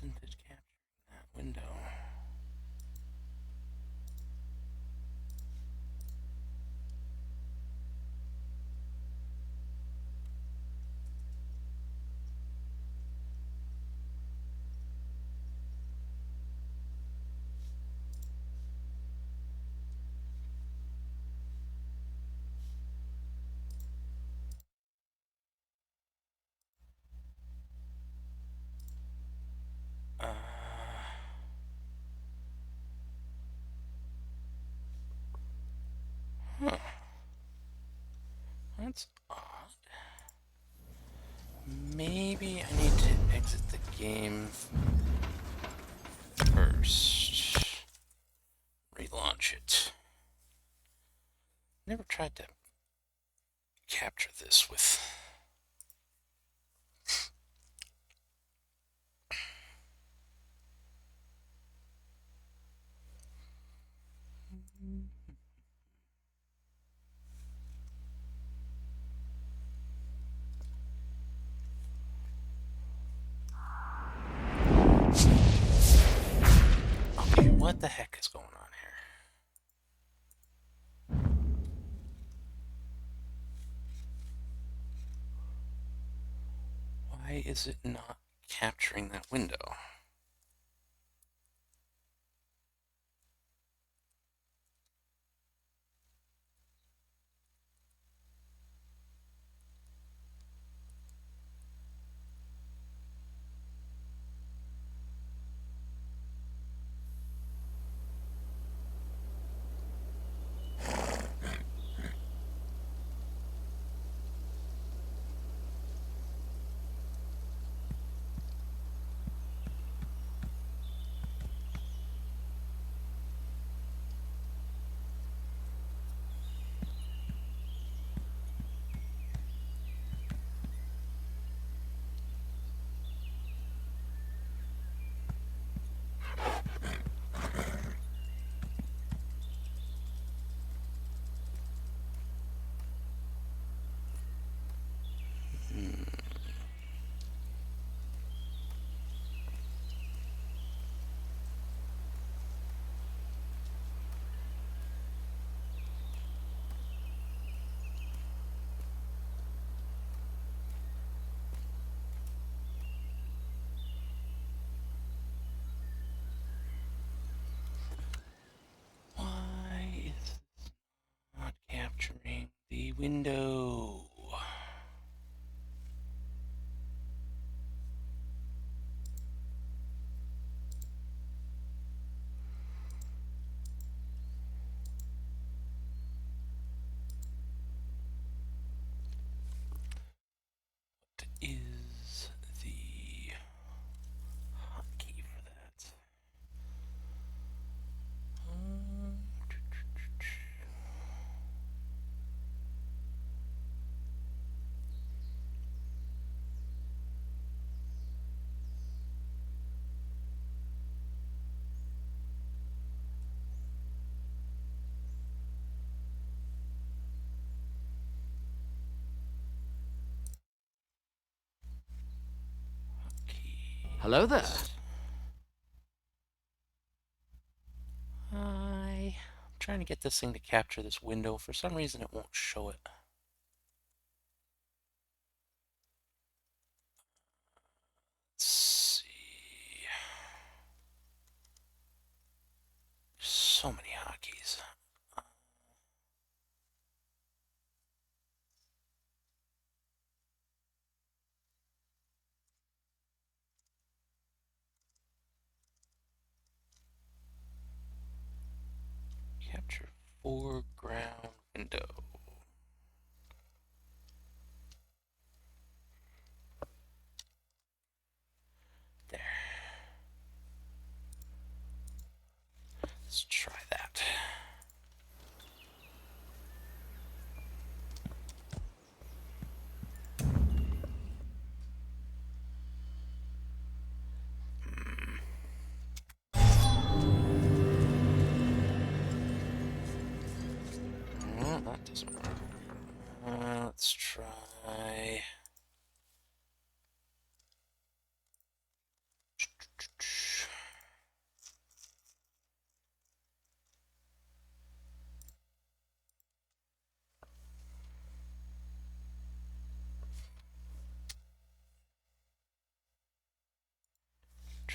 isn't it capturing that window? Uh, huh. That's odd. Maybe I need to exit the game first. Relaunch it. Never tried to capture this with... Okay, what the heck is going on here? Why is it not capturing that window? Why is this not capturing the window? What is the hotkey for that? Hello there. I'm trying to get this thing to capture this window. For some reason, it won't show it. Let's see. So many hotkeys. Capture foreground window. There. Let's try that. No, that doesn't work. Let's try...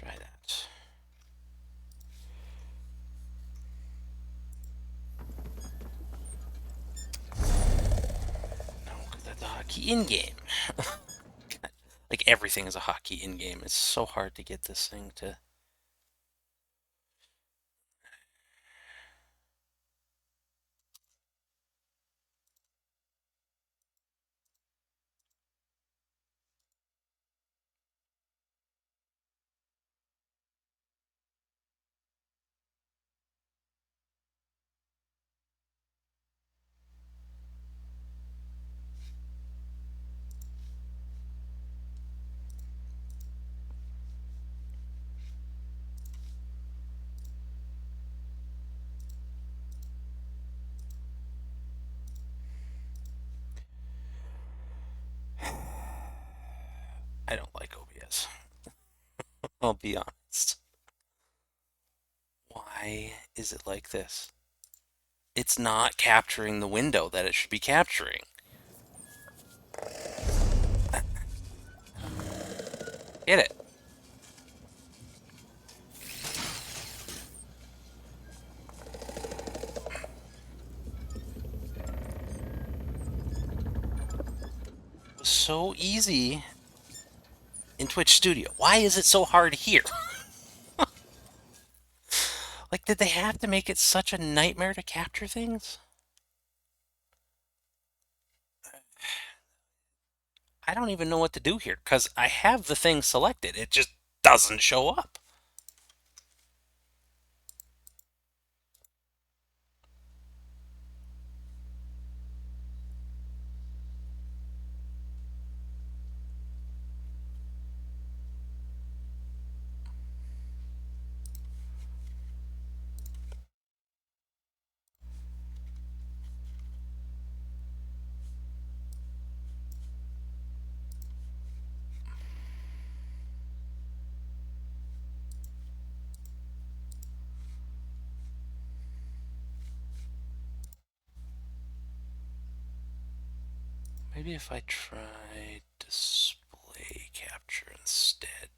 Try that. No, because that's a hotkey in-game. Like everything is a hotkey in-game. It's so hard to get this thing to... I don't like OBS. I'll be honest. Why is it like this? It's not capturing the window that it should be capturing. Get it? It was so easy in Twitch Studio. Why is it so hard here? Like, did they have to make it such a nightmare to capture things? I don't even know what to do here, because I have the thing selected. It just doesn't show up. Maybe if I try display capture instead.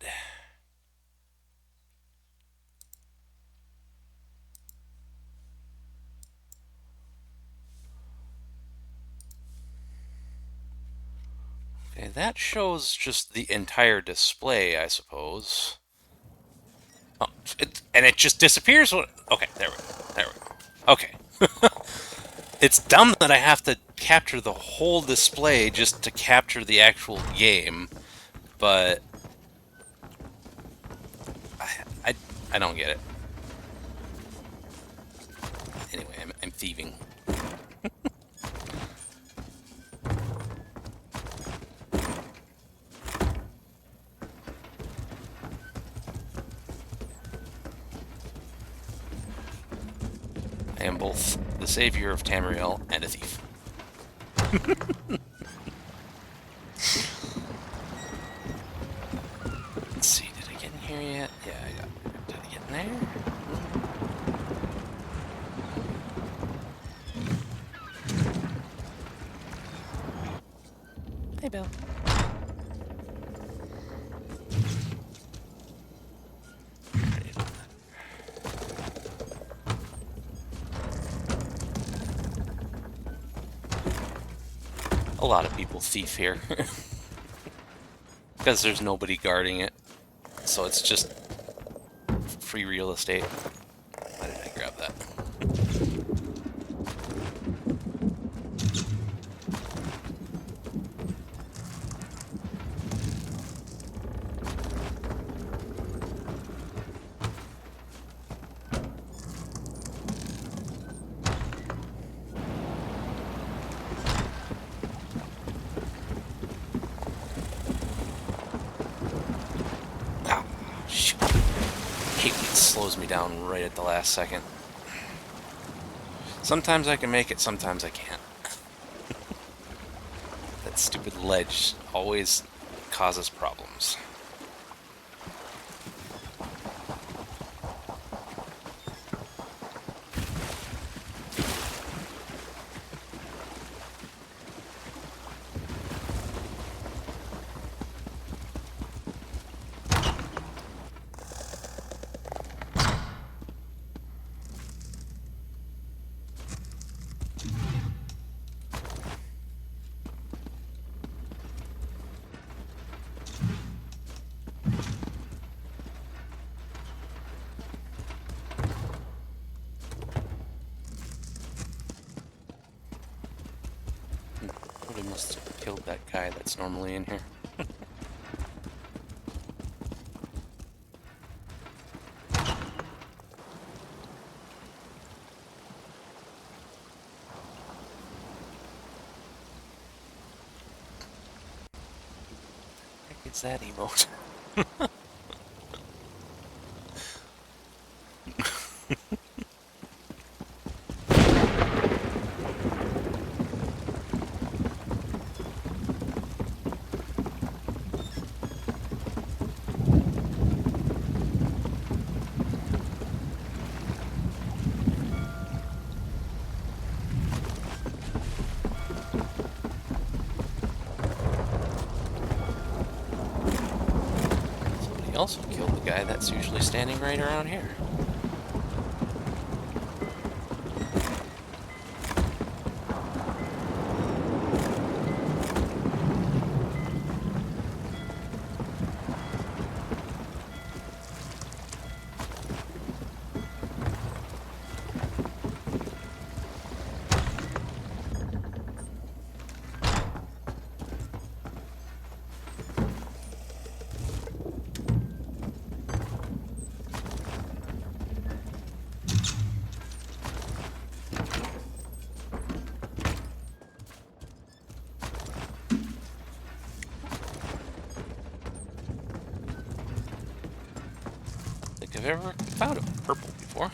Okay, that shows just the entire display, I suppose. Oh, and it just disappears when... Okay, there we go. There we go. Okay. It's dumb that I have to capture the whole display just to capture the actual game, but... I don't get it. Anyway, I'm thieving. I am both the savior of Tamriel and a thief. Let's see, did I get in here yet? Yeah, I got it. Did I get in there? Hey, Bill. A lot of people thief here. Because there's nobody guarding it. So it's just free real estate. Why did I grab that? Slows me down right at the last second. Sometimes I can make it, sometimes I can't. That stupid ledge always causes problems. must have killed that guy that's normally in here. Heck, it's that emote. Somebody else will kill the guy that's usually standing right around here. I've ever found a purple before.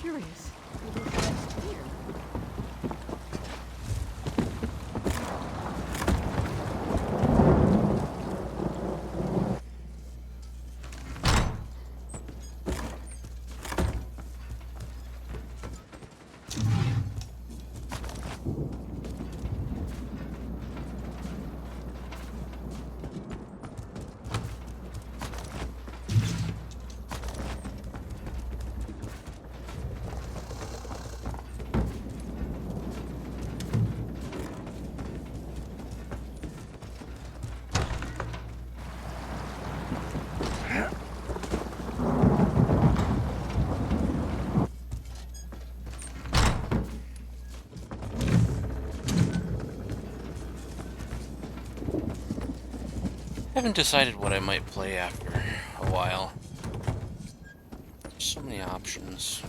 Curious. Who was next here? I haven't decided what I might play after a while. There's so many options.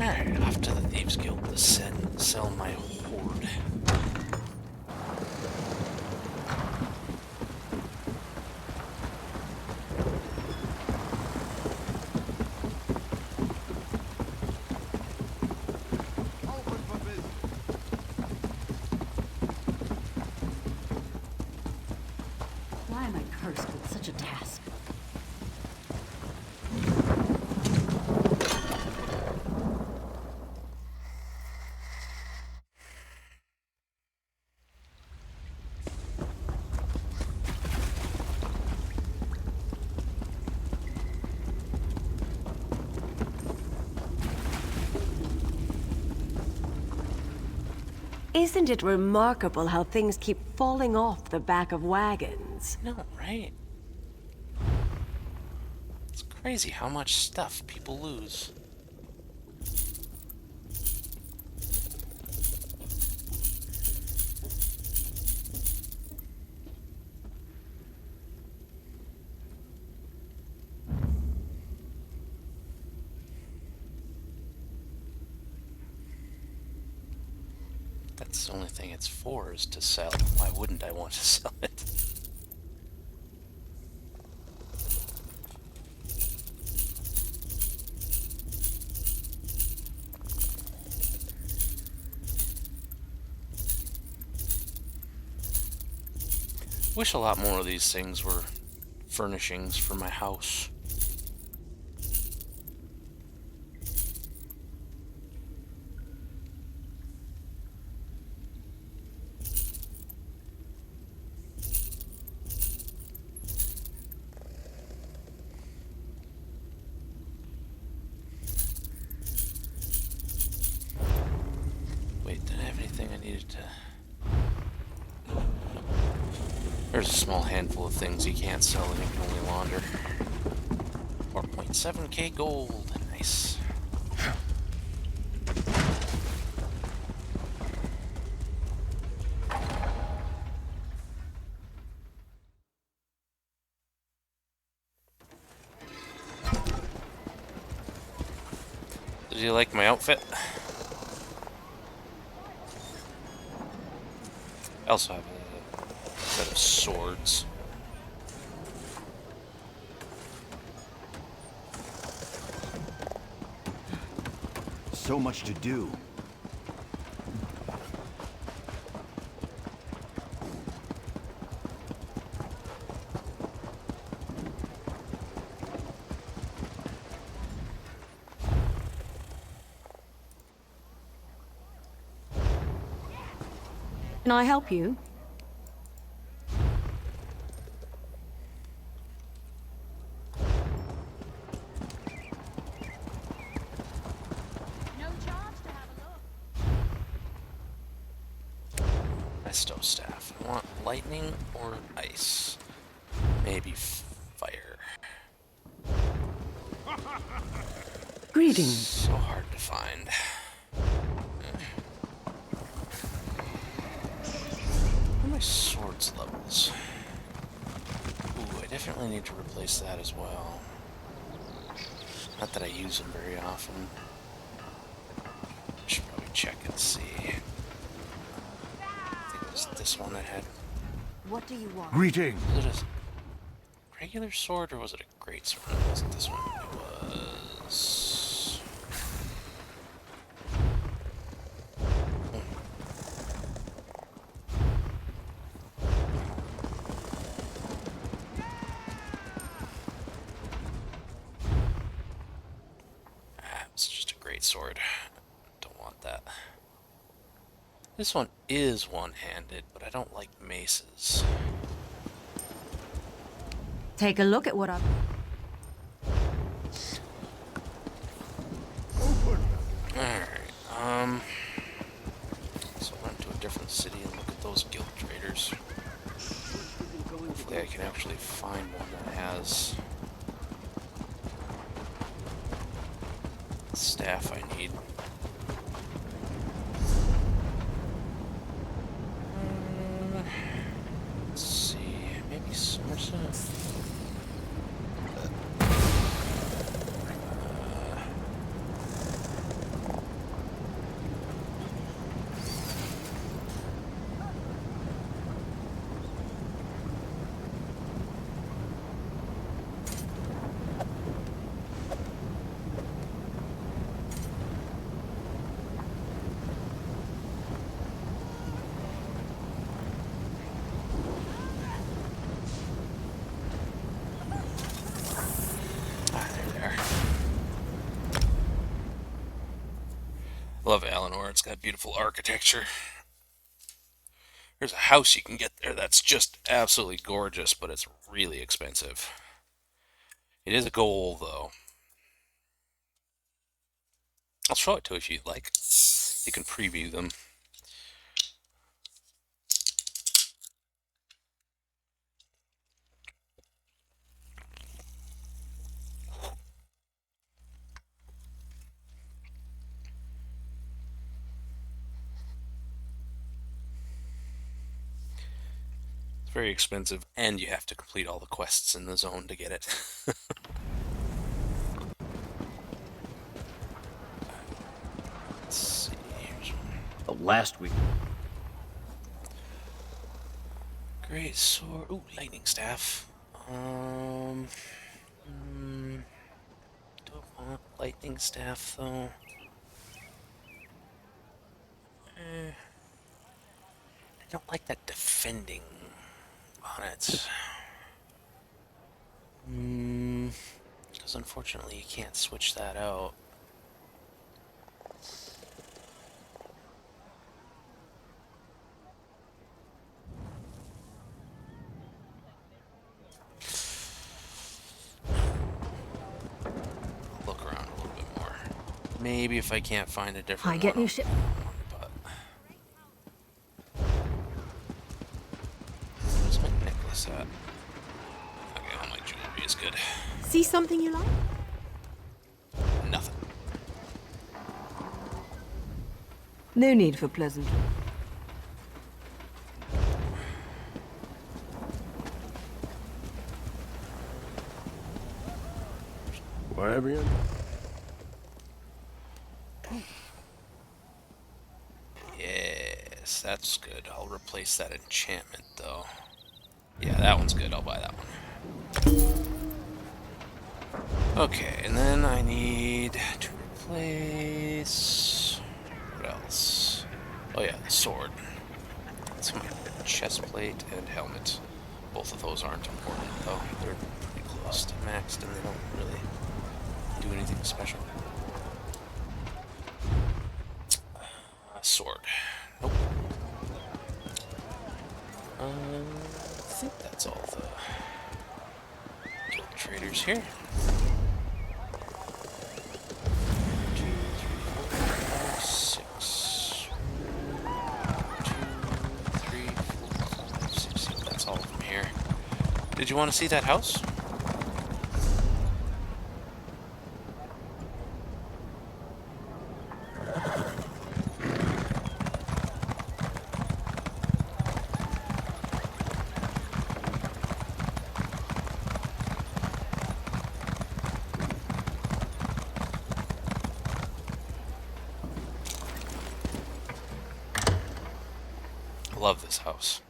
Alright, off to the Thieves Guild to sell my hoard. Why am I cursed with such a task? Isn't it remarkable how things keep falling off the back of wagons? No, right? It's crazy how much stuff people lose. That's the only thing it's for, is to sell. Why wouldn't I want to sell it? Wish a lot more of these things were furnishings for my house. Wait, did I have anything I needed to... There's a small handful of things you can't sell and you can only launder. 4.7k gold. Nice. Did you like my outfit? I also have a set of swords. So much to do. Can I help you? Resto staff. I want lightning or ice. Maybe fire. Greetings. So hard to find. What are my swords levels? Ooh, I definitely need to replace that as well. Not that I use them very often. Should probably check and see. I think it was this one that had... What do you want? Greetings. Was it a regular sword or was it a great sword? It wasn't this one. It was... It's just a great sword. Don't want that. This one is one-handed, but I don't like maces. Take a look at what I've... Alright, so I went to a different city and look at those guild traders. Hopefully I can actually find one that has the staff I need. Let's see, maybe Somerset? Love Eleanor, it's got beautiful architecture. There's a house you can get there that's just absolutely gorgeous, but it's really expensive. It is a goal, though. I'll show it to you if you'd like. You can preview them. It's very expensive, and you have to complete all the quests in the zone to get it. Let's see. Here's one. The last week. Great sword. Ooh, lightning staff. Do I want lightning staff though? I don't like that defending on it. Because unfortunately you can't switch that out. I'll look around a little bit more. Maybe if I can't find a different I get one, new ship. but where's my necklace at? Okay, all my jewelry is good. See something you like? Nothing. No need for pleasantry. Whatever you. Yes, that's good. I'll replace that enchantment though. Yeah, that one's good. I'll buy that one. Okay, and then I need to replace... What else? Oh yeah, the sword. That's my chest plate and helmet. Both of those aren't important though. They're pretty close to maxed and they don't really do anything special. Sword. Nope. I think that's all the guild traders here. 2, 3, 4, 5, 6. 2, 3, 4, 5, 6, 7. That's all of them here. Did you want to see that house? I love this house.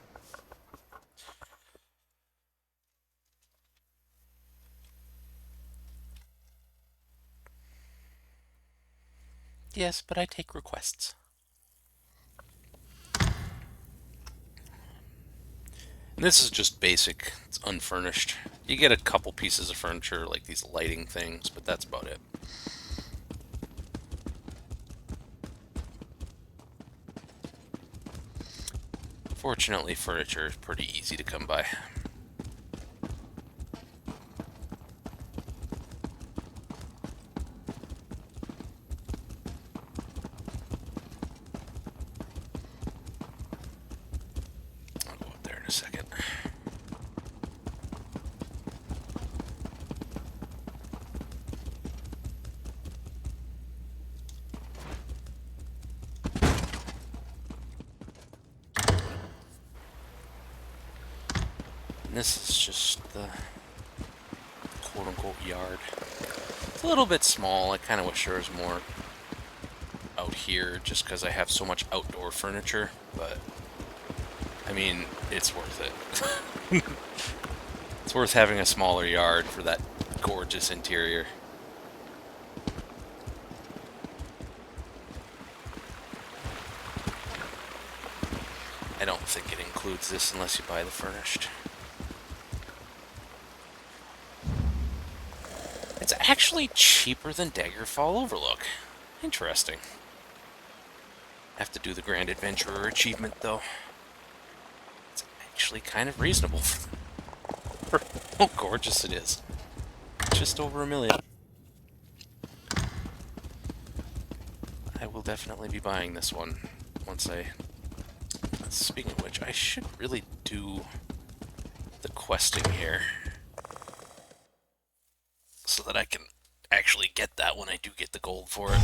Yes, but I take requests. And this is just basic. It's unfurnished. You get a couple pieces of furniture, like these lighting things, but that's about it. Fortunately, furniture is pretty easy to come by. I'll go up there in a second. And this is just the quote-unquote yard. It's a little bit small. I kind of wish there was more out here just because I have so much outdoor furniture, but I mean, it's worth it. It's worth having a smaller yard for that gorgeous interior. I don't think it includes this unless you buy the furnished. It's actually cheaper than Daggerfall Overlook. Interesting. Have to do the Grand Adventurer achievement, though. It's actually kind of reasonable for how gorgeous it is. Just over $1 million. I will definitely be buying this one once I... Speaking of which, I should really do the questing here so that I can actually get that when I do get the gold for it.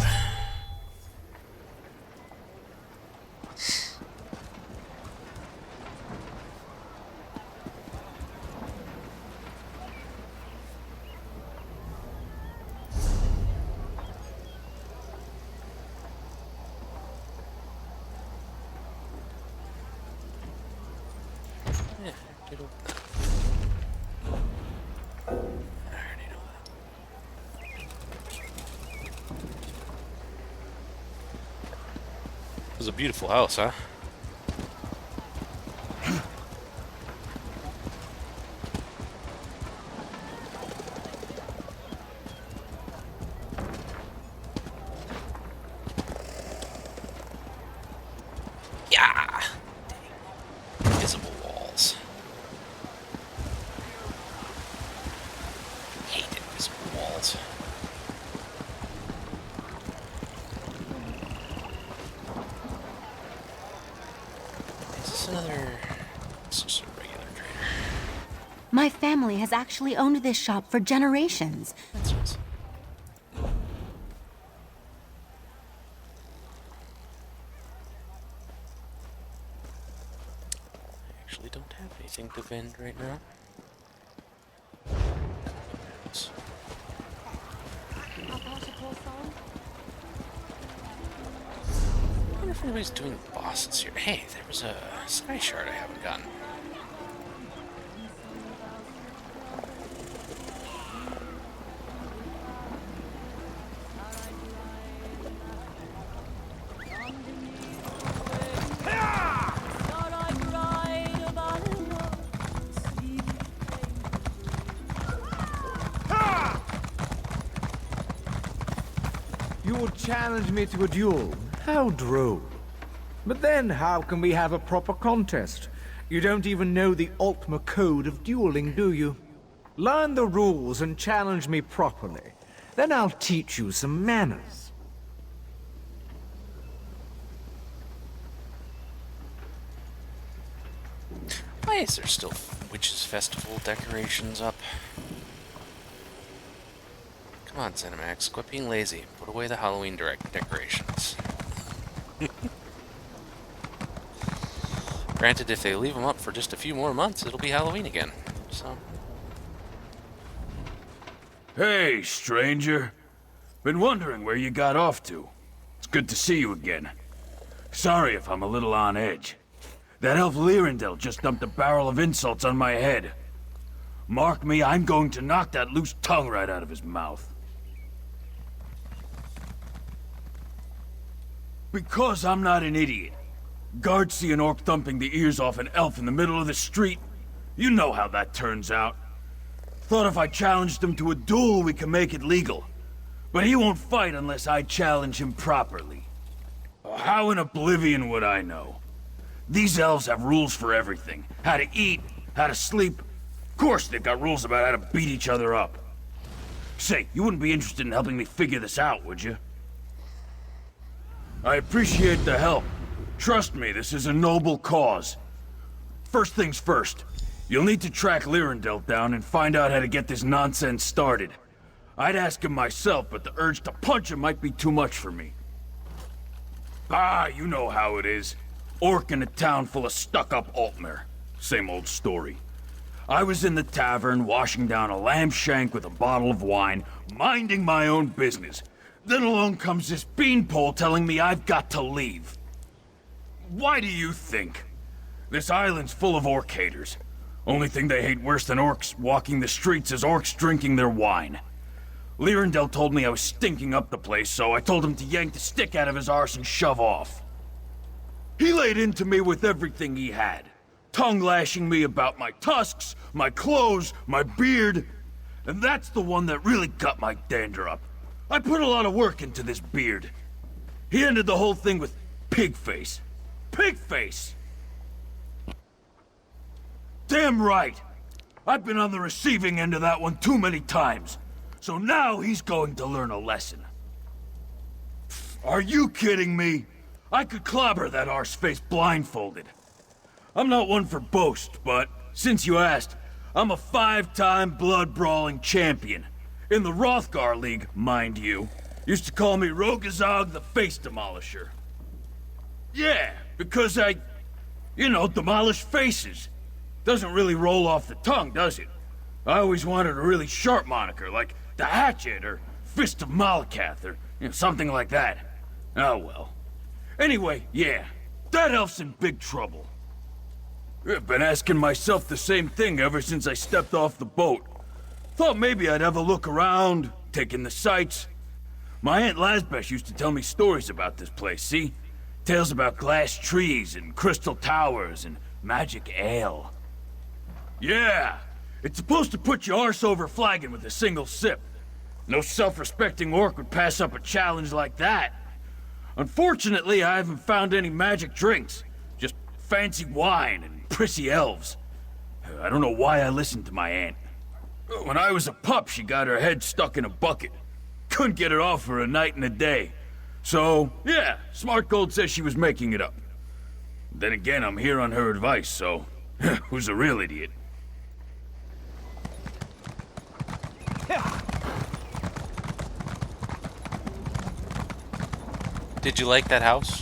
Yeah, I don't. I already know that. It was a beautiful house, huh? Yeah! Invisible walls. Hate invisible walls. Is this another... It's just a regular trader. My family has actually owned this shop for generations. That's nice. I actually don't have anything to vend right now. I wonder if anybody's doing bosses here. Hey, there was a sky shard I haven't gotten. You would challenge me to a duel? How droll. But then how can we have a proper contest? You don't even know the Ultima code of dueling, do you? Learn the rules and challenge me properly. Then I'll teach you some manners. Why is there still Witches' Festival decorations up? Come on, Cinemax, quit being lazy. Put away the Halloween decorations. Granted, if they leave them up for just a few more months, it'll be Halloween again. So. Hey, stranger. Been wondering where you got off to. It's good to see you again. Sorry if I'm a little on edge. That elf Lyrindel just dumped a barrel of insults on my head. Mark me, I'm going to knock that loose tongue right out of his mouth. Because I'm not an idiot. Guards see an orc thumping the ears off an elf in the middle of the street. You know how that turns out. Thought if I challenged him to a duel, we could make it legal. But he won't fight unless I challenge him properly. How in oblivion would I know? These elves have rules for everything. How to eat, how to sleep. Of course they've got rules about how to beat each other up. Say, you wouldn't be interested in helping me figure this out, would you? I appreciate the help. Trust me, this is a noble cause. First things first, you'll need to track Lyrindel down and find out how to get this nonsense started. I'd ask him myself, but the urge to punch him might be too much for me. Ah, you know how it is. Orc in a town full of stuck-up Altmer. Same old story. I was in the tavern, washing down a lamb shank with a bottle of wine, minding my own business. Then along comes this beanpole telling me I've got to leave. Why do you think? This island's full of orc haters. Only thing they hate worse than orcs walking the streets is orcs drinking their wine. Lyrindel told me I was stinking up the place, so I told him to yank the stick out of his arse and shove off. He laid into me with everything he had. Tongue-lashing me about my tusks, my clothes, my beard. And that's the one that really got my dander up. I put a lot of work into this beard. He ended the whole thing with pig face. Pig face! Damn right! I've been on the receiving end of that one too many times. So now he's going to learn a lesson. Are you kidding me? I could clobber that arseface blindfolded. I'm not one for boast, but since you asked, I'm a 5-time blood-brawling champion. In the Rothgar League, mind you. Used to call me Rogazog the Face Demolisher. Yeah, because I, demolish faces. Doesn't really roll off the tongue, does it? I always wanted a really sharp moniker, like the Hatchet or Fist of Malakath, or something like that. Oh well. Anyway, yeah, that elf's in big trouble. I've been asking myself the same thing ever since I stepped off the boat. Thought maybe I'd have a look around, take in the sights. My Aunt Lazbesh used to tell me stories about this place, see? Tales about glass trees and crystal towers and magic ale. Yeah, it's supposed to put your arse over flagging with a single sip. No self-respecting orc would pass up a challenge like that. Unfortunately, I haven't found any magic drinks. Just fancy wine and prissy elves. I don't know why I listened to my aunt. When I was a pup, she got her head stuck in a bucket. Couldn't get it off for a night and a day. So, yeah, Smart Gold says she was making it up. Then again, I'm here on her advice, so who's a real idiot? Did you like that house?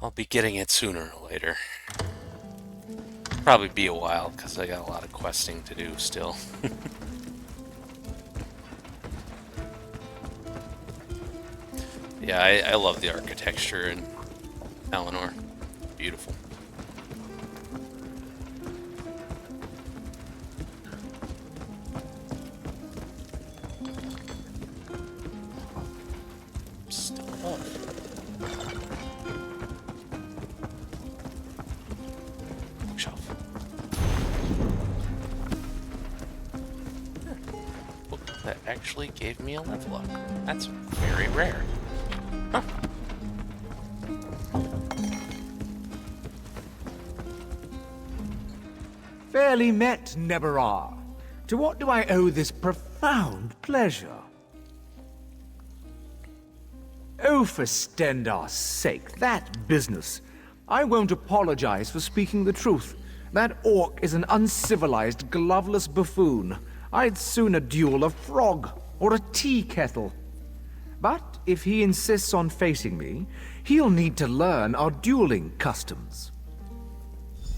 I'll be getting it sooner or later. Probably be a while, because I got a lot of questing to do still. Yeah, I love the architecture in Eleanor. Beautiful. Still off. Bookshelf. Book that actually gave me a level up. That's very rare. Huh. Fairly met, Nebarah. To what do I owe this profound pleasure? Oh, for Stendar's sake, that business. I won't apologize for speaking the truth. That orc is an uncivilized, gloveless buffoon. I'd sooner duel a frog or a tea kettle. But if he insists on facing me, he'll need to learn our dueling customs.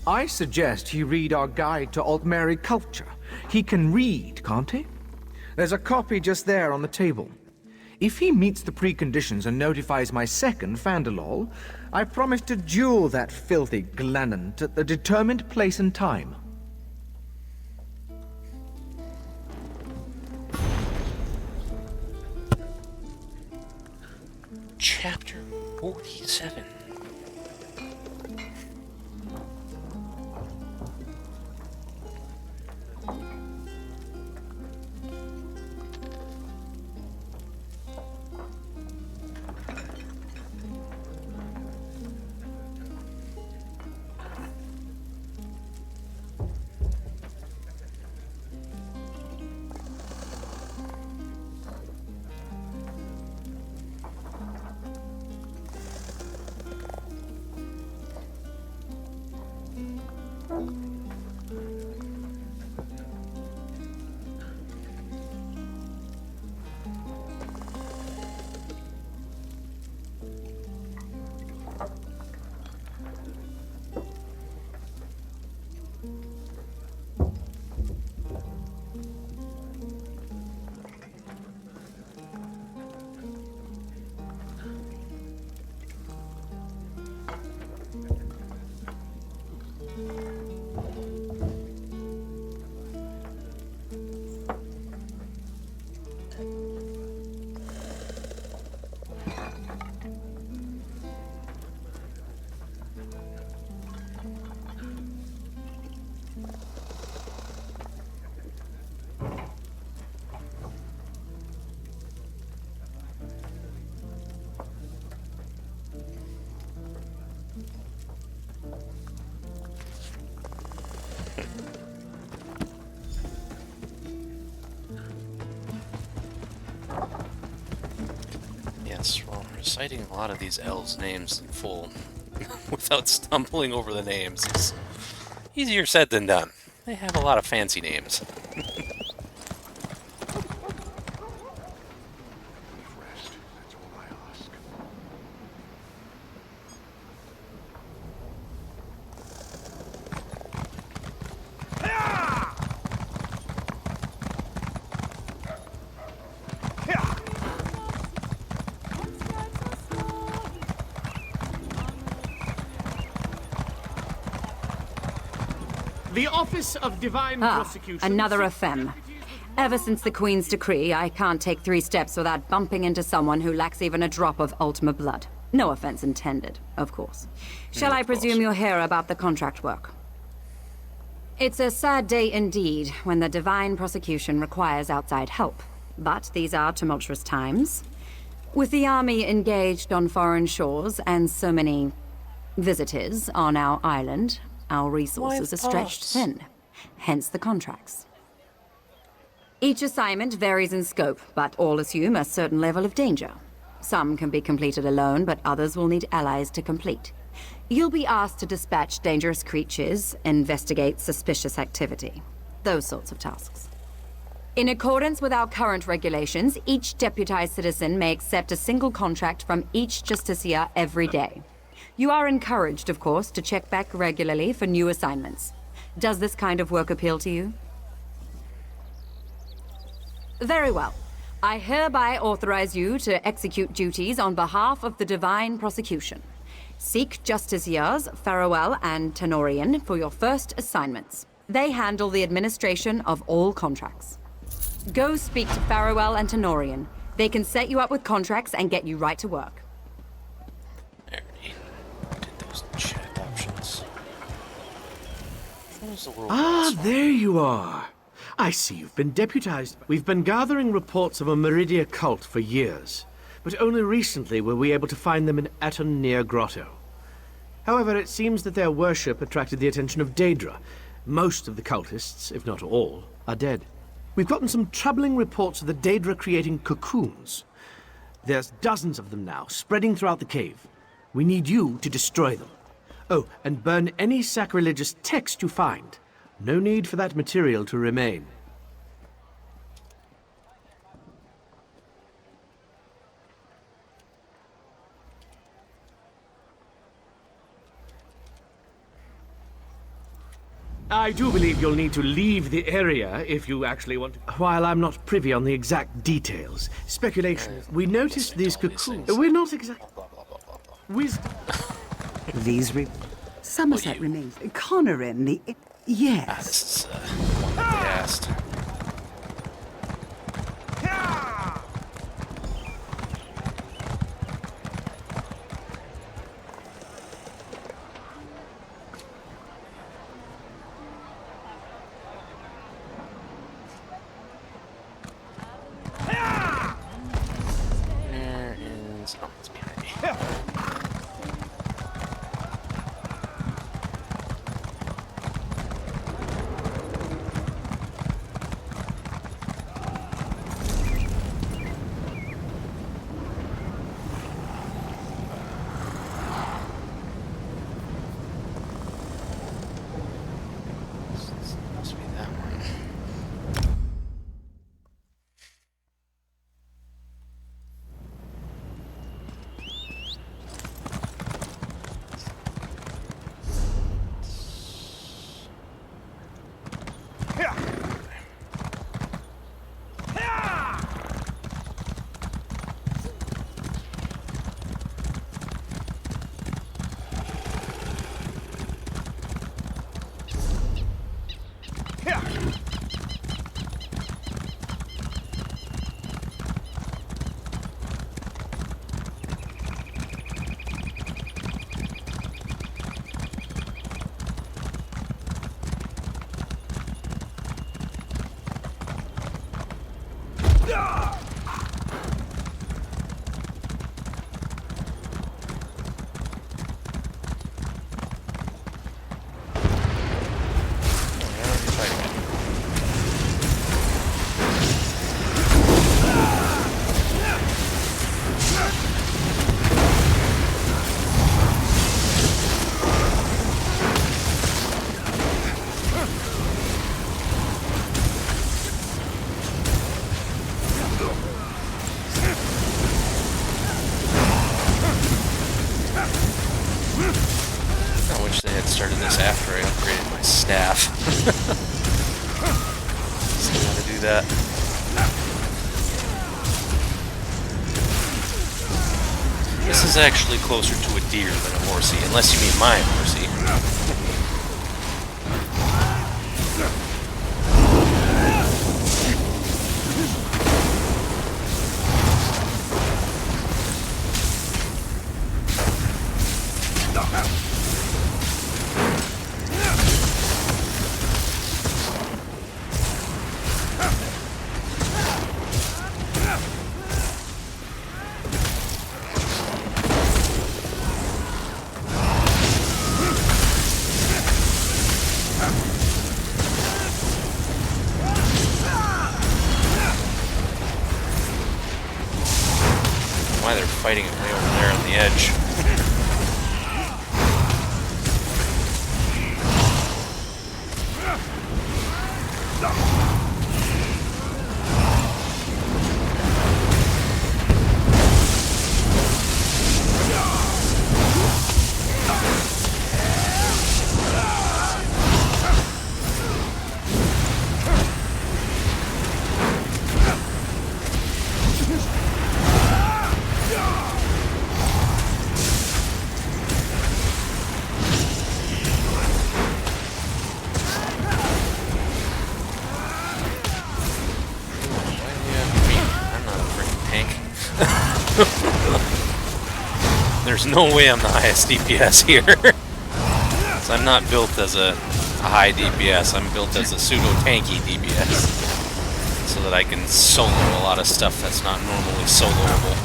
I suggest he read our guide to Altmeri culture. He can read, can't he? There's a copy just there on the table. If he meets the preconditions and notifies my second Fandalol, I promise to duel that filthy Glennant at the determined place and time. Chapter 47. chance while reciting a lot of these elves' names in full without stumbling over the names is easier said than done. They have a lot of fancy names. The Office of Divine Prosecution. Another of them. Ever since the Queen's decree, I can't take 3 steps without bumping into someone who lacks even a drop of Ultima blood. No offense intended, of course. Shall I presume you're here about the contract work? It's a sad day indeed when the Divine Prosecution requires outside help. But these are tumultuous times. With the army engaged on foreign shores and so many visitors on our island, our resources are stretched thin, hence the contracts. Each assignment varies in scope, but all assume a certain level of danger. Some can be completed alone, but others will need allies to complete. You'll be asked to dispatch dangerous creatures, investigate suspicious activity, those sorts of tasks. In accordance with our current regulations, each deputized citizen may accept a single contract from each Justicia every day. You are encouraged, of course, to check back regularly for new assignments. Does this kind of work appeal to you? Very well. I hereby authorize you to execute duties on behalf of the Divine Prosecution. Seek Justiciars Farewell and Tenorian for your first assignments. They handle the administration of all contracts. Go speak to Farewell and Tenorian. They can set you up with contracts and get you right to work. I already did those chat options. There you are. I see you've been deputized. We've been gathering reports of a Meridia cult for years, but only recently were we able to find them in Eton near Grotto. However, it seems that their worship attracted the attention of Daedra. Most of the cultists, if not all, are dead. We've gotten some troubling reports of the Daedra creating cocoons. There's dozens of them now, spreading throughout the cave. We need you to destroy them. Oh, and burn any sacrilegious text you find. No need for that material to remain. I do believe you'll need to leave the area if you actually want to. While I'm not privy on the exact details, speculation. We noticed these cocoons. We're not exact. Somerset remains. Connerin, the... Yes. This is one that they asked. There is... Oh, it's behind me. Must be that one. staff. See how to do that. This is actually closer to a deer than a horsey, unless you mean my horsey. Why they're fighting it way over there on the edge. There's no way I'm the highest DPS here. So I'm not built as a high DPS, I'm built as a pseudo-tanky DPS. So that I can solo a lot of stuff that's not normally soloable.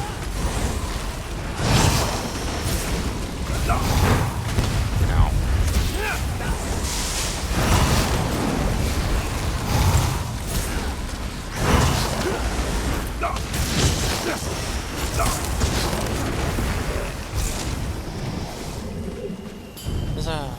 Now. Huzzah.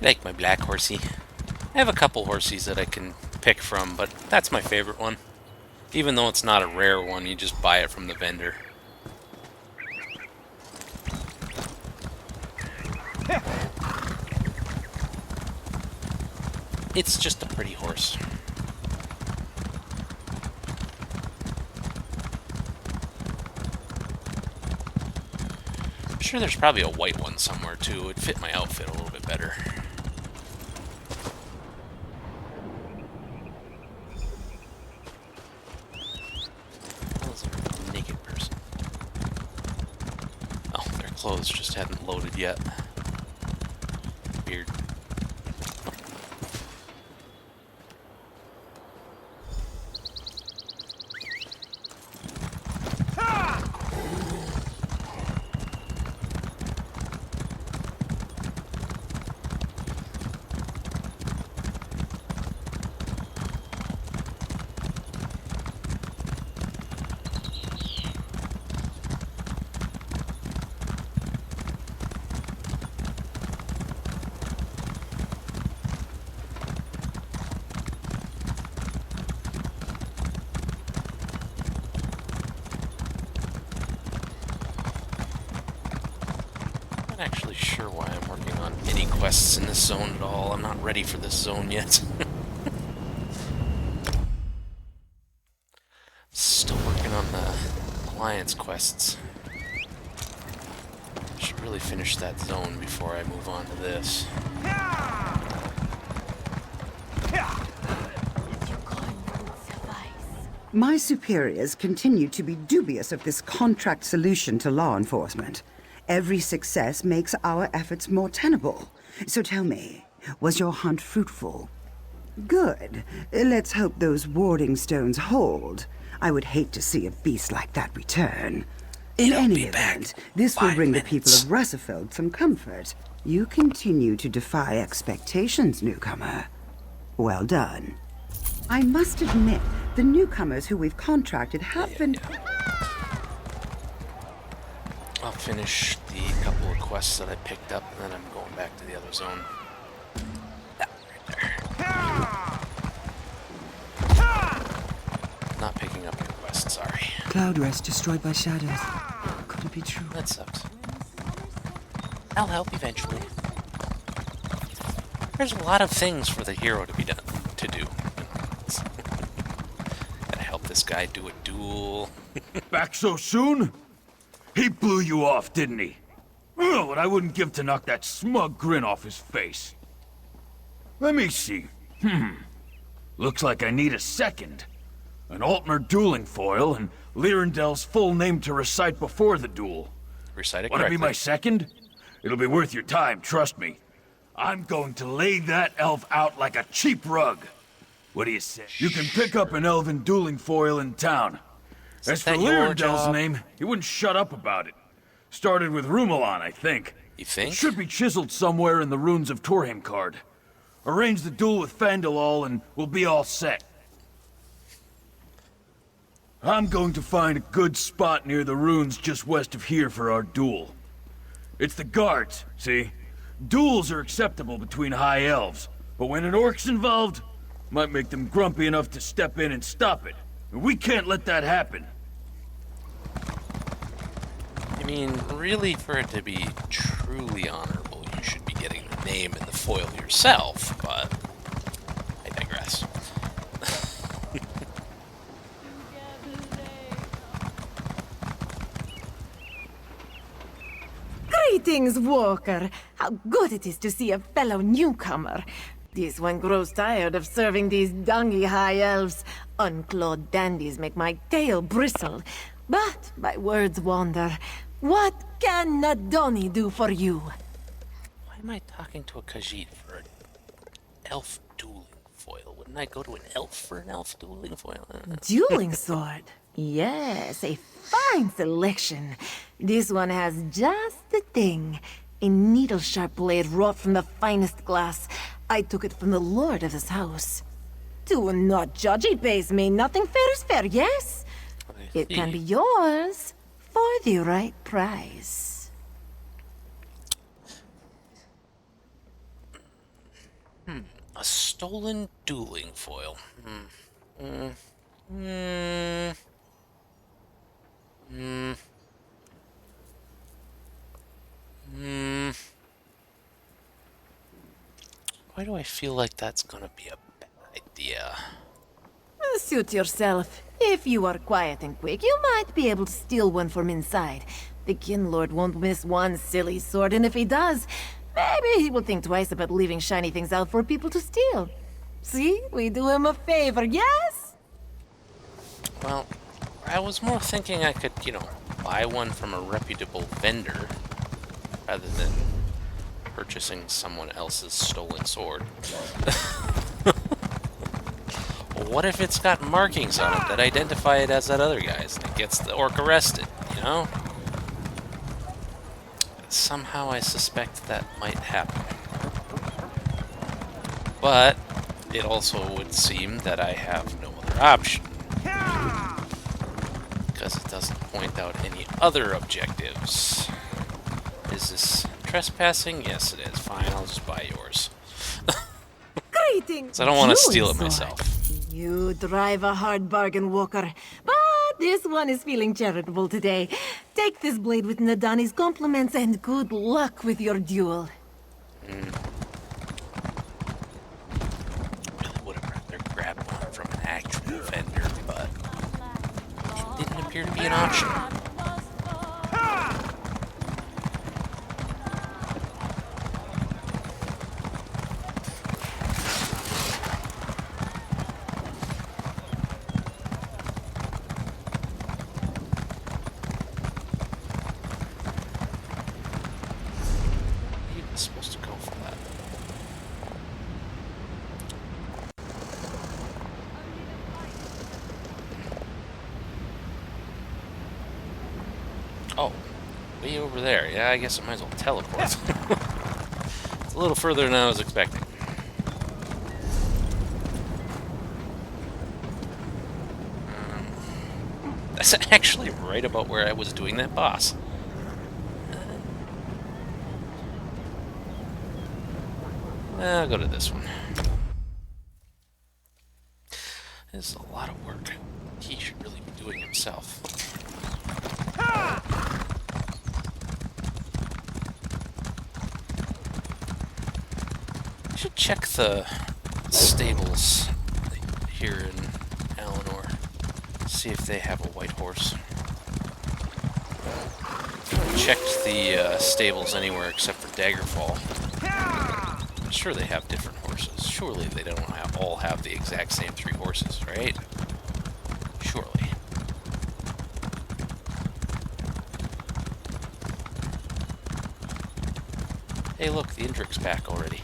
I like my black horsey. I have a couple horsies that I can pick from, but that's my favorite one. Even though it's not a rare one, you just buy it from the vendor. It's just a pretty horse. I'm sure there's probably a white one somewhere too. It'd fit my outfit a little bit better. Naked person. Oh, their clothes just hadn't loaded yet. Weird. I'm not actually sure why I'm working on mini quests in this zone at all. I'm not ready for this zone yet. Still working on the Alliance quests. Should really finish that zone before I move on to this. My superiors continue to be dubious of this contract solution to law enforcement. Every success makes our efforts more tenable. So tell me, was your hunt fruitful? Good. Let's hope those warding stones hold. I would hate to see a beast like that return. In any event, this will bring the people of Russellfeld some comfort. You continue to defy expectations, newcomer. Well done. I must admit, the newcomers who we've contracted have been... I'll finish the couple of quests that I picked up, and then I'm going back to the other zone. That right there. Not picking up your quest, sorry. Cloud rest destroyed by shadows. Could it be true? That sucks. I'll help eventually. There's a lot of things for the hero to do. Gotta help this guy do a duel. Back so soon? He blew you off, didn't he? Oh, what I wouldn't give to knock that smug grin off his face. Let me see. Looks like I need a second. An Altmer dueling foil and Lyrandel's full name to recite before the duel. Recite it Wanna correctly. be my second? It'll be worth your time, trust me. I'm going to lay that elf out like a cheap rug. What do you say? You can pick up an elven dueling foil in town. As for that your Lyrandel's job? name, he wouldn't shut up about it. Started with Rumelon, I think. You think? It should be chiseled somewhere in the runes of Torheimcard. Arrange the duel with Fandalal and we'll be all set. I'm going to find a good spot near the runes just west of here for our duel. It's the guards, see? Duels are acceptable between high elves, but when an orc's involved, might make them grumpy enough to step in and stop it. We can't let that happen. I mean, really, for it to be truly honorable, you should be getting the name and the foil yourself, but I digress. Greetings, Walker. How good it is to see a fellow newcomer. This one grows tired of serving these dungy high elves. Unclawed dandies make my tail bristle. But my words wander. What can Nadoni do for you? Why am I talking to a Khajiit for an elf dueling foil? Wouldn't I go to an elf for an elf dueling foil? Dueling sword. Yes, a fine selection. This one has just the thing. A needle-sharp blade wrought from the finest glass. I took it from the lord of this house. Do not judge, it pays me. Nothing fair is fair, yes? It can be yours for the right price. A stolen dueling foil. Why do I feel like that's gonna be a bad idea? Suit yourself. If you are quiet and quick, you might be able to steal one from inside. The Kin Lord won't miss one silly sword, and if he does, maybe he will think twice about leaving shiny things out for people to steal. See? We do him a favor, yes? Well, I was more thinking I could, buy one from a reputable vendor rather than purchasing someone else's stolen sword. What if it's got markings on it that identify it as that other guy's and it gets the orc arrested, Somehow I suspect that might happen. But it also would seem that I have no other option. Because it doesn't point out any other objectives. Is this trespassing? Yes, it is. Fine, I'll just buy yours. Greetings. So I don't want to steal it Dueling myself. sword. You drive a hard bargain, Walker. But this one is feeling charitable today. Take this blade with Nadani's compliments and good luck with your duel. Really would have rather grabbed one from an actual vendor, but it didn't appear to be an option. Oh, way over there. Yeah, I guess I might as well teleport. It's a little further than I was expecting. That's actually right about where I was doing that boss. I'll go to this one. This is a lot of work. He should really be doing himself. I should check the stables here in Eleanor. See if they have a white horse. I haven't checked the stables anywhere except for Daggerfall. I'm sure they have different horses. Surely they don't all have the exact same 3 horses, right? Surely. Hey, look, the Indric's back already.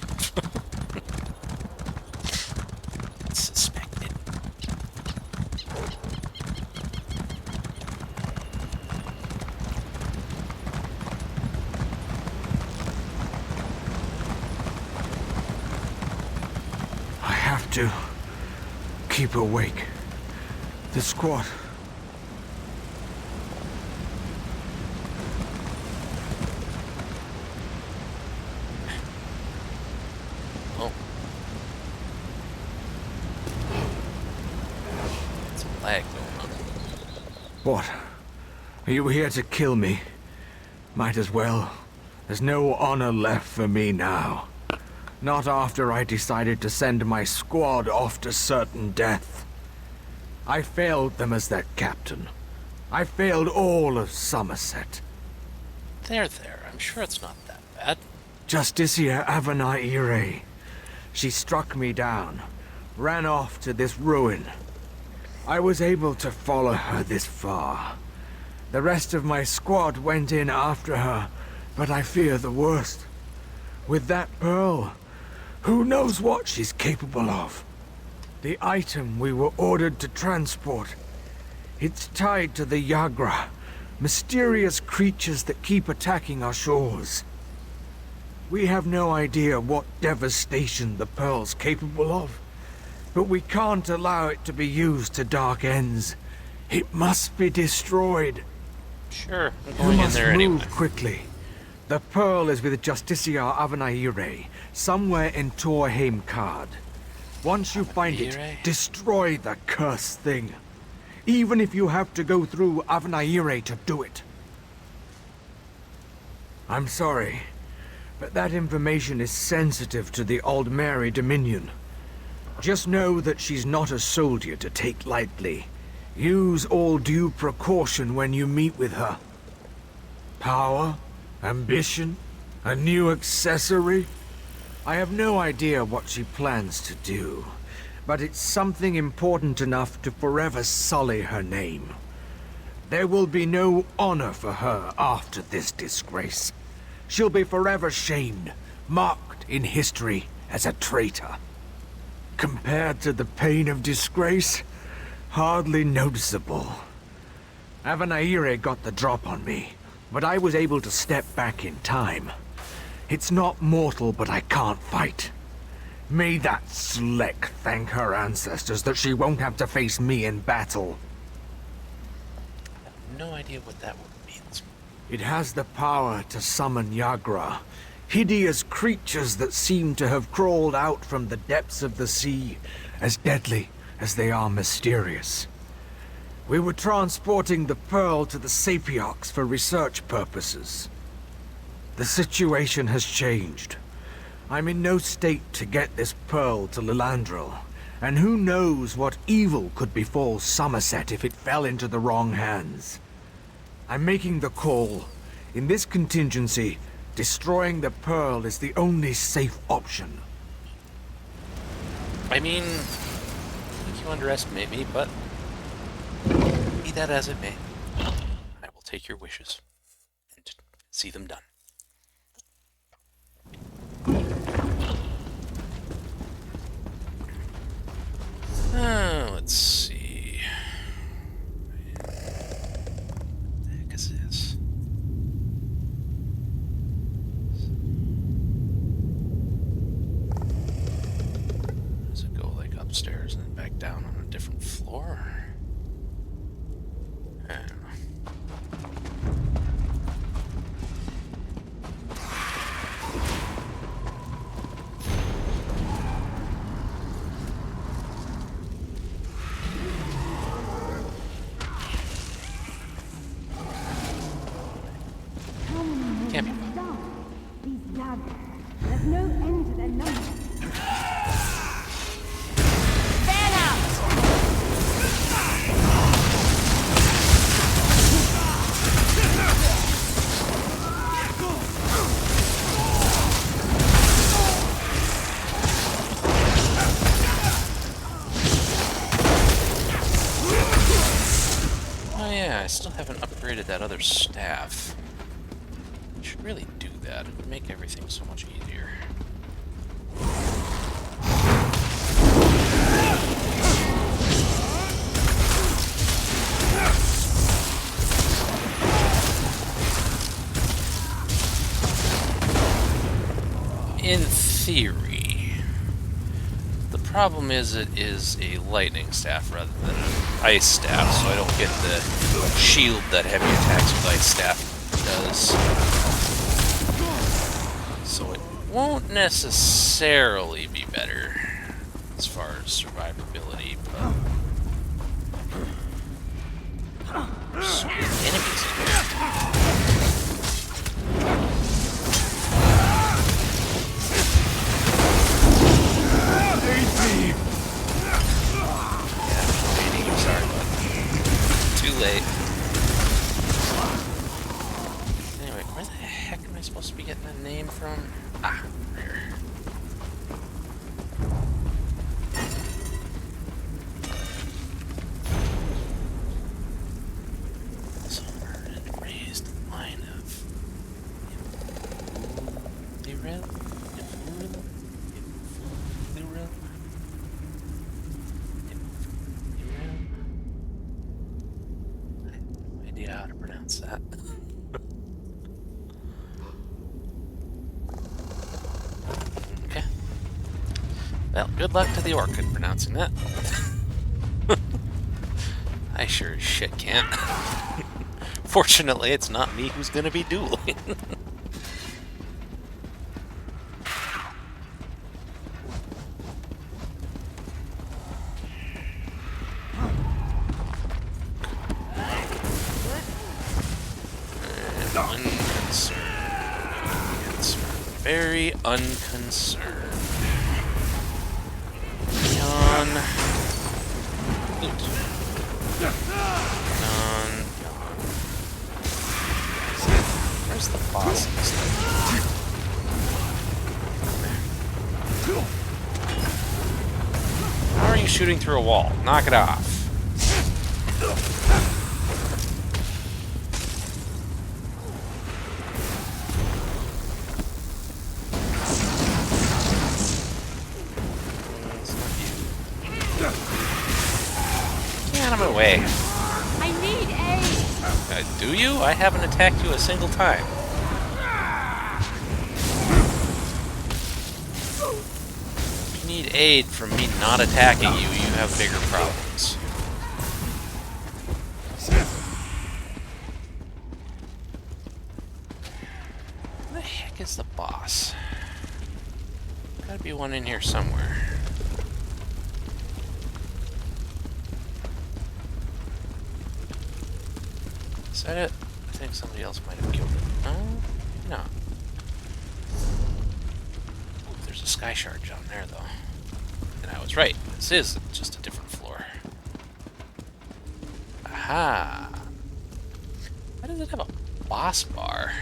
Suspected. I have to keep awake. The squad. Oh. Some lag going on. What? Are you here to kill me? Might as well. There's no honor left for me now. Not after I decided to send my squad off to certain death. I failed them as their captain. I failed all of Somerset. There. I'm sure it's not that bad. Justicia Avanaire. She struck me down, ran off to this ruin. I was able to follow her this far. The rest of my squad went in after her, but I fear the worst. With that pearl, who knows what she's capable of? The item we were ordered to transport. It's tied to the Yagra, mysterious creatures that keep attacking our shores. We have no idea what devastation the pearl's capable of, but we can't allow it to be used to dark ends. It must be destroyed. Sure, I'm You going in must there anyway. move quickly. The pearl is with Justicia Avanaire, somewhere in Torheim Card. Once you find it, Avanaire? destroy the cursed thing. Even if you have to go through Avanaire to do it. I'm sorry, but that information is sensitive to the Old Mary Dominion. Just know that she's not a soldier to take lightly. Use all due precaution when you meet with her. Power? Ambition? A new accessory? I have no idea what she plans to do, but it's something important enough to forever sully her name. There will be no honor for her after this disgrace. She'll be forever shamed, marked in history as a traitor. Compared to the pain of disgrace, hardly noticeable. Avanaire got the drop on me, but I was able to step back in time. It's not mortal, but I can't fight. May that Sleck thank her ancestors that she won't have to face me in battle. I have no idea what that word means. It has the power to summon Yagra, hideous creatures that seem to have crawled out from the depths of the sea, as deadly as they are mysterious. We were transporting the pearl to the Sapiox for research purposes. The situation has changed. I'm in no state to get this pearl to Lilandril, and who knows what evil could befall Somerset if it fell into the wrong hands. I'm making the call. In this contingency, destroying the pearl is the only safe option. I mean, I think you underestimate me, but be that as it may, I will take your wishes and see them done. Let's see. What the heck is this? before? I don't know. Can't be fun. These daggers. There's no end to their number. Fan out! Oh yeah, I still haven't upgraded that other staff. I should really do that. It would make everything so much easier. In theory. The problem is it is a lightning staff rather than an ice staff, so I don't get the shield that heavy attacks with ice staff does. So it won't necessarily be better as far as survivability, but there's so many enemies in here. Sorry, bud. Too late. Anyway, where the heck am I supposed to be getting that name from? Ah, here. Silver and raised line of idea how to pronounce that. Okay. Well, good luck to the orc in pronouncing that. I sure as shit can't. Fortunately, it's not me who's gonna be dueling. Very unconcerned. Yawn. Loot. Yawn. Yawn. Where's the boss? How are you shooting through a wall? Knock it off. Get out of my way. I need aid! Do you? I haven't attacked you a single time. If you need aid from me not attacking you, you have bigger problems. Where the heck is the boss? Gotta be one in here somewhere. Is that it? I think somebody else might have killed it. No. There's a sky shard down there, though. And I was right. This is just a different floor. Aha! Why does it have a boss bar?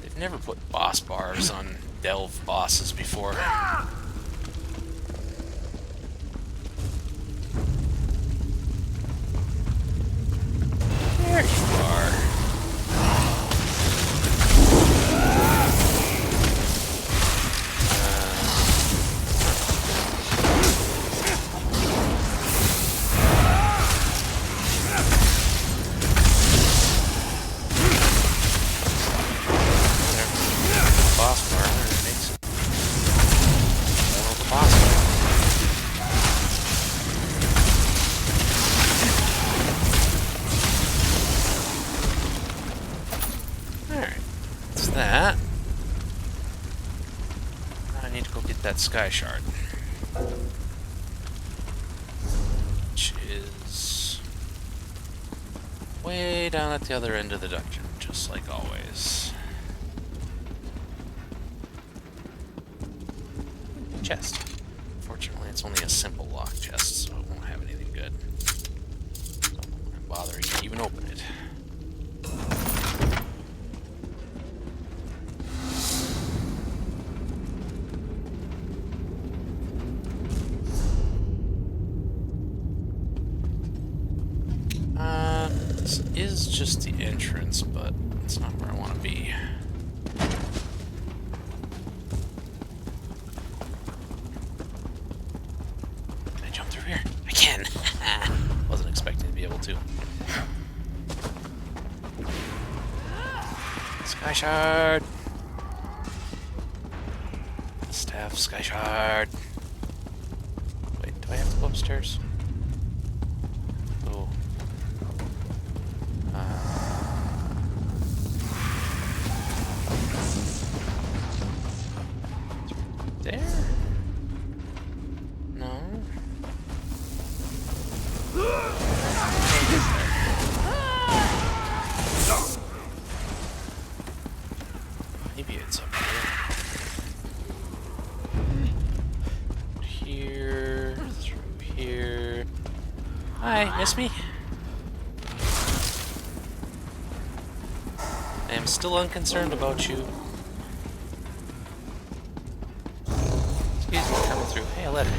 They've never put boss bars on delve bosses before. There you are. Boss bar, there it makes it. that sky shard. Which is way down at the other end of the dungeon, just like always. Chest. Fortunately, it's only a simple lock chest, so it won't have anything good. So I'm not gonna bother to even open it. This is just the entrance, but it's not where I want to be. Can I jump through here? I can! Wasn't expecting to be able to. Sky shard! Staff, sky shard. Wait, do I have to go upstairs? Oh. There? No? Maybe it's up here. Here, through here. Hi, miss me? I am still unconcerned about you. Excuse me, coming through. Hey, a letter.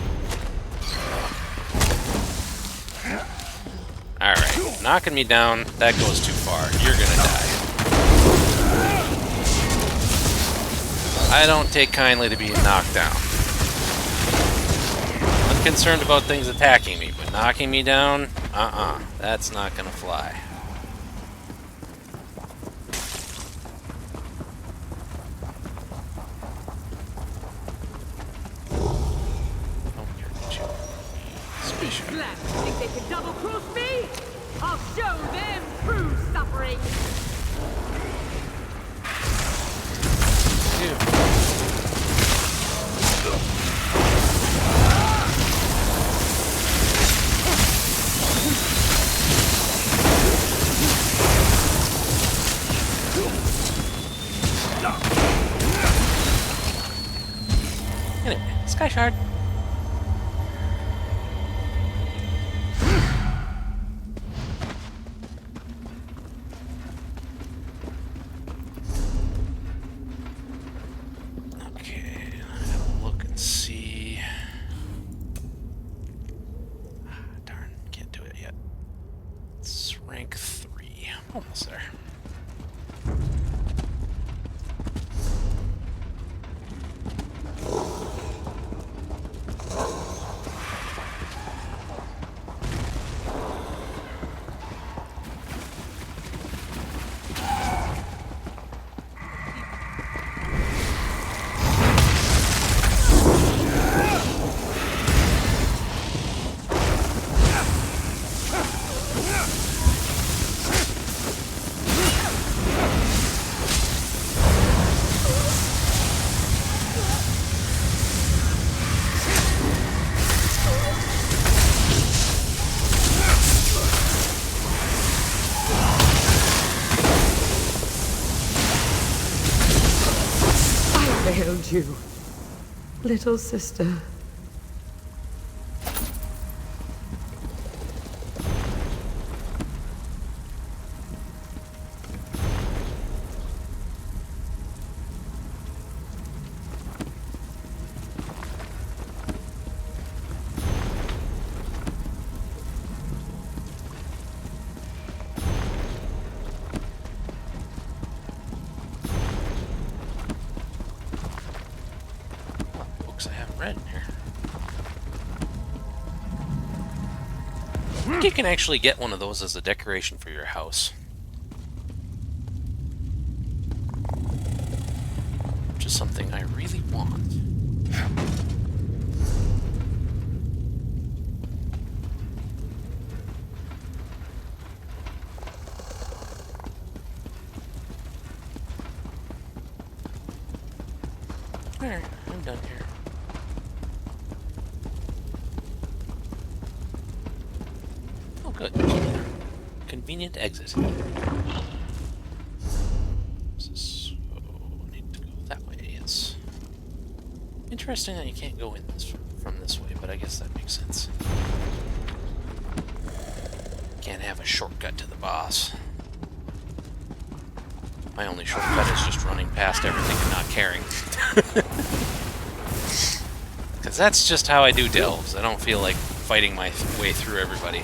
Alright, knocking me down, that goes too far. You're gonna die. I don't take kindly to being knocked down. I'm concerned about things attacking me, but knocking me down? That's not gonna fly. Glad to think they could double-cross me? I'll show them true suffering! Anyway, sky shard. Rank 3. Almost there. Failed you, little sister. I haven't read in here. I think you can actually get one of those as a decoration for your house. Which is something I really want. Alright, I'm done here. Good. Convenient exit. So, need to go that way, yes. Interesting that you can't go in this from this way, but I guess that makes sense. Can't have a shortcut to the boss. My only shortcut is just running past everything and not caring. Because that's just how I do delves. I don't feel like fighting my way through everybody.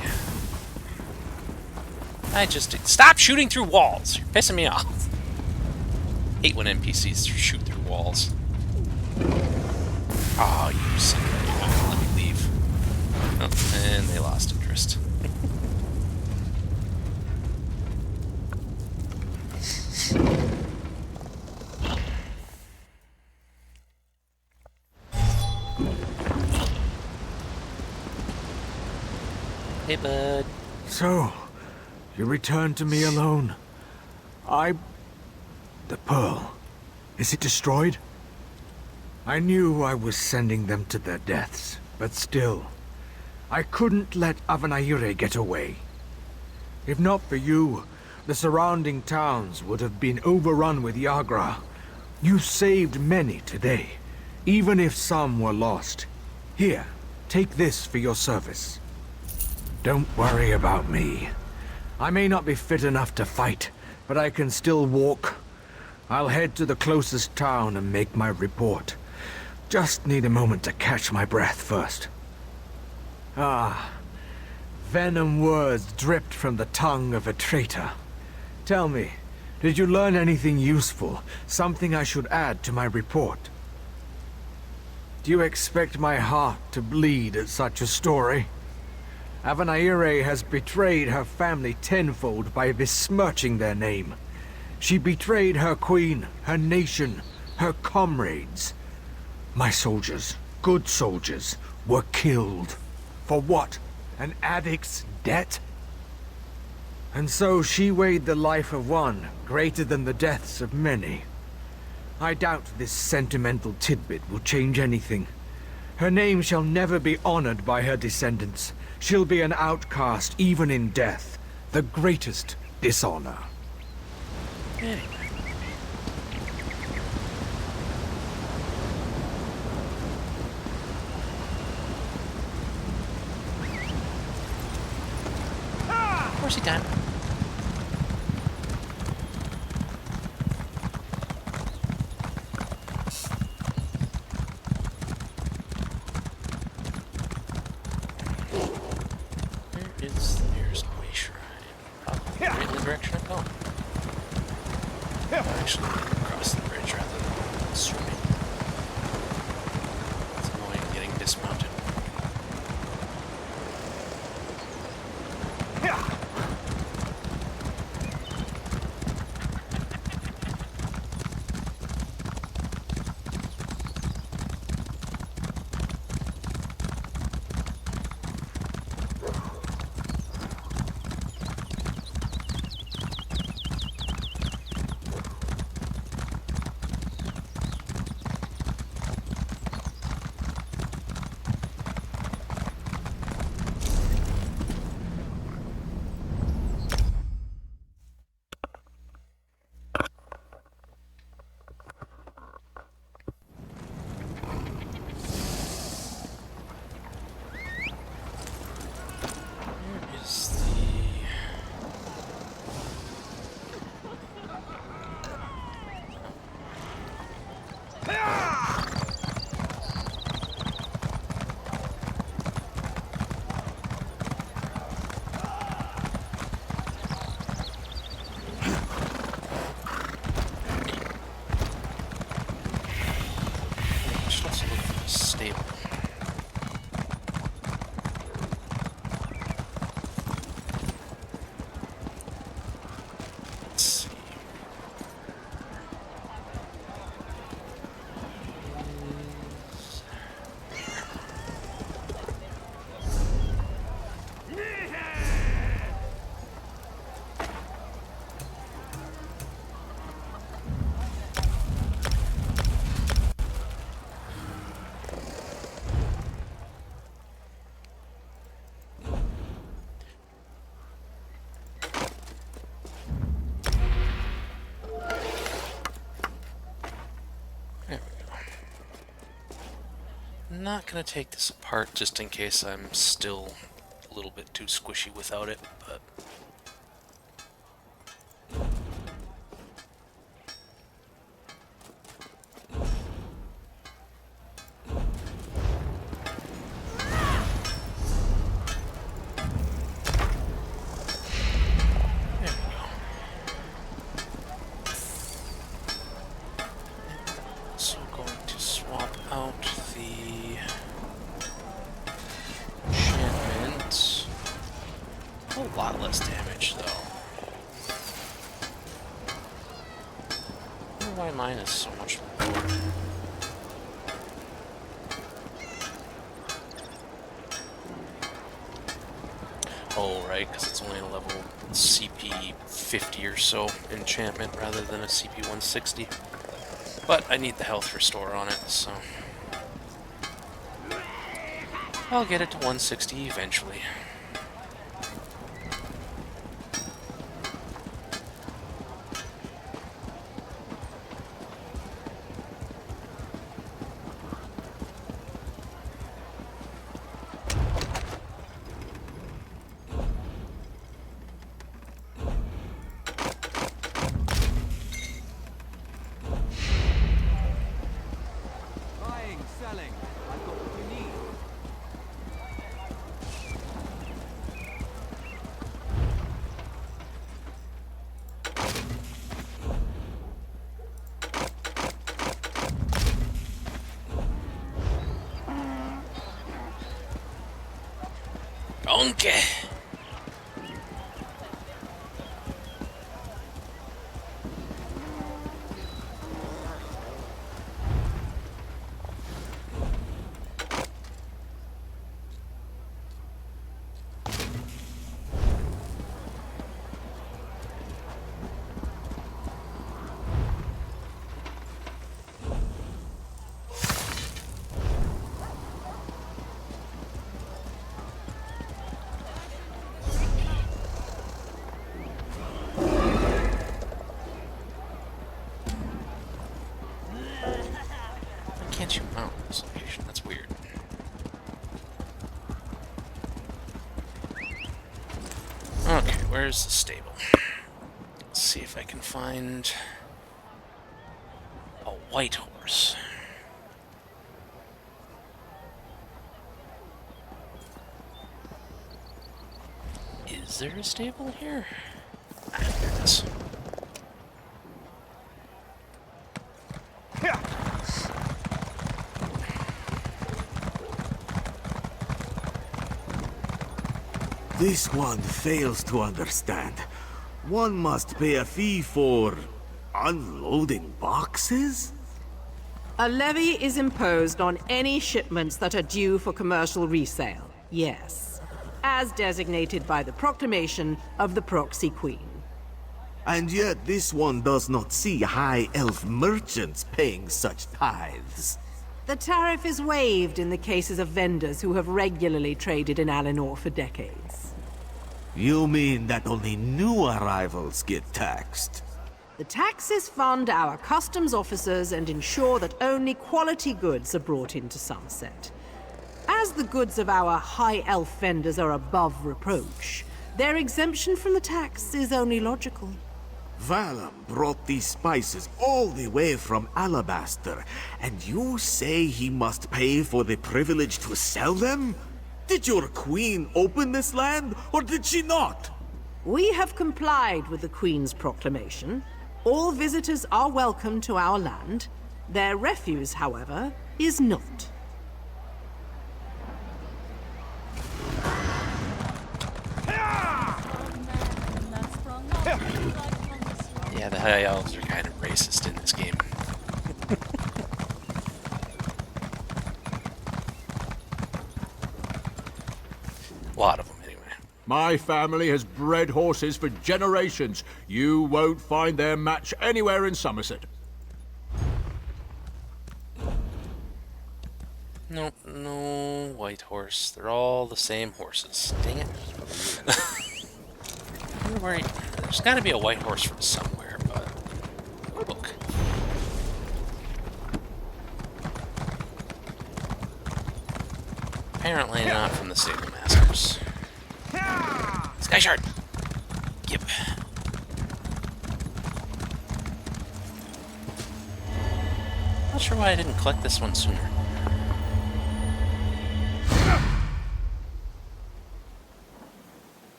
I just... Stop shooting through walls! You're pissing me off. Hate when NPCs shoot through walls. Oh, you son of a... You're not gonna let me leave. Oh, and they lost interest. Hey, bud. So, you returned to me alone. The pearl. Is it destroyed? I knew I was sending them to their deaths, but still, I couldn't let Avanaire get away. If not for you, the surrounding towns would have been overrun with Yagra. You saved many today, even if some were lost. Here, take this for your service. Don't worry about me. I may not be fit enough to fight, but I can still walk. I'll head to the closest town and make my report. Just need a moment to catch my breath first. Ah, venom words dripped from the tongue of a traitor. Tell me, did you learn anything useful? Something I should add to my report? Do you expect my heart to bleed at such a story? Avanaire has betrayed her family tenfold by besmirching their name. She betrayed her queen, her nation, her comrades. My soldiers, good soldiers, were killed. For what? An addict's debt? And so she weighed the life of one greater than the deaths of many. I doubt this sentimental tidbit will change anything. Her name shall never be honored by her descendants. She'll be an outcast even in death. The greatest dishonor. Anyway. Horsey time. Where is the nearest way shrine? Probably right in the direction I'm going. Actually, across the bridge rather than swimming. It's annoying getting dismounted. I'm not gonna take this apart just in case I'm still a little bit too squishy without it, but... Out the enchantment. A whole lot less damage, though. I wonder why mine is so much more. Oh, right, because it's only a level CP 50 or so enchantment rather than a CP 160. But I need the health restore on it, so... I'll get it to 160 eventually. Buying, selling. I've got what you need. Donkey! Can't you mount this location? That's weird. Okay, where's the stable? Let's see if I can find a white horse. Is there a stable here? Ah, there it is. This one fails to understand. One must pay a fee for... unloading boxes? A levy is imposed on any shipments that are due for commercial resale, yes. As designated by the proclamation of the Proxy Queen. And yet this one does not see high elf merchants paying such tithes. The tariff is waived in the cases of vendors who have regularly traded in Alinor for decades. You mean that only new arrivals get taxed? The taxes fund our customs officers and ensure that only quality goods are brought into Sunset. As the goods of our high elf vendors are above reproach, their exemption from the tax is only logical. Valum brought these spices all the way from Alabaster, and you say he must pay for the privilege to sell them? Did your queen open this land, or did she not? We have complied with the Queen's proclamation. All visitors are welcome to our land. Their refuse, however, is not. Yeah, the High Elves are kind of racist in this game. A lot of them, anyway. My family has bred horses for generations. You won't find their match anywhere in Somerset. Nope, no white horse. They're all the same horses. Dang it. There's got to be a white horse from somewhere, but... Look. Apparently not from the Stable Masters. Sky Shard! Yep. Not sure why I didn't collect this one sooner.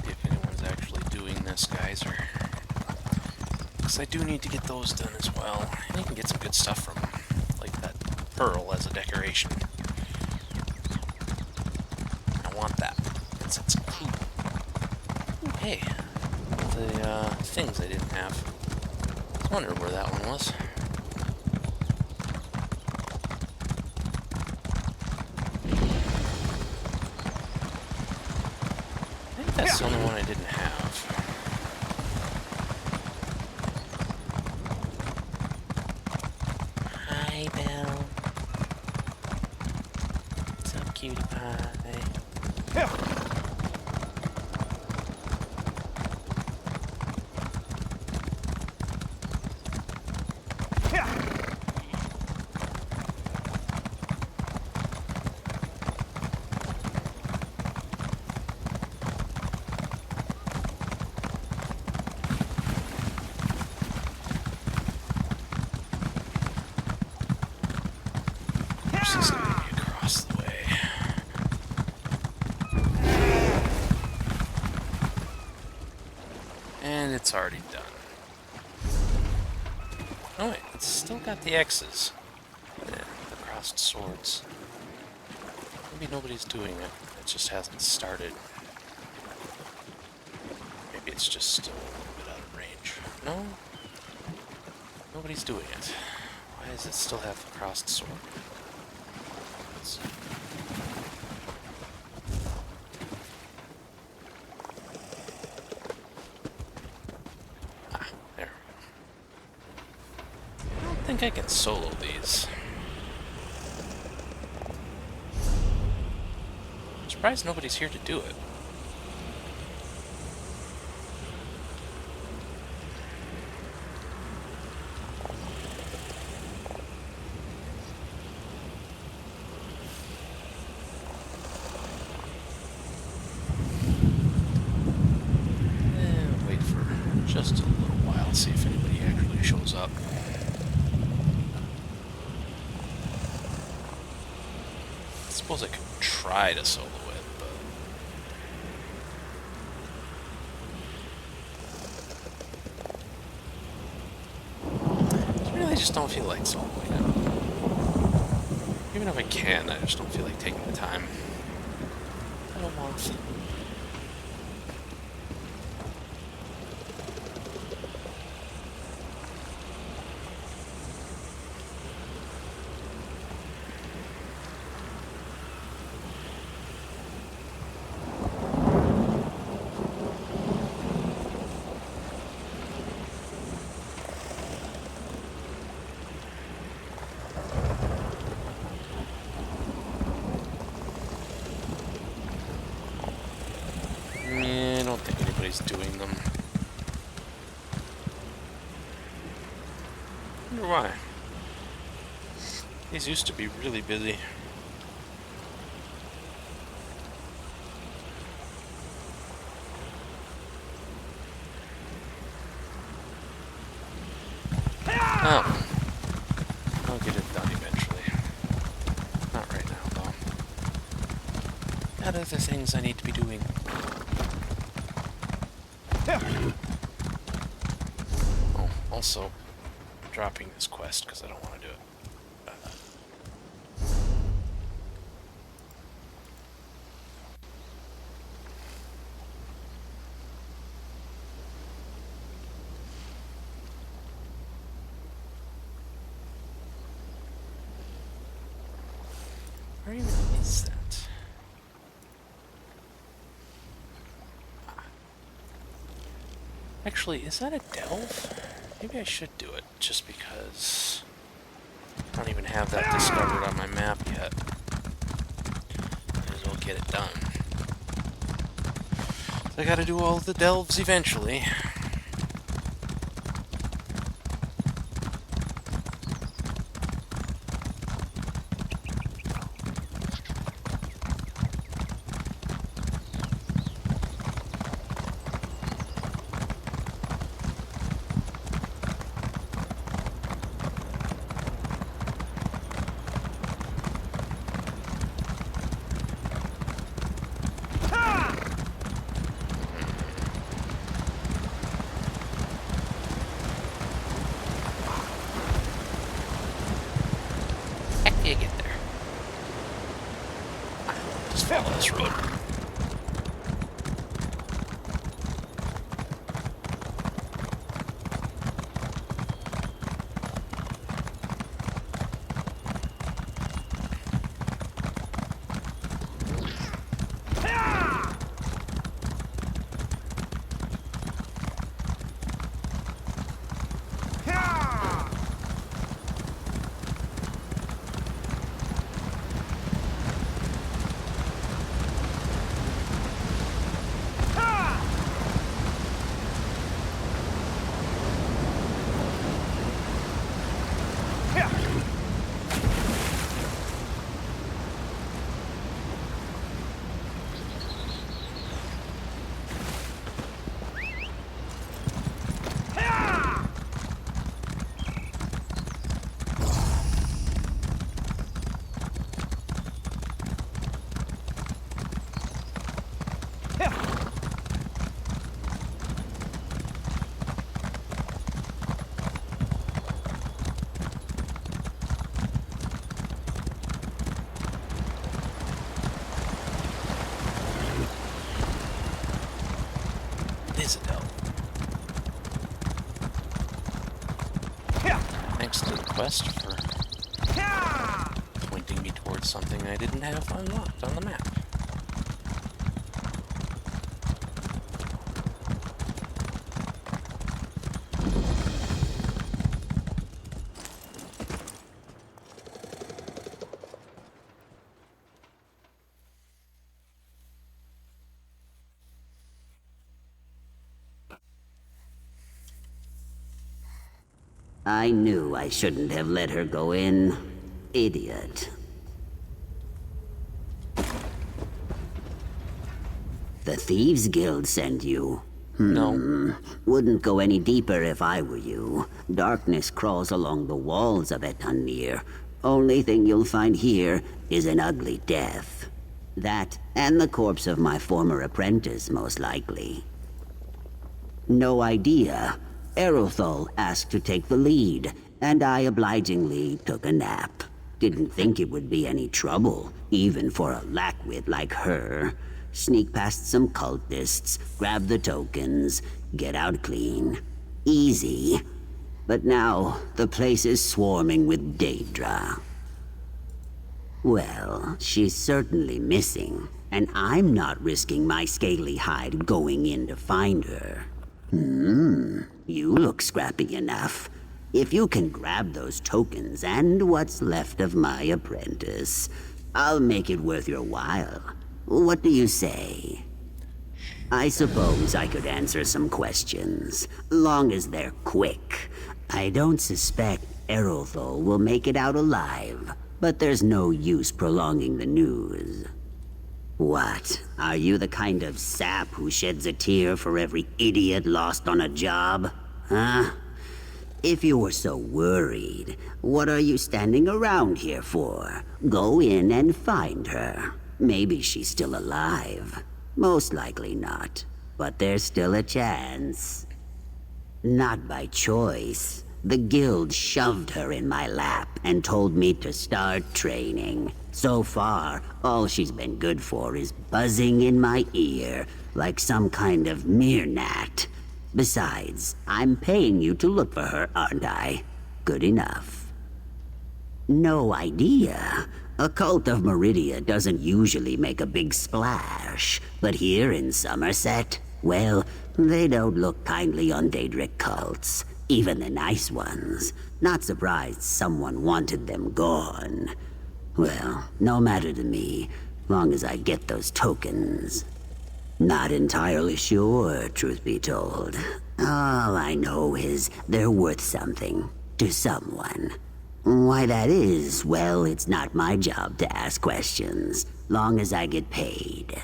If anyone's actually doing this, guys, or... Because I do need to get those done as well. And you can get some good stuff from, like, that pearl as a decoration. I want that. It's cool. Ooh, hey. The, things I didn't have. I was wondering where that one was. I think that's the only one I didn't have. Hi, Belle. What's up, cutie pie? This is gonna be across the way. And it's already done. Oh wait, it's still got the X's. Yeah, the crossed swords. Maybe nobody's doing it. It just hasn't started. Maybe it's just still a little bit out of range. No? Nobody's doing it. Why does it still have the crossed sword? Ah, there. I don't think I can solo these. I'm surprised nobody's here to do it. Wait for just a little while, see if anybody actually shows up. I suppose I could try to solo it, but... I really just don't feel like soloing it. Even if I can, I just don't feel like taking the time. I don't want... I don't think anybody's doing them. I wonder why. These used to be really busy. Oh. I'll get it done eventually. Not right now, though. Got other things I need to be doing. Oh, also, dropping this quest because I don't want to do it. Where even is that? Actually, is that a delve? Maybe I should do it, just because I don't even have that discovered on my map yet. Might as well get it done. I gotta do all the delves eventually. You get there. Just follow this road. Thanks to the quest for pointing me towards something I didn't have unlocked on the map. I knew I shouldn't have let her go in. Idiot. The Thieves Guild sent you. No. Wouldn't go any deeper if I were you. Darkness crawls along the walls of Etanir. Only thing you'll find here is an ugly death. That, and the corpse of my former apprentice, most likely. No idea. Erothal asked to take the lead, and I obligingly took a nap. Didn't think it would be any trouble, even for a lackwit like her. Sneak past some cultists, grab the tokens, get out clean. Easy. But now, the place is swarming with Daedra. Well, she's certainly missing, and I'm not risking my scaly hide going in to find her. You look scrappy enough. If you can grab those tokens and what's left of my apprentice, I'll make it worth your while. What do you say? I suppose I could answer some questions, long as they're quick. I don't suspect Erothal will make it out alive, but there's no use prolonging the news. What? Are you the kind of sap who sheds a tear for every idiot lost on a job? Huh? If you were so worried, what are you standing around here for? Go in and find her. Maybe she's still alive. Most likely not, but there's still a chance. Not by choice. The guild shoved her in my lap and told me to start training. So far, all she's been good for is buzzing in my ear like some kind of meerkat. Besides, I'm paying you to look for her, aren't I? Good enough. No idea. A cult of Meridia doesn't usually make a big splash, but here in Somerset, well, they don't look kindly on Daedric cults, even the nice ones. Not surprised someone wanted them gone. Well, no matter to me, long as I get those tokens. Not entirely sure, truth be told. All I know is they're worth something to someone. Why that is, well, it's not my job to ask questions, long as I get paid.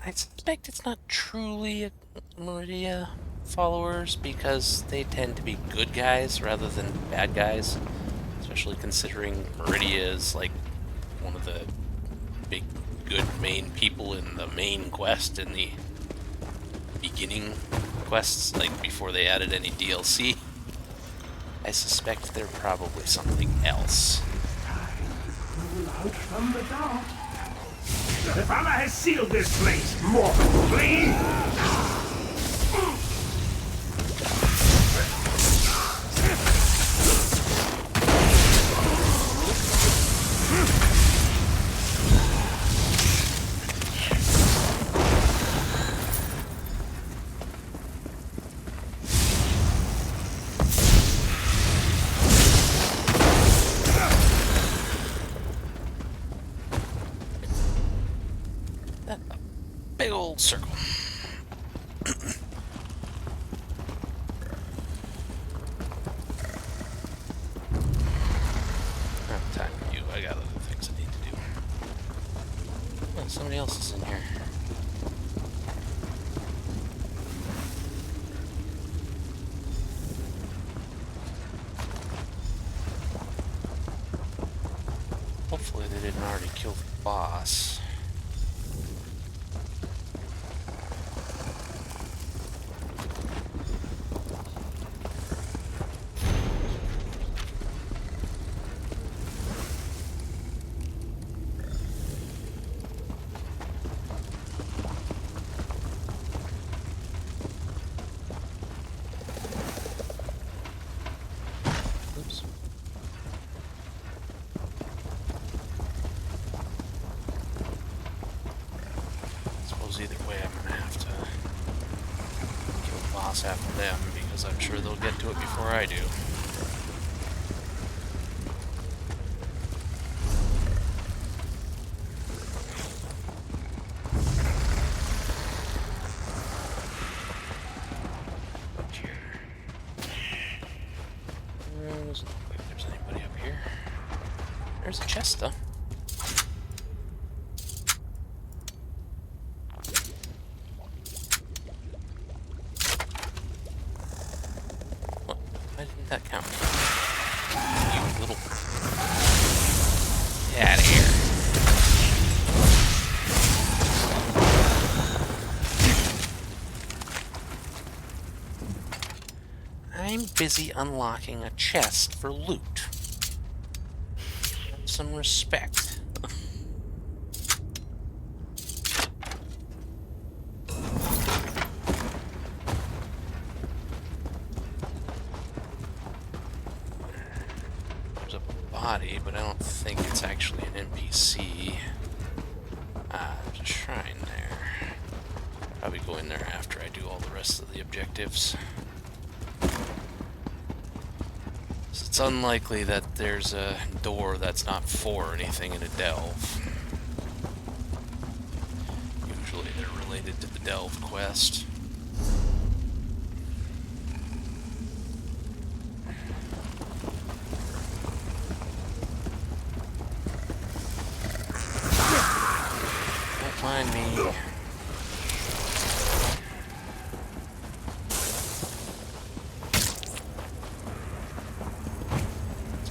I suspect it's not truly a Meridia followers because they tend to be good guys rather than bad guys, especially considering Meridia is like one of the big good main people in the main quest in the beginning quests, like before they added any DLC. I suspect they're probably something else. Out from the dark. The Father has sealed this place, mortal, flee! Big old circle. Time for you. I got other things I need to do. Oh, somebody else is in here. Hopefully they didn't already kill the boss. Oops. I suppose either way I'm gonna have to kill the boss after them because I'm sure they'll get to it before I do. Doesn't look like there's anybody up here. There's a chest, though. What? Why didn't that count? You little... Get out of here. I'm busy unlocking a chest for loot. Have some respect. There's a body, but I don't think it's actually an NPC. Ah, there's a shrine there. Probably go in there after I do all the rest of the objectives. It's unlikely that there's a door that's not for anything in a delve. Usually they're related to the delve quest. Don't mind me.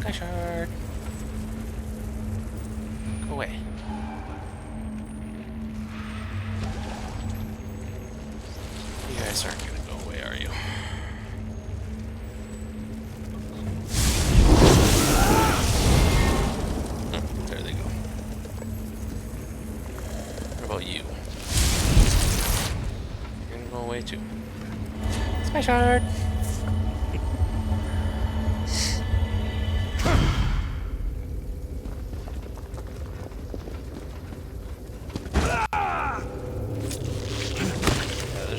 Shard. Go away. You guys aren't gonna go away, are you? Oh, there they go. What about you? You're gonna go away too. Sky Shard!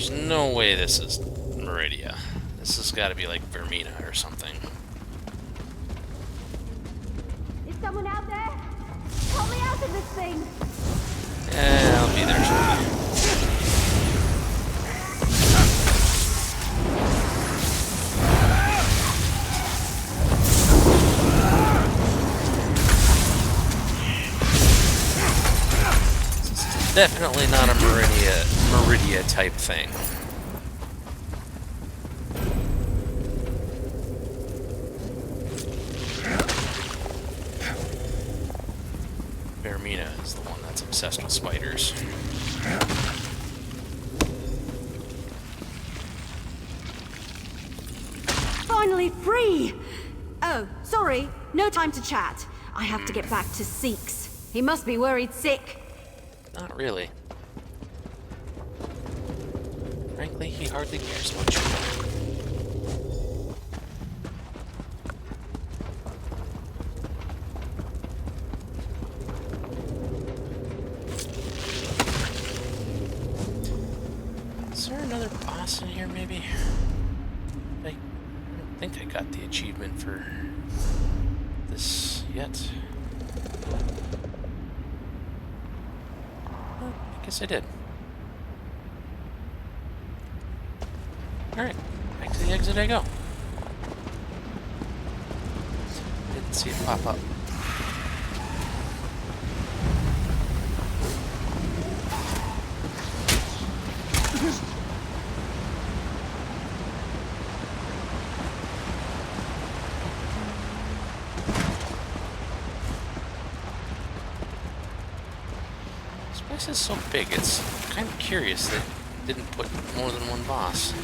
There's no way this is Meridia. This has got to be like Vermina or something. Is someone out there? Help me out of this thing! Yeah, I'll be there shortly. Definitely not a Meridia type thing. Vermina is the one that's obsessed with spiders. Finally free! Oh, sorry, no time to chat. I have to get back to Seeks. He must be worried sick. Not really. Frankly, he hardly cares much. Is there another boss in here, maybe? I don't think I got the achievement for this yet. Well, I guess I did. Alright, back to the exit I go. Didn't see it pop up. This place is so big, it's kind of curious that it didn't put more than one boss.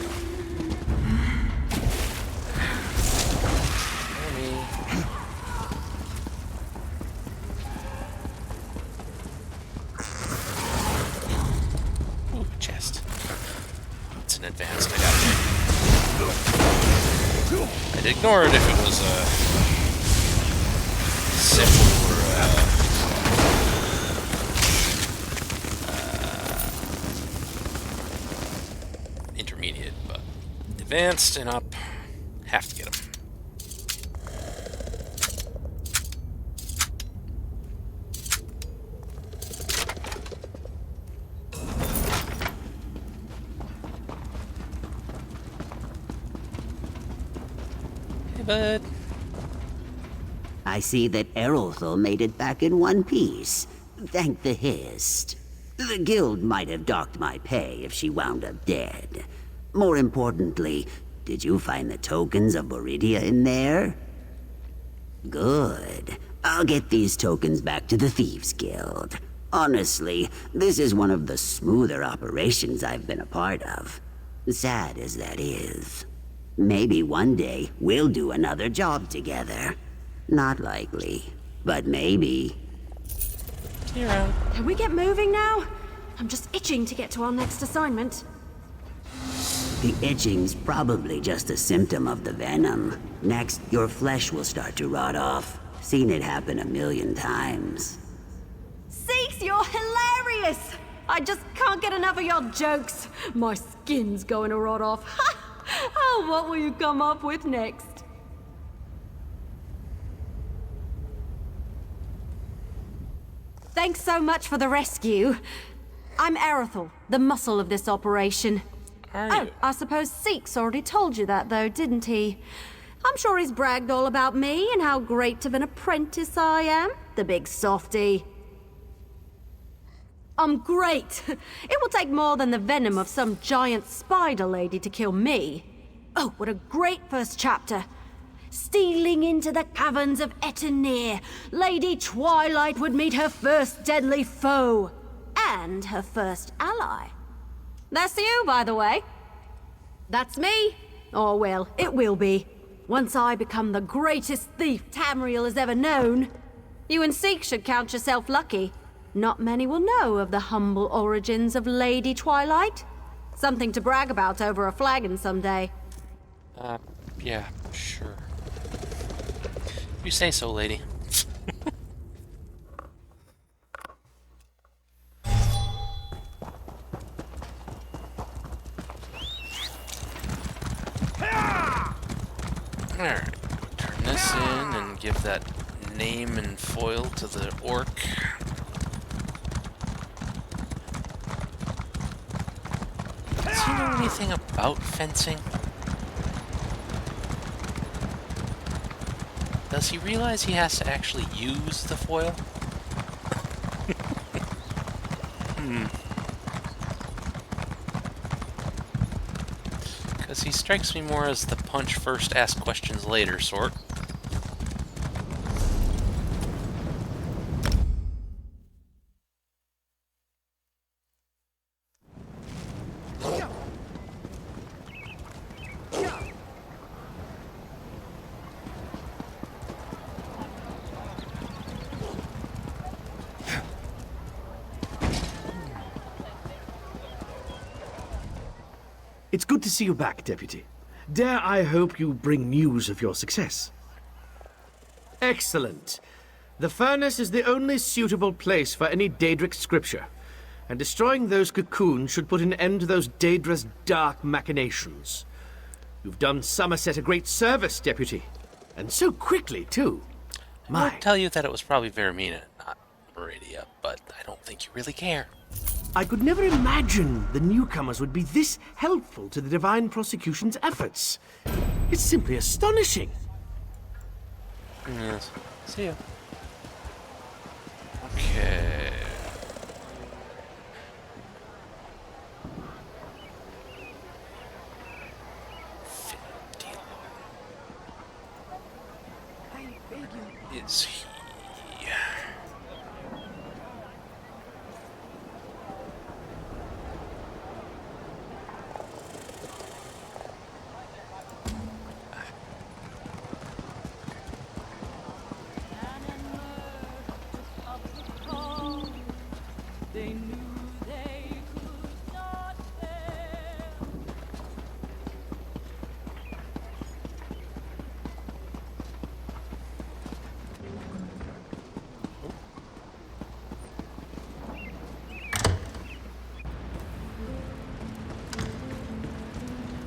Ooh, chest. It's an advanced, I gotta take. I'd ignore it if it was simple or intermediate, but advanced and up, have to get them. Bud. I see that Errolthal made it back in one piece. Thank the Hist. The guild might have docked my pay if she wound up dead. More importantly, did you find the tokens of Meridia in there? Good. I'll get these tokens back to the Thieves Guild. Honestly, this is one of the smoother operations I've been a part of. Sad as that is. Maybe one day we'll do another job together. Not likely, but maybe. Can we get moving now? I'm just itching to get to our next assignment. The itching's probably just a symptom of the venom. Next, your flesh will start to rot off. Seen it happen 1,000,000 times. Seeks, you're hilarious! I just can't get enough of your jokes. My skin's going to rot off. Oh, what will you come up with next? Thanks so much for the rescue. I'm Errolthal, the muscle of this operation. Oh, I suppose Seeks already told you that, though, didn't he? I'm sure he's bragged all about me and how great of an apprentice I am. The big softy. I'm great. It will take more than the venom of some giant spider lady to kill me. Oh, what a great first chapter. Stealing into the caverns of Etenir, Lady Twilight would meet her first deadly foe. And her first ally. That's you, by the way. That's me. Oh, well, it will be. Once I become the greatest thief Tamriel has ever known. You and Seek should count yourself lucky. Not many will know of the humble origins of Lady Twilight. Something to brag about over a flagon someday. Yeah, sure. You say so, lady. Alright, turn this in and give that name and foil to the orc. Does he know anything about fencing? Does he realize he has to actually use the foil? Because he strikes me more as the punch first, ask questions later sort. It's good to see you back, Deputy. Dare I hope you bring news of your success? Excellent. The furnace is the only suitable place for any Daedric scripture, and destroying those cocoons should put an end to those Daedra's dark machinations. You've done Somerset a great service, Deputy. And so quickly, too. I would tell you that it was probably Vermina, not Meridia, but I don't think you really care. I could never imagine the newcomers would be this helpful to the Divine Prosecution's efforts. It's simply astonishing. Yes. See ya. Okay. Is he?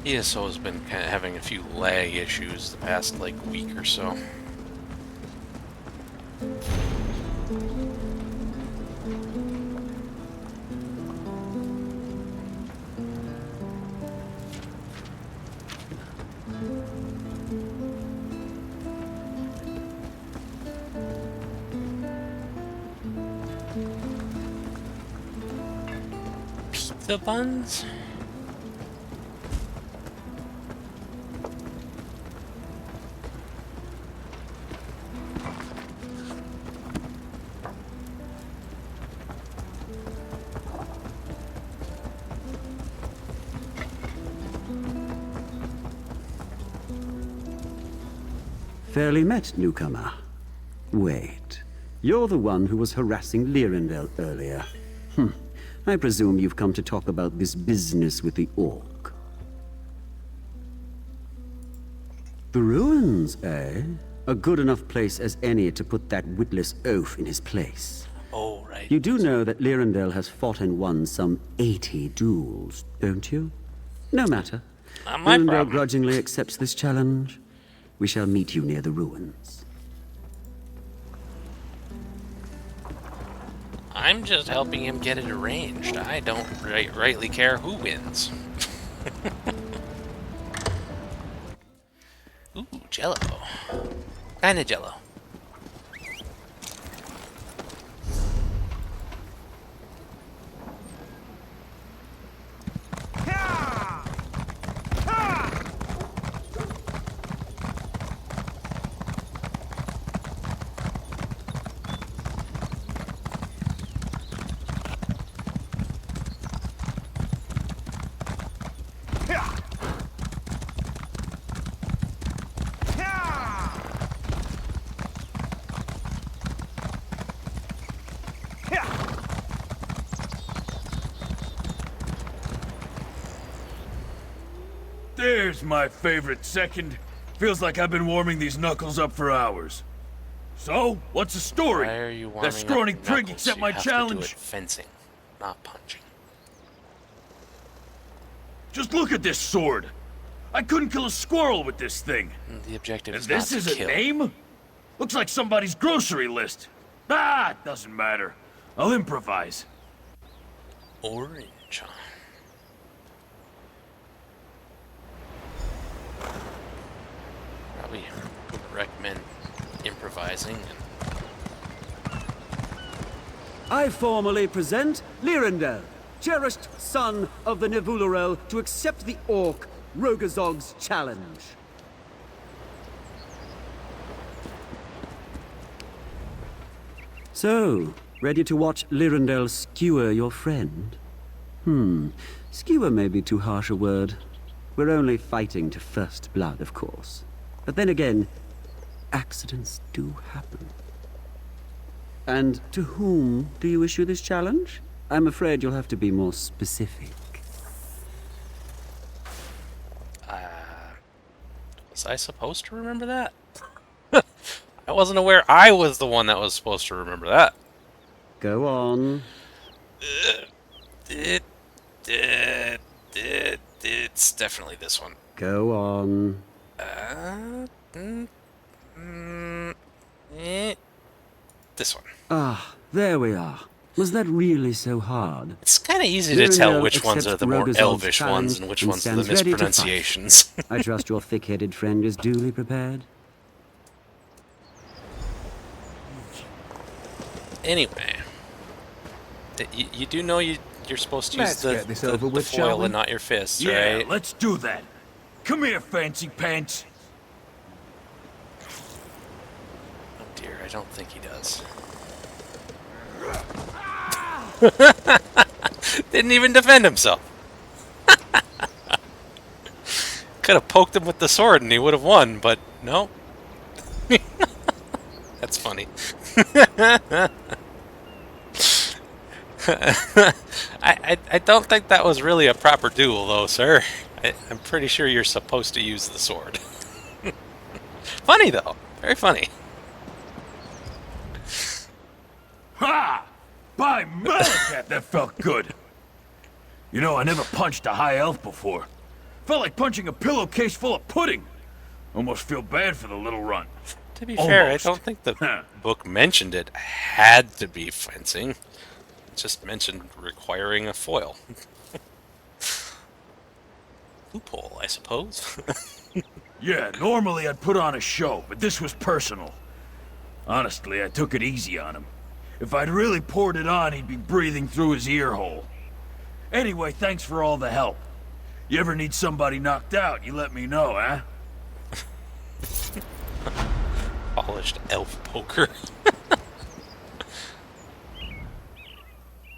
ESO has been kind of having a few lag issues the past, like, week or so. Pizza buns? Fairly met, newcomer. Wait. You're the one who was harassing Lyrindel earlier. I presume you've come to talk about this business with the orc. The ruins, eh? A good enough place as any to put that witless oaf in his place. Oh, right. You do know that Lyrindel has fought and won some 80 duels, don't you? No matter. Not my Lyrindel problem. grudgingly accepts this challenge. We shall meet you near the ruins. I'm just helping him get it arranged. I don't rightly care who wins. Ooh, Jello. Kinda Jello. There's my favorite second. Feels like I've been warming these knuckles up for hours. So, what's the story? Why are you warming That scrawny up prig knuckles? accept You my have to do challenge. it fencing, not punching. Just look at this sword. I couldn't kill a squirrel with this thing. The objective And is this not is to a kill. name? Looks like somebody's grocery list. Ah, it doesn't matter. I'll improvise. Orange. Probably would recommend improvising. I formally present Lyrindel, cherished son of the Nevulero, to accept the Orc Rogazog's challenge. So, ready to watch Lyrindel skewer your friend? Skewer may be too harsh a word. We're only fighting to first blood, of course. But then again, accidents do happen. And to whom do you issue this challenge? I'm afraid you'll have to be more specific. Was I supposed to remember that? I wasn't aware I was the one that was supposed to remember that. Go on. It's definitely this one. Go on. This one. Ah, there we are. Was that really so hard? It's kind of easy to tell which ones are the more elvish ones and which ones are the mispronunciations. I trust your thick-headed friend is duly prepared. Anyway, you do know you're supposed to use Let's get this over the with, shall foil we? and not your fists, Yeah, right? let's do that. Come here, fancy pants. Oh dear, I don't think he does. Didn't even defend himself. Could have poked him with the sword and he would have won, but no. That's funny. I don't think that was really a proper duel, though, sir. I'm pretty sure you're supposed to use the sword. Funny, though. Very funny. Ha! By Malakat, that felt good. You know, I never punched a high elf before. Felt like punching a pillowcase full of pudding. Almost feel bad for the little runt. To be fair, I don't think the book mentioned it had to be fencing. It just mentioned requiring a foil. Loophole, I suppose. Yeah, normally I'd put on a show, but this was personal. Honestly, I took it easy on him. If I'd really poured it on, he'd be breathing through his ear hole. Anyway, thanks for all the help. You ever need somebody knocked out, you let me know, huh? Polished elf poker.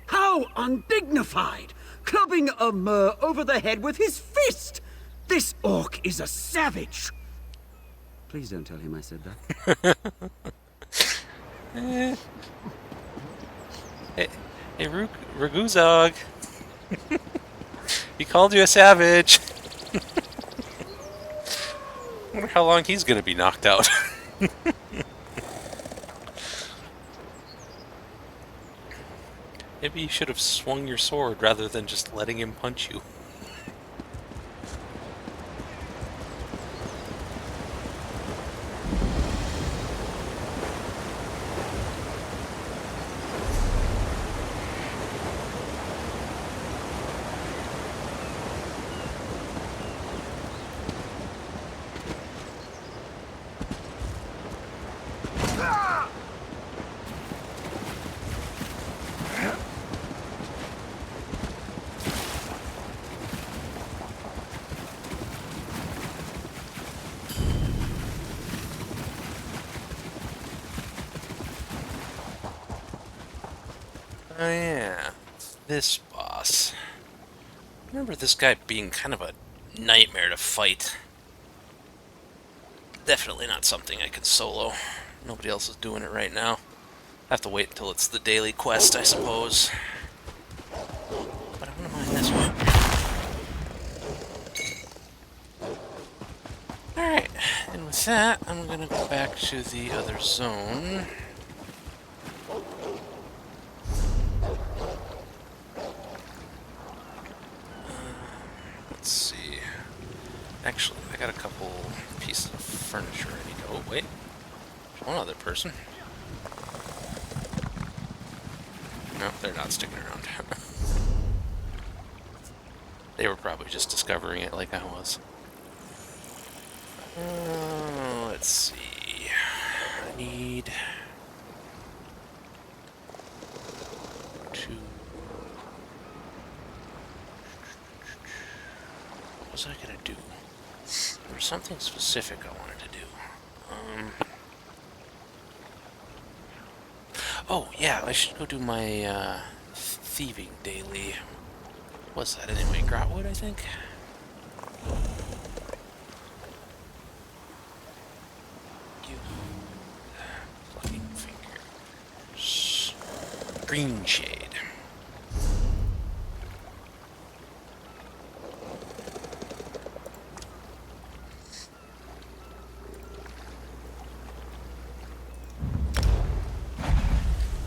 How undignified! Clubbing a mer over the head with his fist! This orc is a savage! Please don't tell him I said that. Hey, Raguzog. He called you a savage. Wonder how long he's gonna be knocked out. Maybe you should have swung your sword rather than just letting him punch you. Oh yeah, this boss. I remember this guy being kind of a nightmare to fight. Definitely not something I could solo. Nobody else is doing it right now. I have to wait until it's the daily quest, I suppose. But I wouldn't mind this one. Alright, and with that, I'm gonna go back to the other zone. Let's see. Actually, I got a couple pieces of furniture I need to... Oh, wait. There's one other person. No, they're not sticking around. They were probably just discovering it like I was. Let's see. I need... What was I gonna do? There was something specific I wanted to do. Oh, yeah, I should go do my, thieving daily. What's that anyway? Grotwood, I think? You... Plucking fingers... Green shade.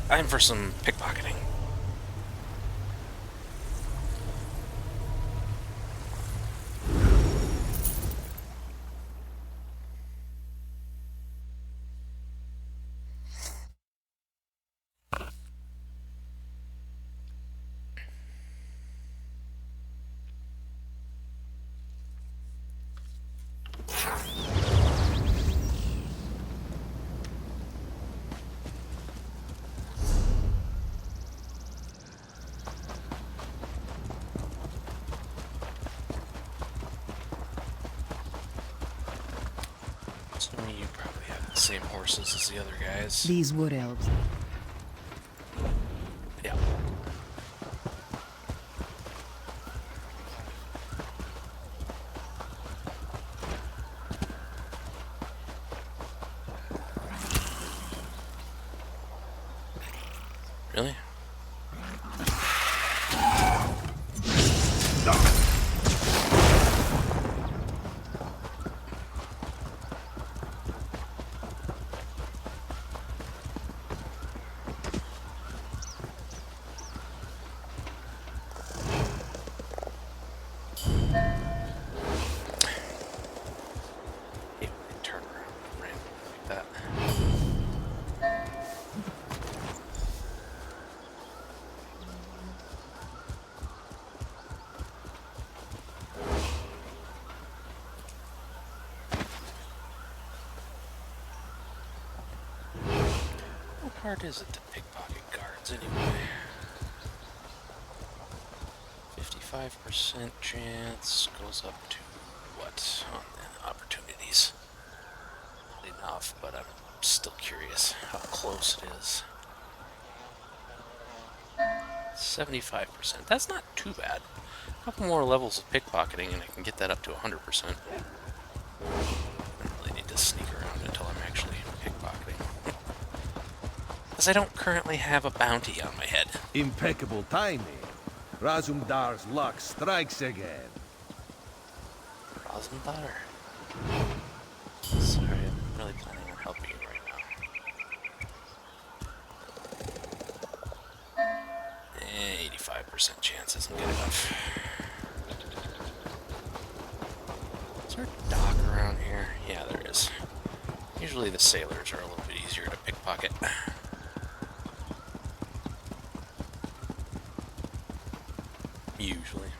Time for some pickpocketing. Assuming you probably have the same horses as the other guys. These wood elves. Yeah. Really? How hard is it to pickpocket guards anyway? 55% chance goes up to what on the opportunities? Not enough, but I'm still curious how close it is. 75%. That's not too bad. A couple more levels of pickpocketing and I can get that up to 100%. I don't really need to sneak around until I'm actually pickpocketing. Because I don't currently have a bounty on my head. Impeccable timing. Razumdar's luck strikes again. Razumdar? Sorry, I'm really planning on helping you right now. 85% chance isn't good enough. Is there a dock around here? Yeah, there is. Usually the sailors are a little bit easier to pickpocket. Usually.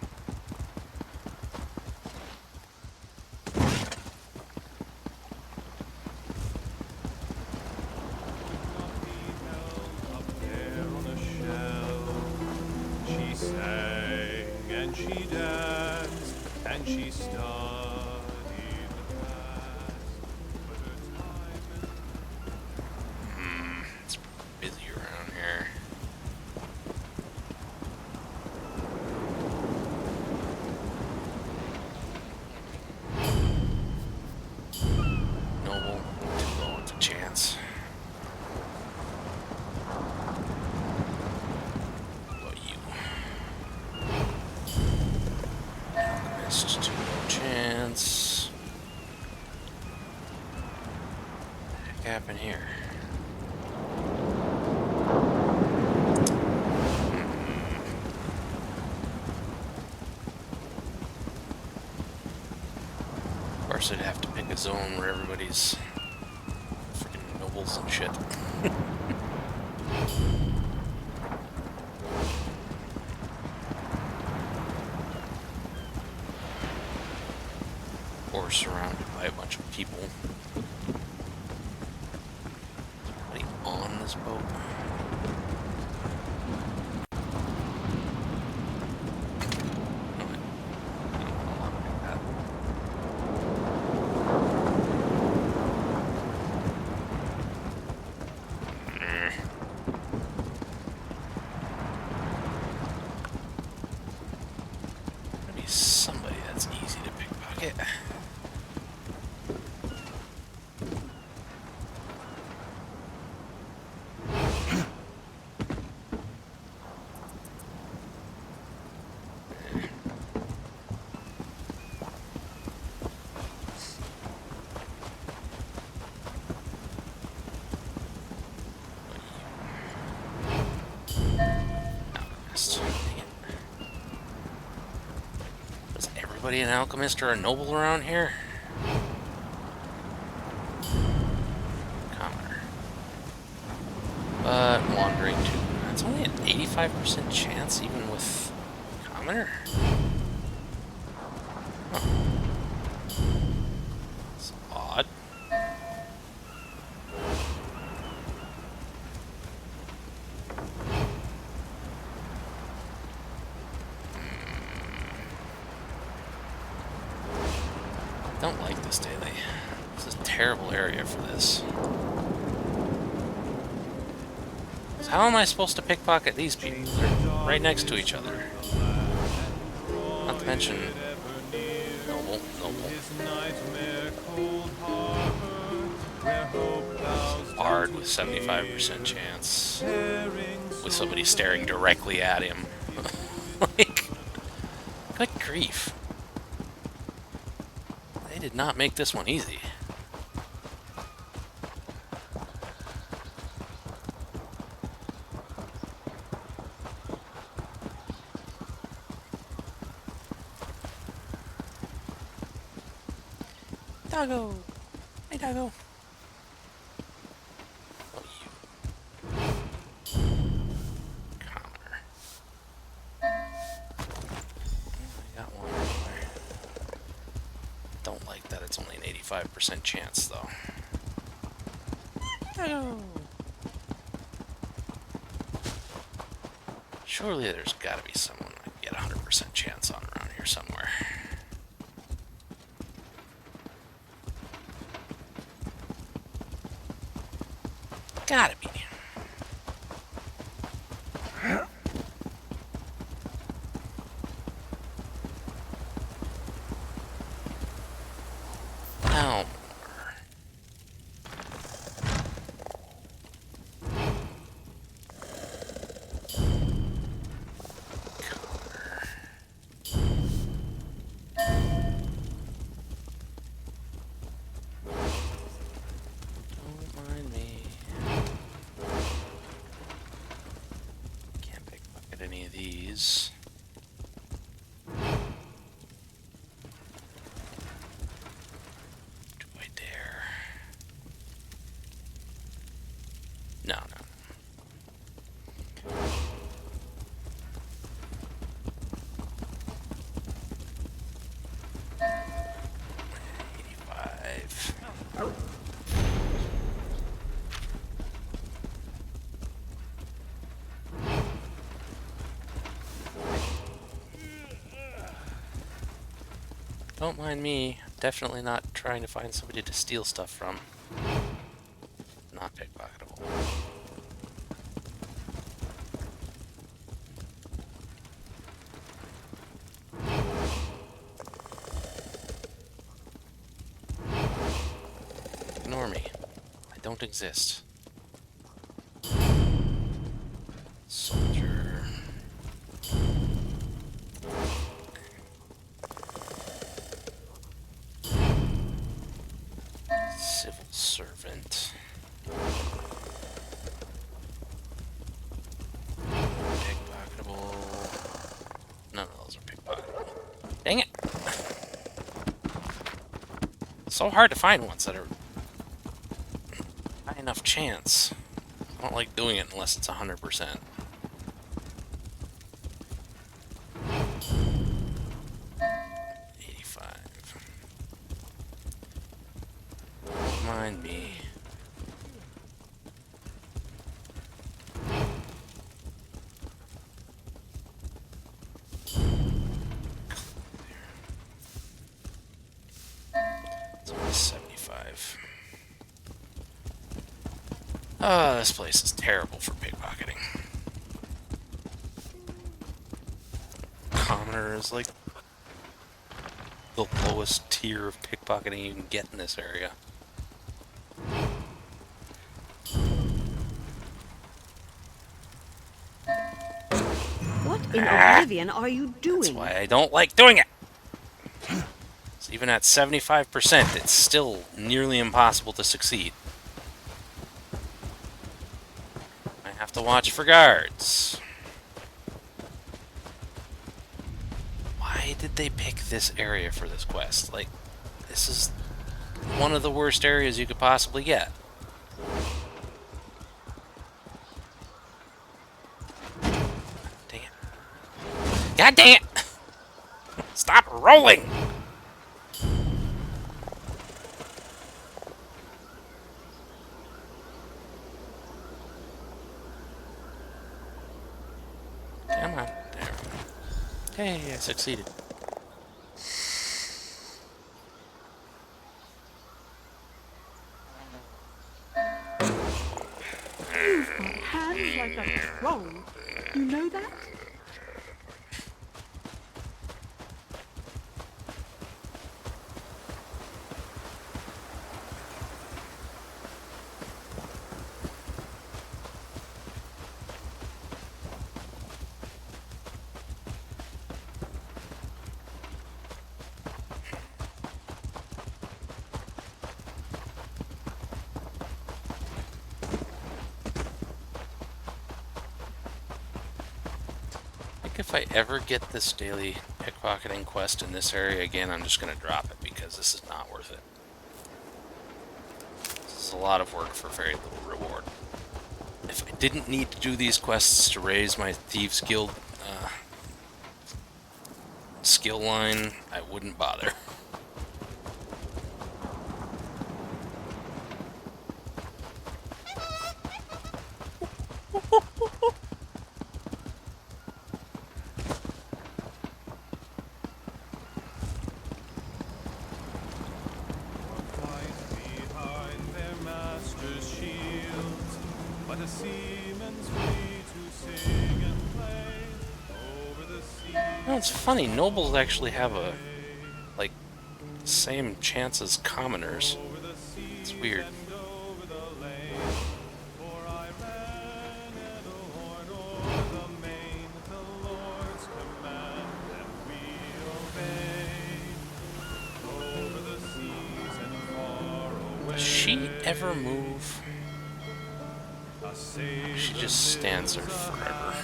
She sang and she danced and she studied the past. But her time It's busy around here. Noble, too low, it's a chance. Alchemist, too low chance. What the heck happened here? zone where everybody's freaking nobles and shit. Or surrounded by a bunch of people. Is anybody on this boat? Maybe somebody that's easy to pickpocket. Is everybody an alchemist or a noble around here? Commoner. But wandering too. That's only an 85% chance even with commoner? Huh. That's odd. Don't like this daily. This is a terrible area for this. So how am I supposed to pickpocket these people? They're right next to each other. Not to mention noble. Bard with 75% chance. With somebody staring directly at him. Like, good grief. They did not make this one easy. Doggo! Hey, Doggo! Oh, you. Commoner. I got one anywhere. Don't like that it's only an 85% chance, though. Doggo! Surely there's gotta be someone I can get a 100% chance on around here somewhere. Gotta be. No. Don't mind me. Can't pickpocket any of these. Do I dare? No. Don't mind me. Definitely not trying to find somebody to steal stuff from. Not pickpocketable. Ignore me. I don't exist. Soldier. Civil servant. Pickpocketable. None of those are pickpocketable. Dang it! So hard to find ones that are high enough chance. I don't like doing it unless it's 100%. Don't mind me. It's only 75. Oh, this place is terrible for pickpocketing. Commoner is like the lowest tier of pickpocketing you can get in this area. What in oblivion are you doing? That's why I don't like doing it. So even at 75%, it's still nearly impossible to succeed. I have to watch for guards. Why did they pick this area for this quest? Like, this is one of the worst areas you could possibly get. God dang it! Stop rolling! Come on. There we go. Hey, I succeeded. Hands like a troll. You know that? If I ever get this daily pickpocketing quest in this area again, I'm just going to drop it because this is not worth it. This is a lot of work for very little reward. If I didn't need to do these quests to raise my Thieves Guild skill line, I wouldn't bother. No, it's funny. Nobles actually have a, like, same chance as commoners. It's weird. Does she ever move? She just stands there forever.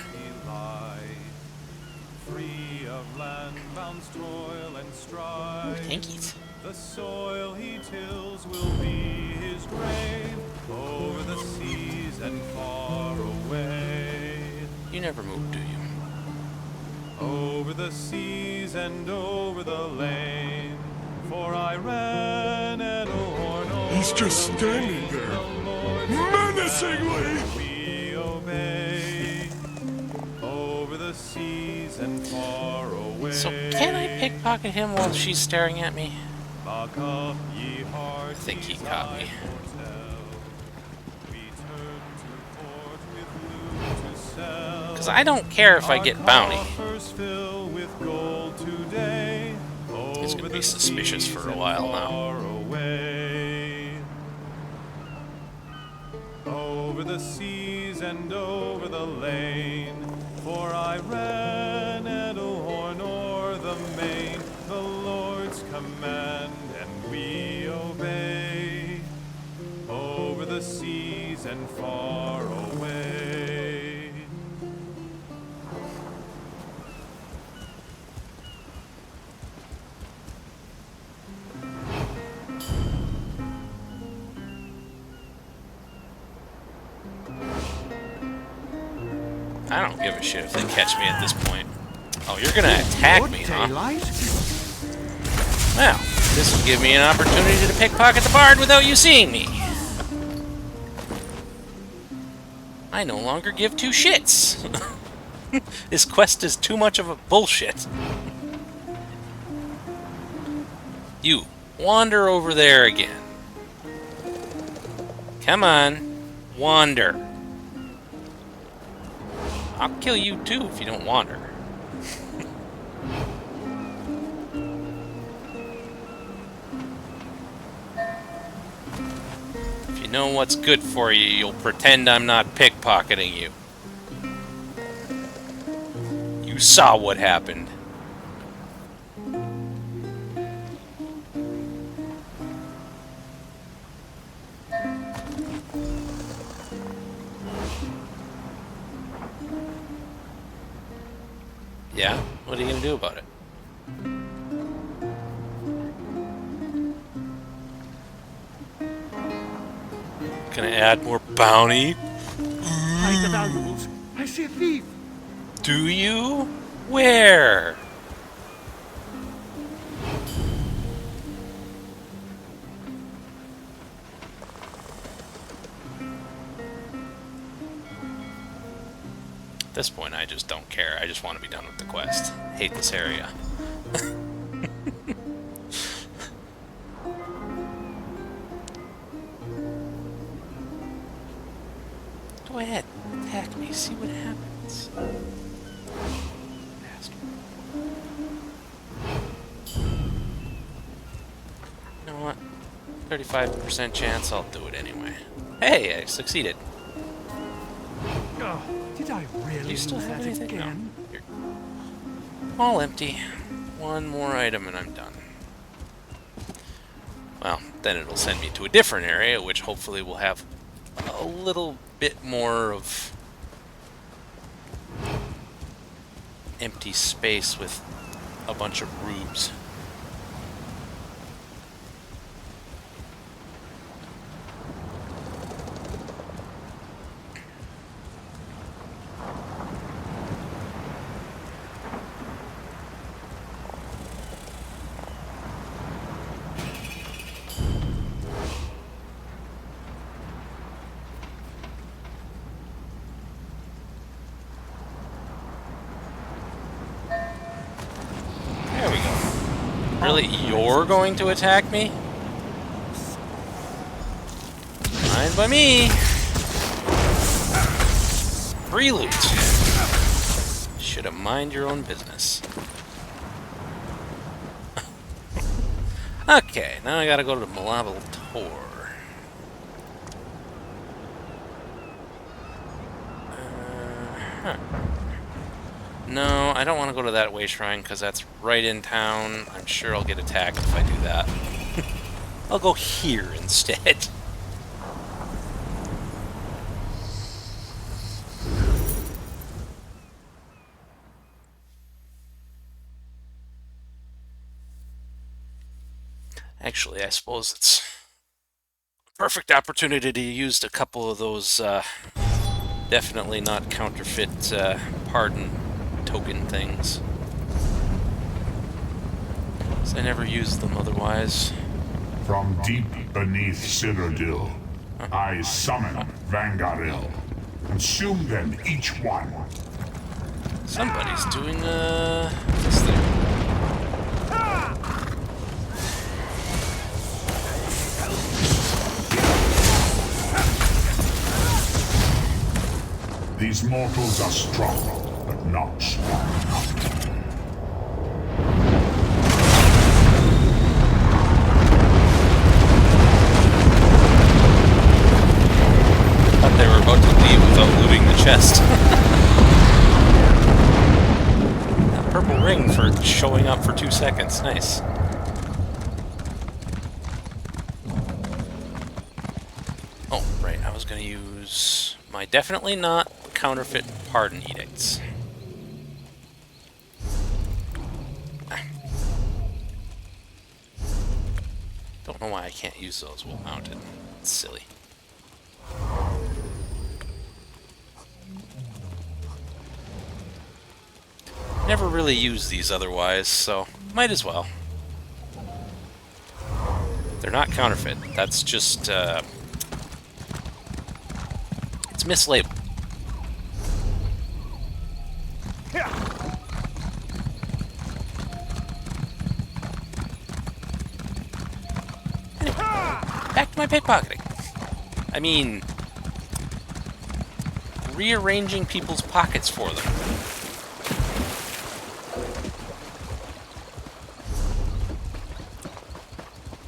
Free of land, bound toil and strife. Thankies. The soil he tills will be his grave, over the seas and far away. You never move, do you? Over the seas and over the lane, for I ran at Orno. He's just standing there, menacingly! We obey, over the seas and far away. So can I pickpocket him while she's staring at me? Lock up, ye I hearts, think he caught me. Because I don't care if I get bounty. He's going to be suspicious for a while now. Over the seas and over the lane, for I ran at Ohorn o'er the main, the Lord's command, and we obey. Over the seas and far away. I don't give a shit if they catch me at this point. Oh, you're gonna attack me, huh? Well, this will give me an opportunity to pickpocket the bard without you seeing me. I no longer give two shits. This quest is too much of a bullshit. You, wander over there again. Come on, wander. I'll kill you too if you don't wander. If you know what's good for you, you'll pretend I'm not pickpocketing you. You saw what happened. Yeah? What are you gonna do about it? Gonna add more bounty? Hide the valuables. I see a thief. Do you? Where? At this point, I just don't care. I just want to be done with the quest. Hate this area. Go ahead, attack me, see what happens. Bastard. You know what? 35% chance I'll do it anyway. Hey, I succeeded. Oh, did I really Do you still lose have that anything? again? No. You're all empty. One more item and I'm done. Well, then it'll send me to a different area, which hopefully will have a little bit more of empty space with a bunch of rubes. There we go. Really? You're going to attack me? Fine by me. Free loot. Should have mind your own business. Okay, now I gotta go to Malabal Tor. No, I don't want to go to that way shrine because that's right in town. I'm sure I'll get attacked if I do that. I'll go here instead. Actually, I suppose it's a perfect opportunity to use a couple of those definitely not counterfeit pardon token things. So I never used them otherwise. From deep beneath Citadel, I summon Vangaril. Consume them, each one. Somebody's doing this thing. These mortals are strong, but not strong enough. Thought they were about to leave without looting the chest. A purple ring for showing up for 2 seconds. Nice. Oh, right. I was going to use my definitely not counterfeit pardon edicts. Don't know why I can't use those while mounted. It's silly. Never really use these otherwise, so might as well. They're not counterfeit. That's just, it's mislabeled. Anyway, back to my pickpocketing. I mean, rearranging people's pockets for them.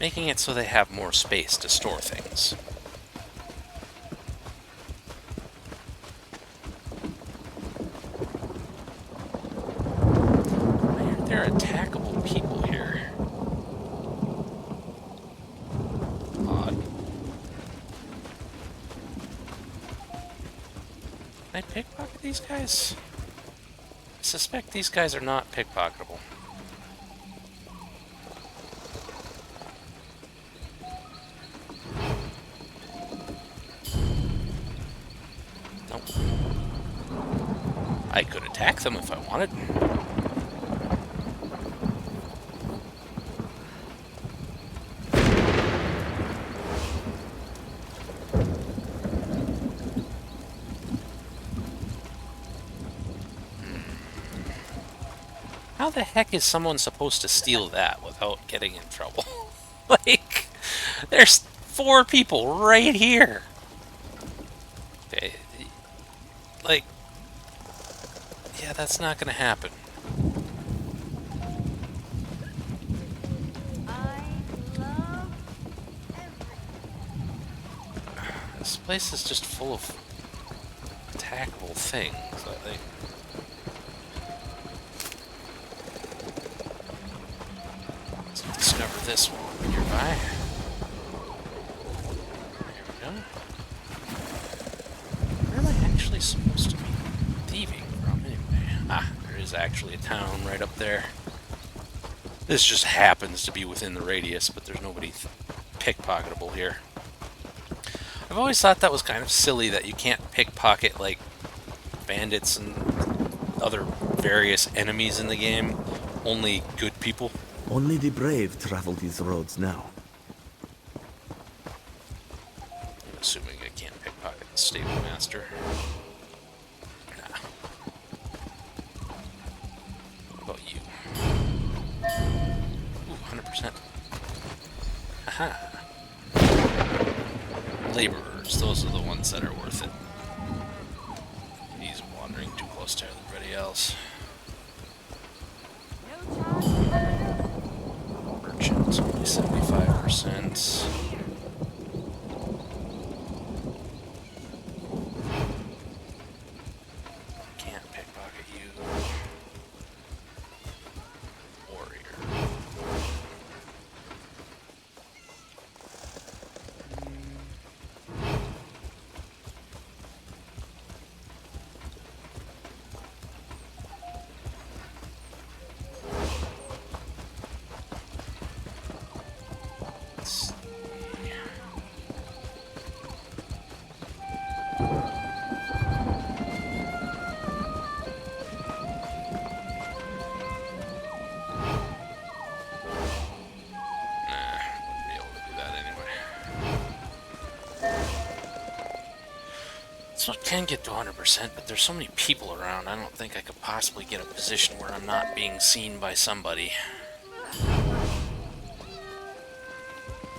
Making it so they have more space to store things. Why aren't there attackable people here? Odd. Can I pickpocket these guys? I suspect these guys are not pickpocketable. Nope. I could attack them if I wanted. How the heck is someone supposed to steal that without getting in trouble? Like, there's 4 people right here. Okay, like, yeah, that's not gonna happen. This place is just full of attackable things, I think. Let's discover this one nearby. There we go. Where am I actually supposed to be thieving from, anyway? Ah, there is actually a town right up there. This just happens to be within the radius, but there's nobody pickpocketable here. I've always thought that was kind of silly that you can't pickpocket, like, bandits and other various enemies in the game. Only good people. Only the brave travel these roads now. I'm assuming I can't pickpocket the stable master. Nah. What about you? Ooh, 100%. Aha. Laborers, those are the ones that are worth it. He's wandering too close to everybody else. Merchant, only 75%. Can't pickpocket you. Warrior. So it can get to 100%, but there's so many people around, I don't think I could possibly get a position where I'm not being seen by somebody.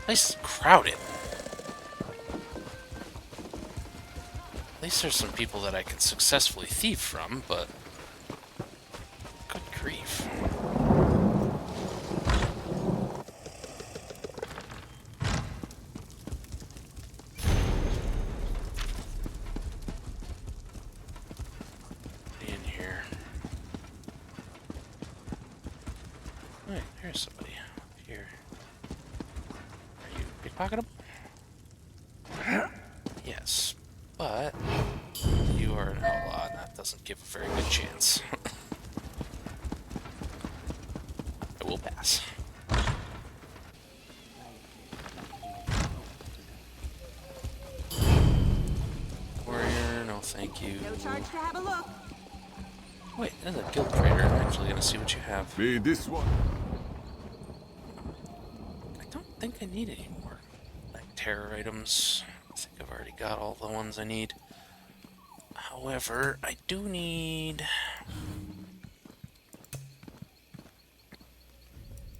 Place is crowded. At least there's some people that I can successfully thieve from, but... good grief. There's somebody here. Are you pickpocketable? Yes, but you are an outlaw, and that doesn't give a very good chance. I will pass. Warrior, no thank you. No charge to have a look. Wait, there's a guild trader. I'm actually gonna see what you have. Be this one. I don't think I need any more. Like terror items. I think I've already got all the ones I need. However, I do need...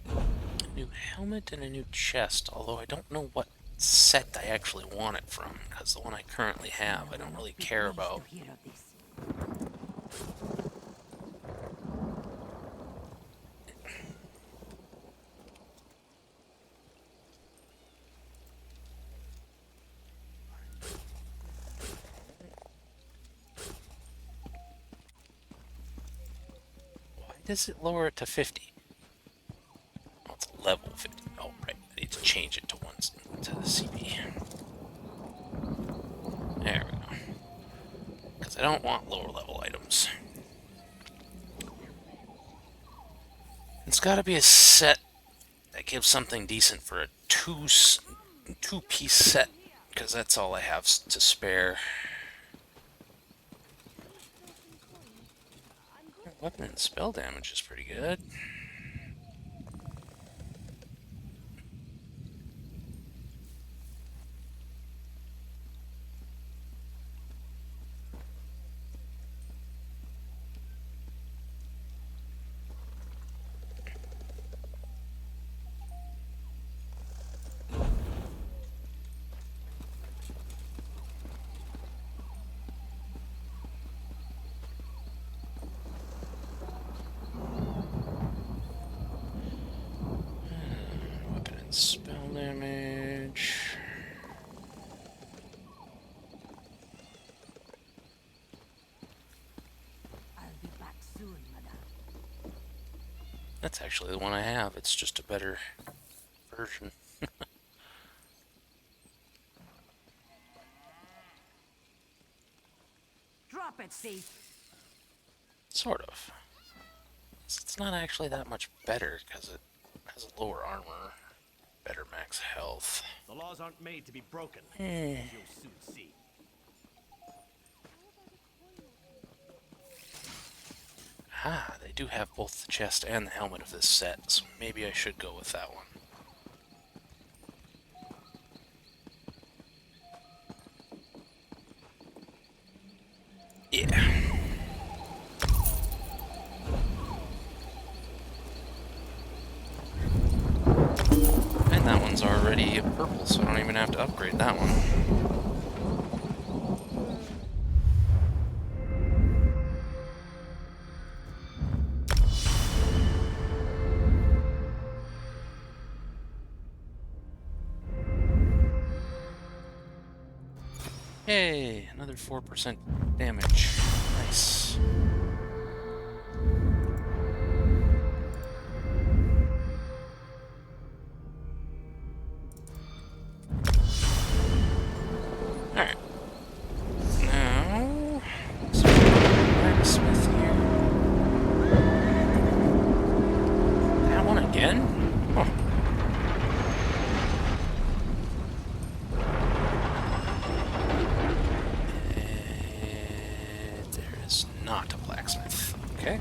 a new helmet and a new chest, although I don't know what set I actually want it from, because the one I currently have I don't really care about. Why does it lower it to 50? Oh, it's level 50. Oh, right. I need to change it to once to the CP. There we go. Because I don't want lower level items. It's got to be a set that gives something decent for a two-piece set, because that's all I have to spare. Weapon and spell damage is pretty good. Weapon and spell damage. That's actually the one I have. It's just a better version. Drop it, thief. Sort of. It's not actually that much better because it has a lower armor, better max health. The laws aren't made to be broken. Eh. You'll soon see. Ah, they do have both the chest and the helmet of this set, so maybe I should go with that one. Yeah. And that one's already purple, so I don't even have to upgrade that one. Yay, another 4% damage. Nice. Alright. Now, blacksmith here. That one again? Huh. There is not a blacksmith. Okay.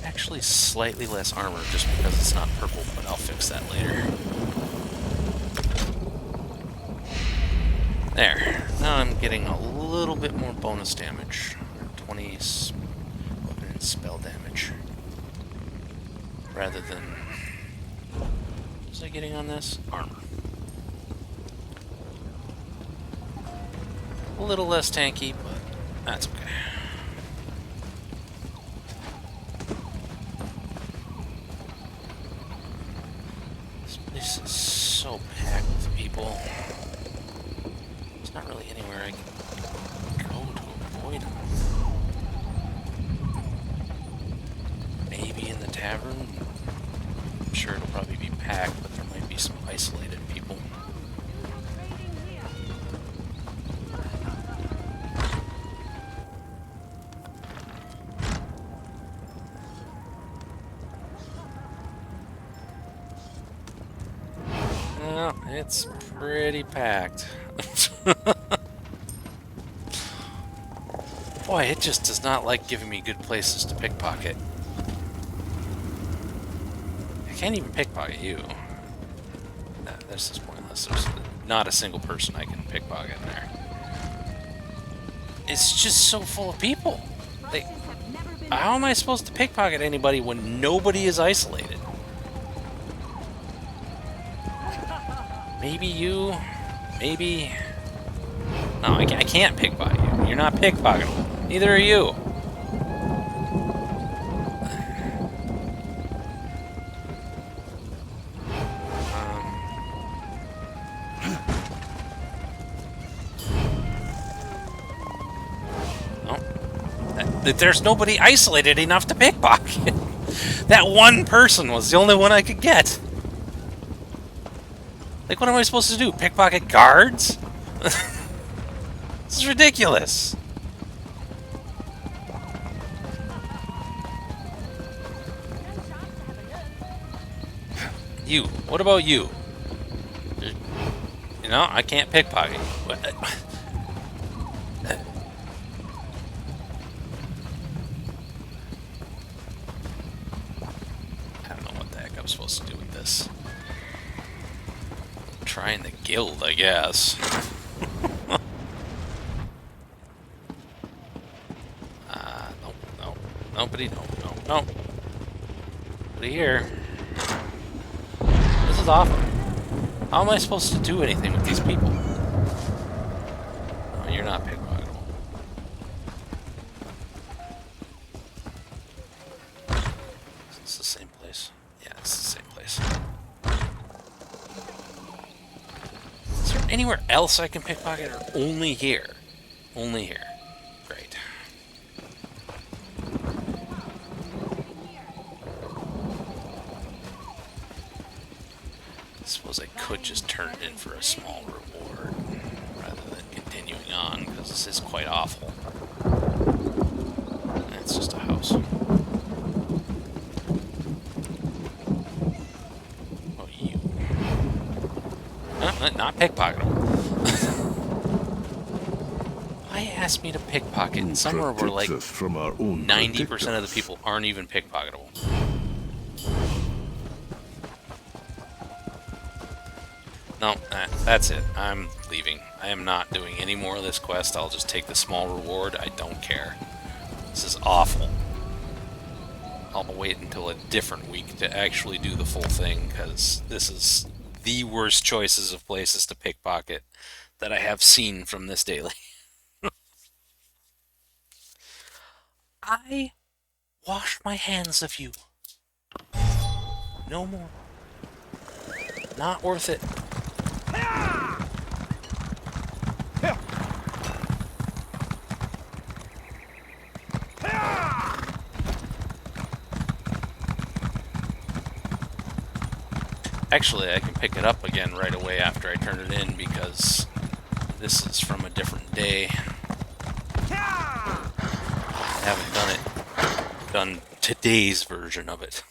Actually slightly less armor just because it's not purple, but I'll fix that later. There. Now I'm getting a little bit more bonus damage. 20 weapon and spell damage. Rather than... what was I getting on this? Armor. A little less tanky, but that's okay. This is so packed with people. There's not really anywhere I can go to avoid them. Maybe in the tavern. I'm sure it'll probably be packed, but there might be some isolated people. Well, it's pretty packed. Boy, it just does not like giving me good places to pickpocket. I can't even pickpocket you. This is pointless. There's not a single person I can pickpocket in there. It's just so full of people. How am I supposed to pickpocket anybody when nobody is isolated? Maybe you. Maybe. No, I can't pickpocket you. You're not pickpocketable. Neither are you. There's nobody isolated enough to pickpocket. That one person was the only one I could get. Like, what am I supposed to do? Pickpocket guards? This is ridiculous. You. What about you? You know, I can't pickpocket you. Supposed to do with this. Trying the guild, I guess. Nope, nobody, no. Nobody here. This is awful. How am I supposed to do anything with these people? No, you're not pickpocketable. Is this the same place? Yeah, it's the same place. Is there anywhere else I can pickpocket, or only here? Only here. Great. I suppose I could just turn it in for a small reward, rather than continuing on, because this is quite awful. It's just a house. Not pickpocketable. Why ask me to pickpocket in somewhere where like 90% of the people aren't even pickpocketable? No, that's it. I'm leaving. I am not doing any more of this quest. I'll just take the small reward. I don't care. This is awful. I'll wait until a different week to actually do the full thing, because this is the worst choices of places to pickpocket that I have seen from this daily. I wash my hands of you. No more. Not worth it. Actually, I can pick it up again right away after I turn it in, because this is from a different day. I haven't done today's version of it.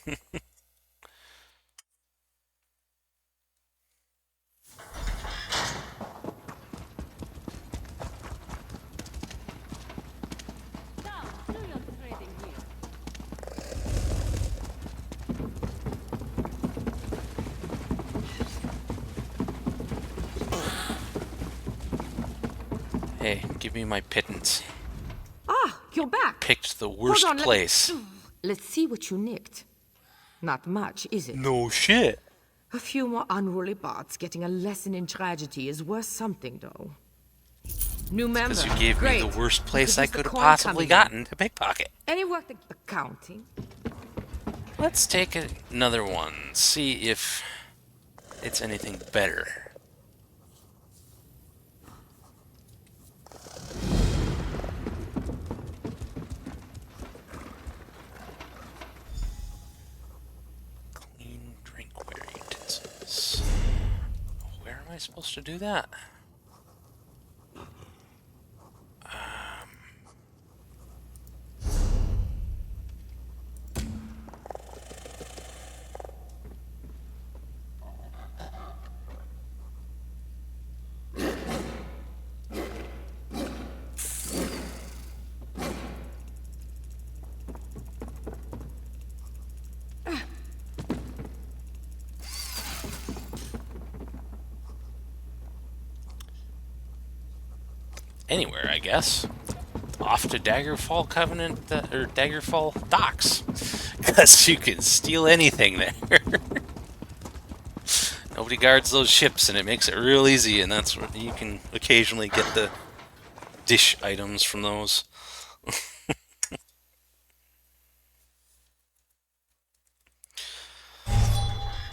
Hey, give me my pittance. Ah, you're back. Picked the worst Hold on, place. Let's see what you nicked. Not much, is it? No shit. A few more unruly bots getting a lesson in tragedy is worth something, though. New member. Because you gave Great. me the worst place I use the could have coin possibly coming gotten to pickpocket. Any work accounting? Let's take another one. See if it's anything better. Clean I supposed to do that? Anywhere, I guess. Off to Daggerfall Covenant, or Daggerfall Docks. Because you can steal anything there. Nobody guards those ships, and it makes it real easy, and that's where you can occasionally get the dish items from those.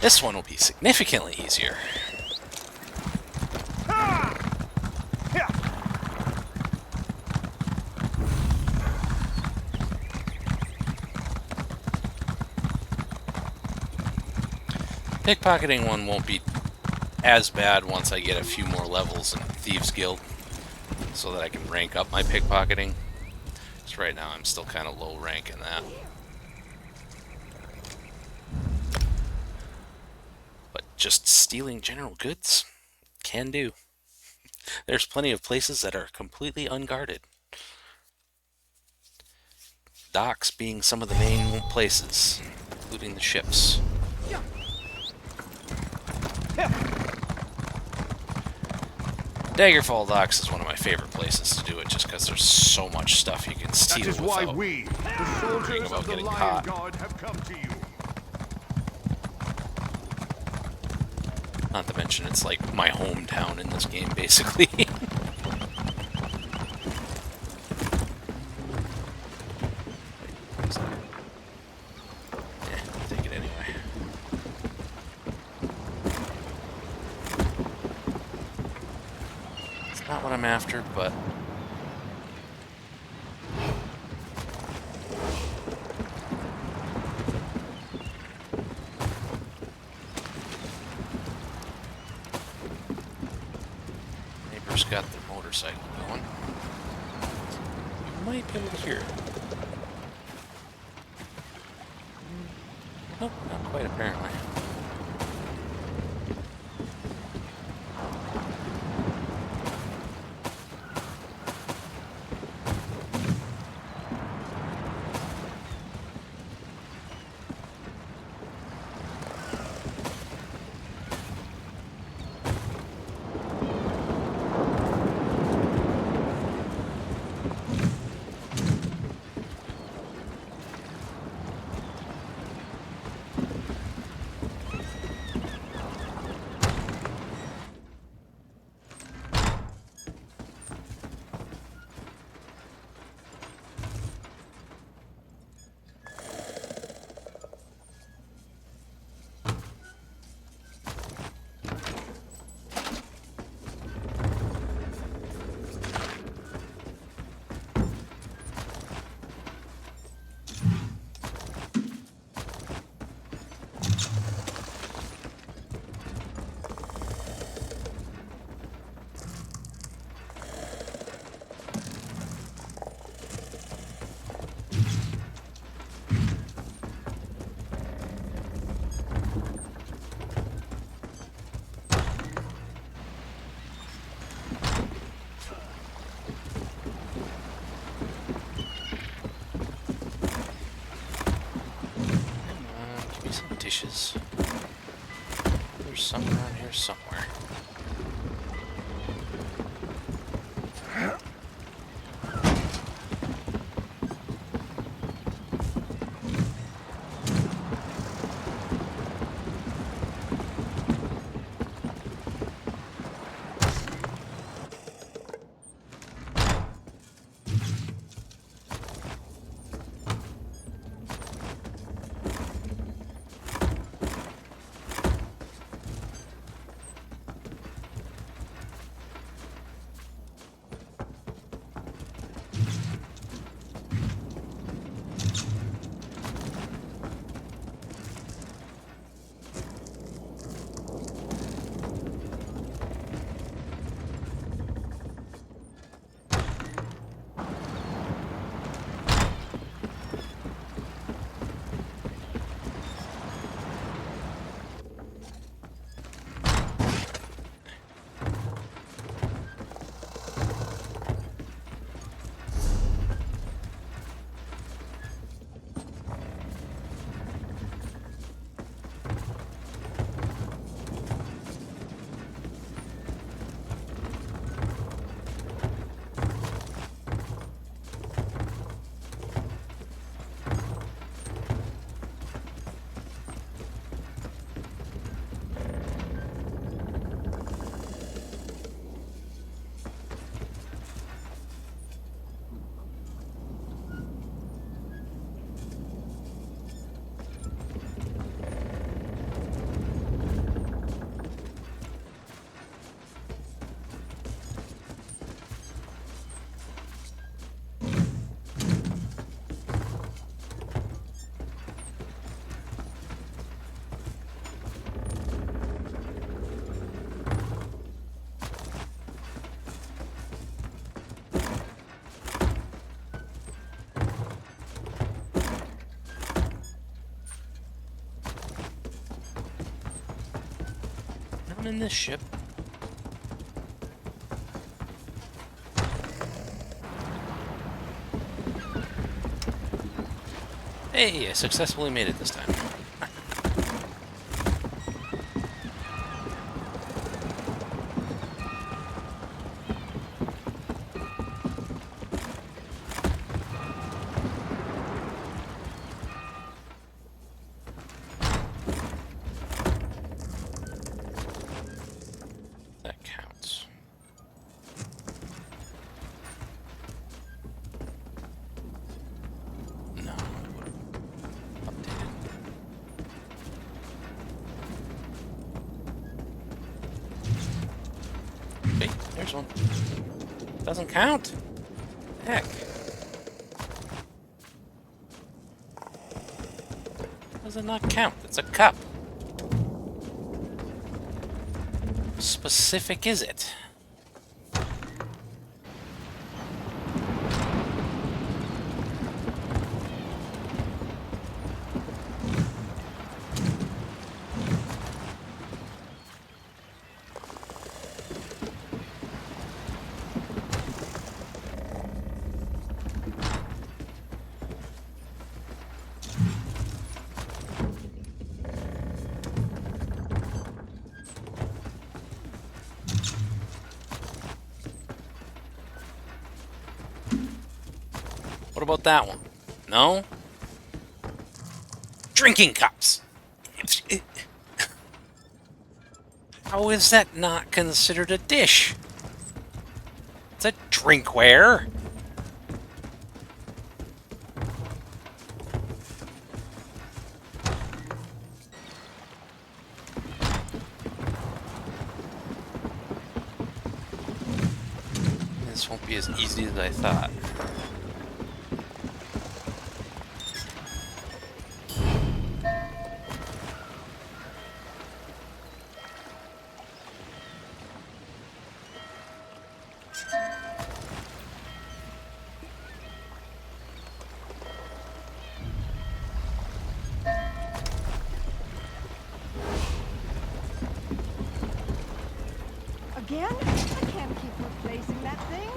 This one will be significantly easier. Pickpocketing one won't be as bad once I get a few more levels in Thieves Guild, so that I can rank up my pickpocketing. Because right now I'm still kind of low rank in that. But just stealing general goods can do. There's plenty of places that are completely unguarded. Docks being some of the main places, including the ships. Daggerfall Docks is one of my favorite places to do it, just because there's so much stuff you can steal That is why without we, the worrying soldiers about of the getting Lion caught. Guard, have come to you. Not to mention it's like my hometown in this game, basically. Take it anyway. It's not what I'm after, but neighbor's got the motorcycle going. You might be able to hear it. Nope, not quite apparently. Give me some dishes. There's some around here somewhere. Nothing in this ship. Hey, I successfully made it this time. That counts. No, it would have updated. Wait, there's one. Doesn't count. Heck. Does it not count? It's a cup. Specific is it? What about that one? No? Drinking cups! How is that not considered a dish? It's a drinkware! This won't be as easy as I thought. Again? I can't keep replacing that thing.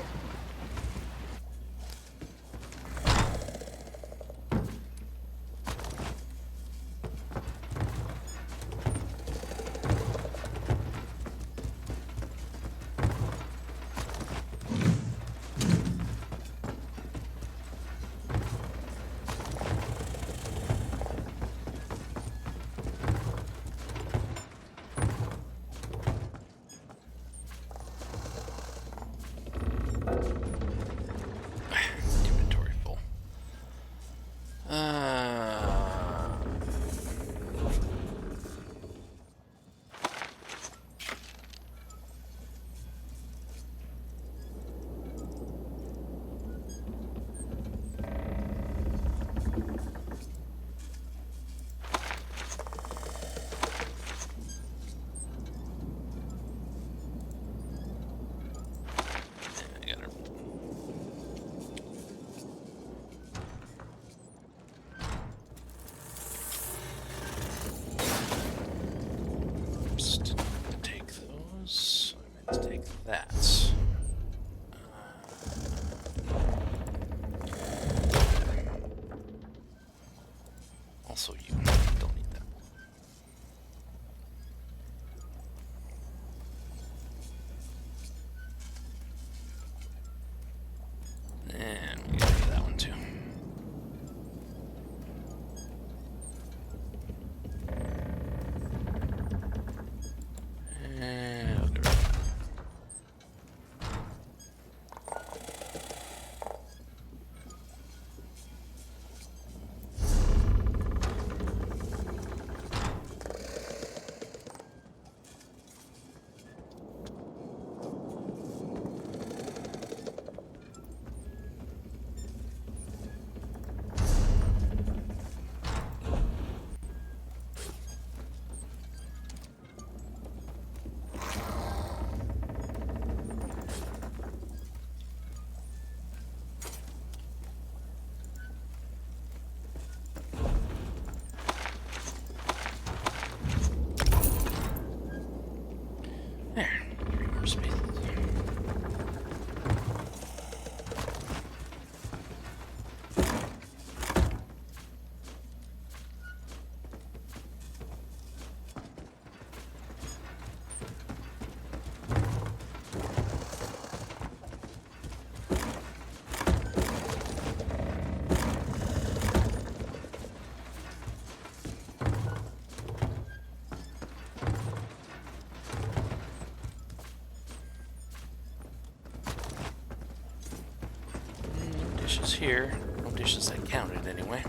dishes here. No dishes that counted, anyway.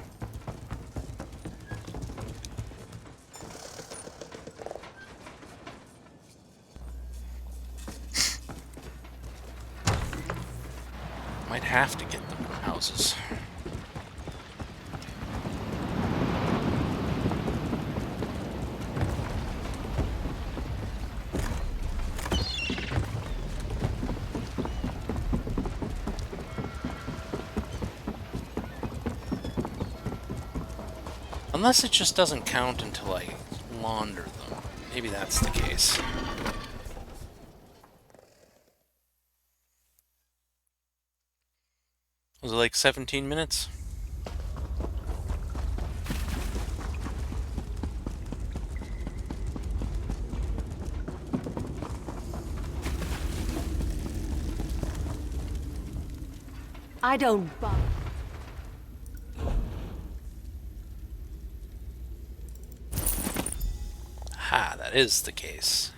Might have to get them houses. Unless it just doesn't count until I launder them. Maybe that's the case. Was it like 17 minutes? I don't buy. Ha, that is the case.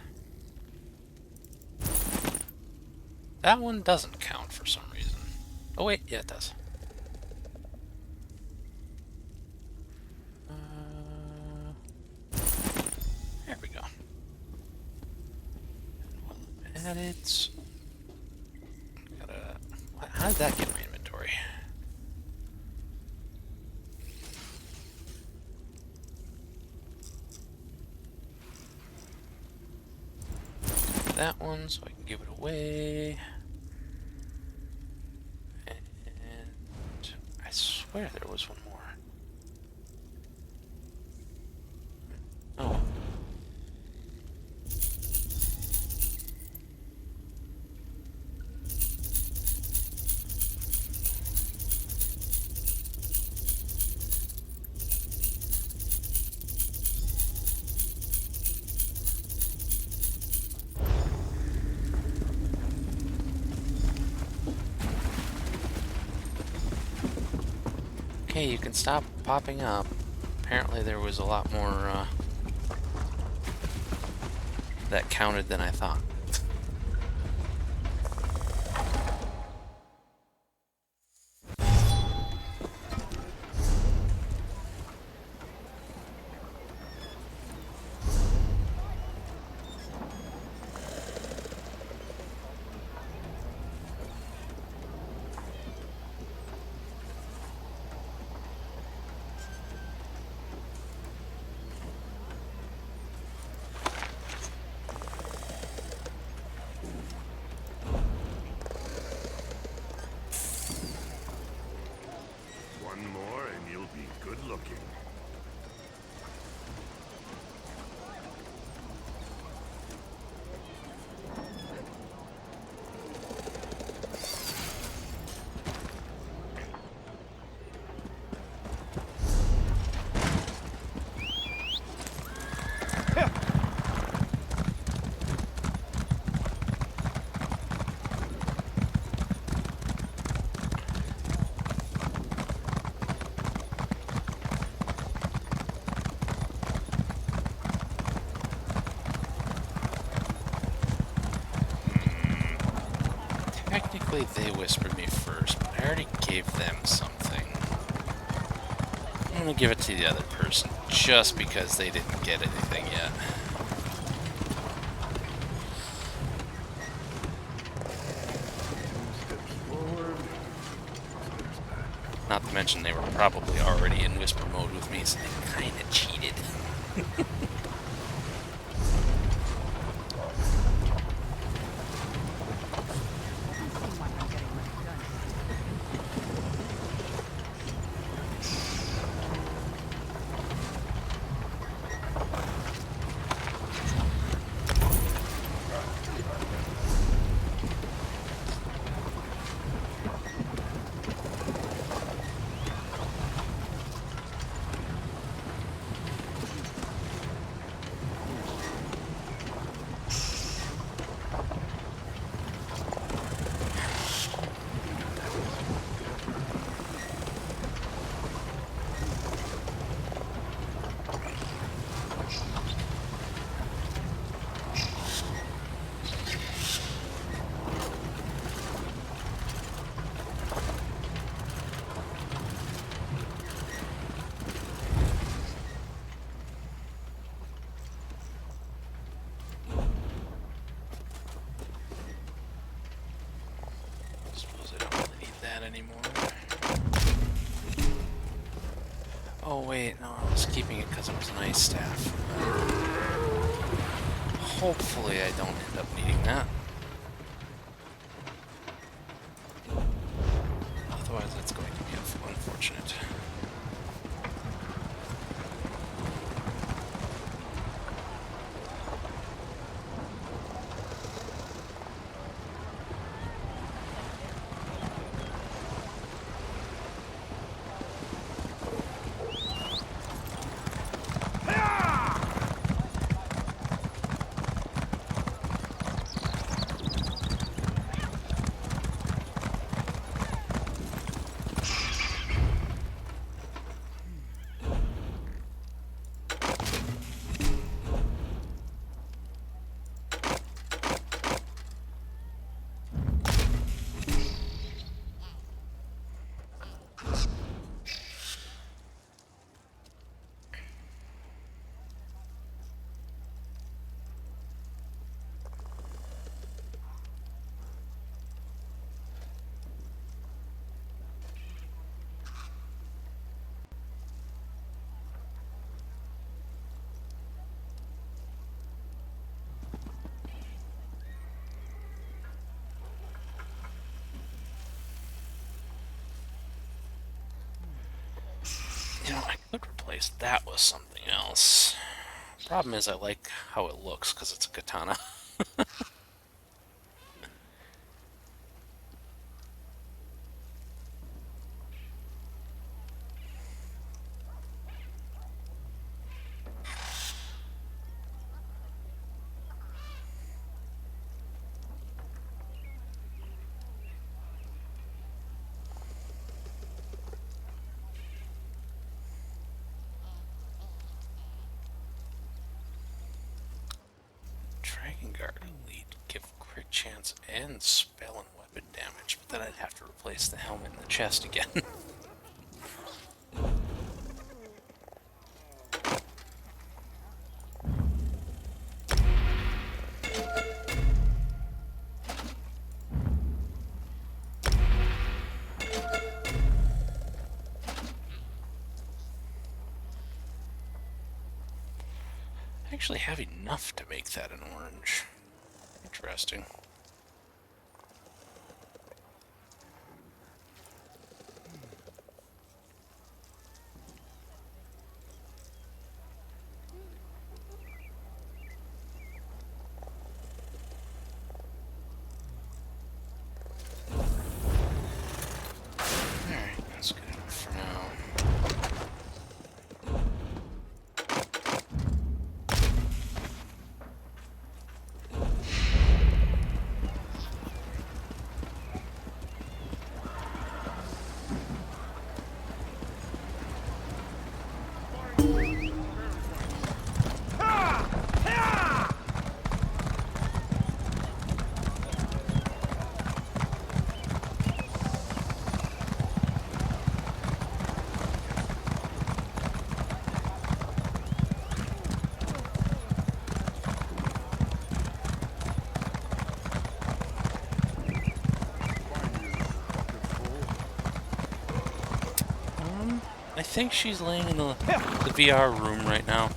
That one doesn't count for some reason. Oh wait, yeah it does. There we go. And it's... How did that get in my inventory? That one, so I can give it away. And I swear there was one more. Oh. Okay, you can stop popping up. Apparently there was a lot more that counted than I thought. One more and you'll be good looking. Technically, they whispered me first, but I already gave them something. I'm gonna give it to the other person, just because they didn't get anything yet. Not to mention they were probably already in whisper mode with me, so they kinda cheated. anymore. Oh wait, no, I was keeping it because it was an ice staff. Hopefully I don't end up needing that. Otherwise it's going to be unfortunate. You know, I could replace that with something else. Problem is I like how it looks because it's a katana. Dragon Guard Elite give crit chance and spell and weapon damage, but then I'd have to replace the helmet and the chest again. I actually have enough to make that an orange. Interesting. Alright, that's good enough for now. I think she's laying in the VR room right now.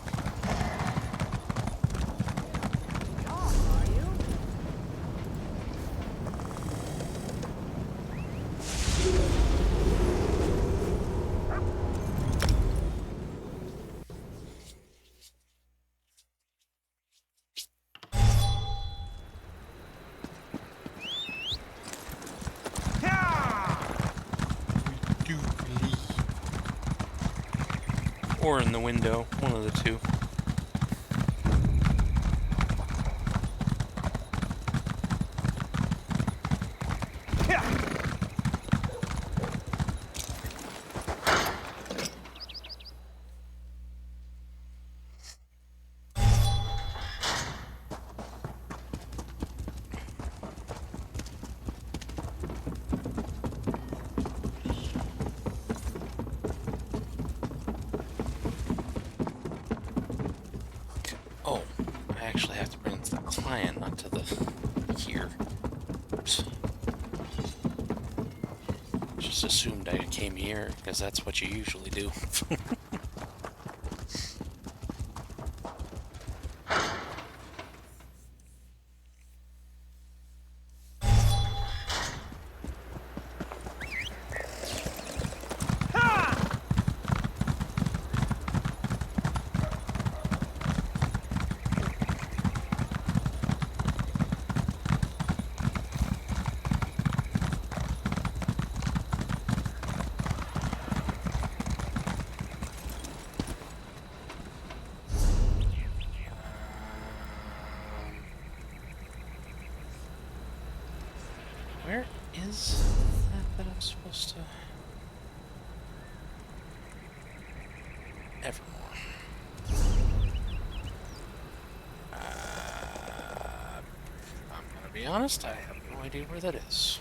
Or in the window, one of the two. Oh, I actually have to bring it to the client, not to the here. Oops. Just just assumed I came here, because that's what you usually do. Where is that I'm supposed to... Evermore. I'm gonna be honest, I have no idea where that is.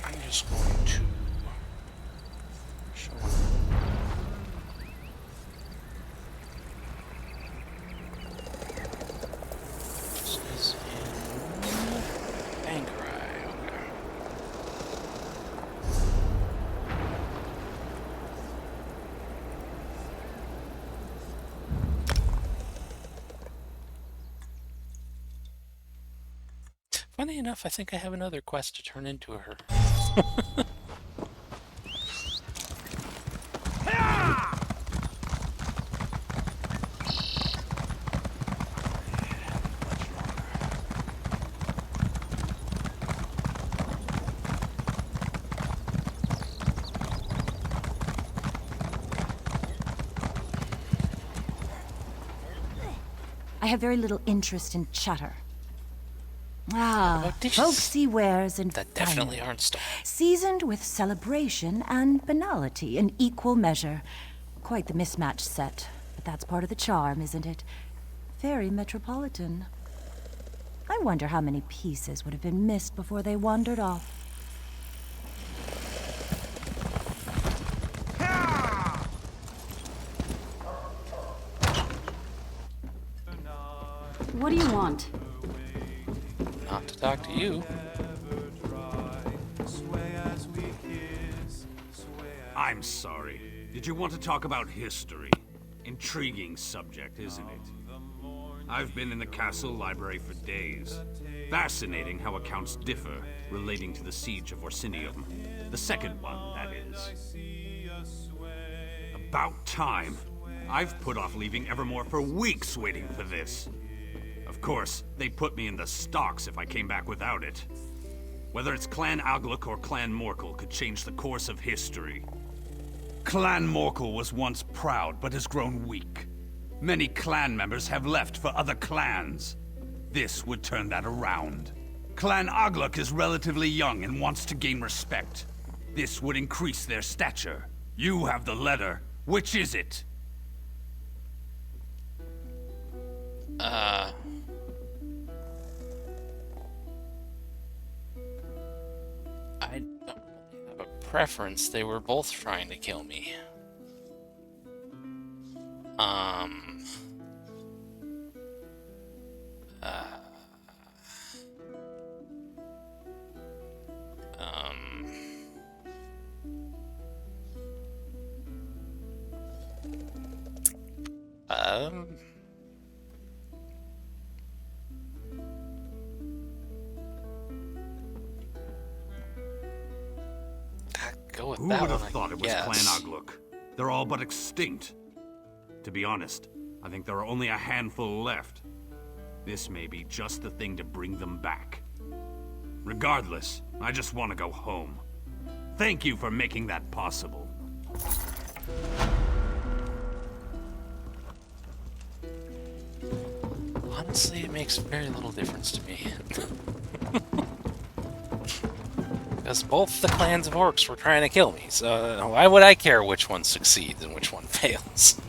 I'm just going to show this is in Bangarai, okay. Funny enough, I think I have another quest to turn into her. I have very little interest in chatter. Folksy wares and that definitely finery, aren't stuff. seasoned with celebration and banality in equal measure. Quite the mismatched set, but that's part of the charm, isn't it? Very metropolitan. I wonder how many pieces would have been missed before they wandered off. What do you want? Not to talk to you. I'm sorry. Did you want to talk about history? Intriguing subject, isn't it? I've been in the castle library for days. Fascinating how accounts differ relating to the siege of Orsinium. The second one, that is. About time. I've put off leaving Evermore for weeks waiting for this. Of course, they put me in the stocks if I came back without it. Whether it's Clan Agluk or Clan Morkel could change the course of history. Clan Morkel was once proud, but has grown weak. Many clan members have left for other clans. This would turn that around. Clan Agluk is relatively young and wants to gain respect. This would increase their stature. You have the letter. Which is it? I don't have a preference. They were both trying to kill me. Go with Who that would have one, I thought it was guess. Clan Agluk? They're all but extinct. To be honest, I think there are only a handful left. This may be just the thing to bring them back. Regardless, I just want to go home. Thank you for making that possible. Honestly, it makes very little difference to me. Because both the clans of orcs were trying to kill me, so why would I care which one succeeds and which one fails?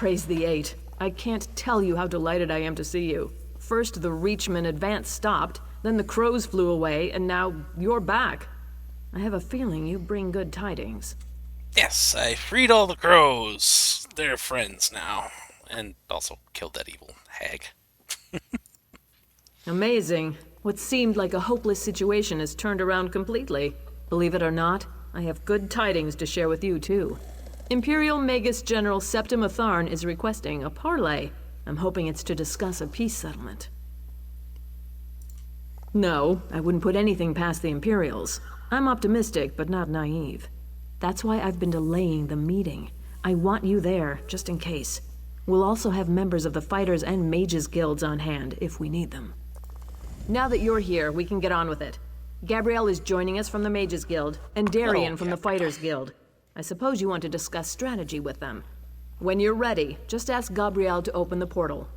Praise the Eight. I can't tell you how delighted I am to see you. First the Reachman advance stopped, then the crows flew away, and now you're back. I have a feeling you bring good tidings. Yes, I freed all the crows. They're friends now. And also killed that evil hag. Amazing. What seemed like a hopeless situation has turned around completely. Believe it or not, I have good tidings to share with you, too. Imperial Magus General Septim Atharn is requesting a parley. I'm hoping it's to discuss a peace settlement. No, I wouldn't put anything past the Imperials. I'm optimistic, but not naive. That's why I've been delaying the meeting. I want you there, just in case. We'll also have members of the Fighters and Mages Guilds on hand, if we need them. Now that you're here, we can get on with it. Gabrielle is joining us from the Mages Guild, and Darian from the Fighters Guild. I suppose you want to discuss strategy with them. When you're ready, just ask Gabrielle to open the portal.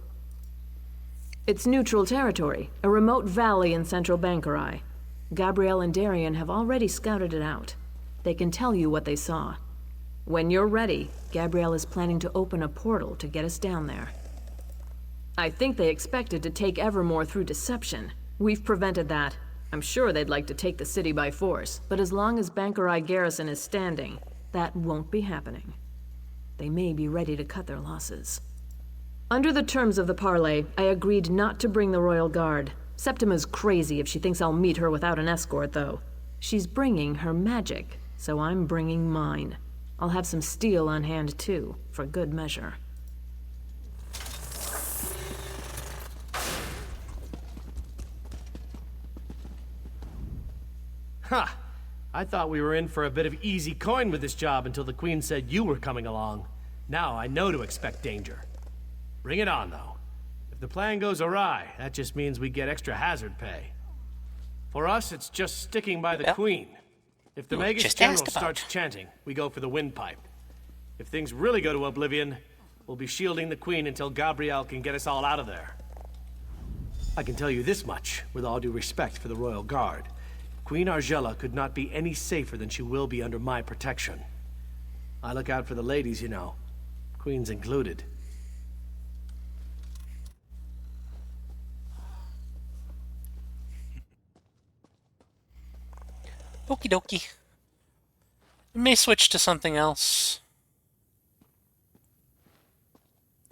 It's neutral territory, a remote valley in central Bankarai. Gabrielle and Darian have already scouted it out. They can tell you what they saw. When you're ready, Gabrielle is planning to open a portal to get us down there. I think they expected to take Evermore through deception. We've prevented that. I'm sure they'd like to take the city by force, but as long as Bankarai garrison is standing, that won't be happening. They may be ready to cut their losses. Under the terms of the parley, I agreed not to bring the Royal Guard. Septima's crazy if she thinks I'll meet her without an escort, though. She's bringing her magic, so I'm bringing mine. I'll have some steel on hand, too, for good measure. Ha! I thought we were in for a bit of easy coin with this job until the Queen said you were coming along. Now I know to expect danger. Bring it on, though. If the plan goes awry, that just means we get extra hazard pay. For us, it's just sticking by the Queen. If the Magus General starts chanting, we go for the windpipe. If things really go to oblivion, we'll be shielding the Queen until Gabrielle can get us all out of there. I can tell you this much, with all due respect for the Royal Guard. Queen Argella could not be any safer than she will be under my protection. I look out for the ladies, you know. Queen's included. Okie dokie. We may switch to something else.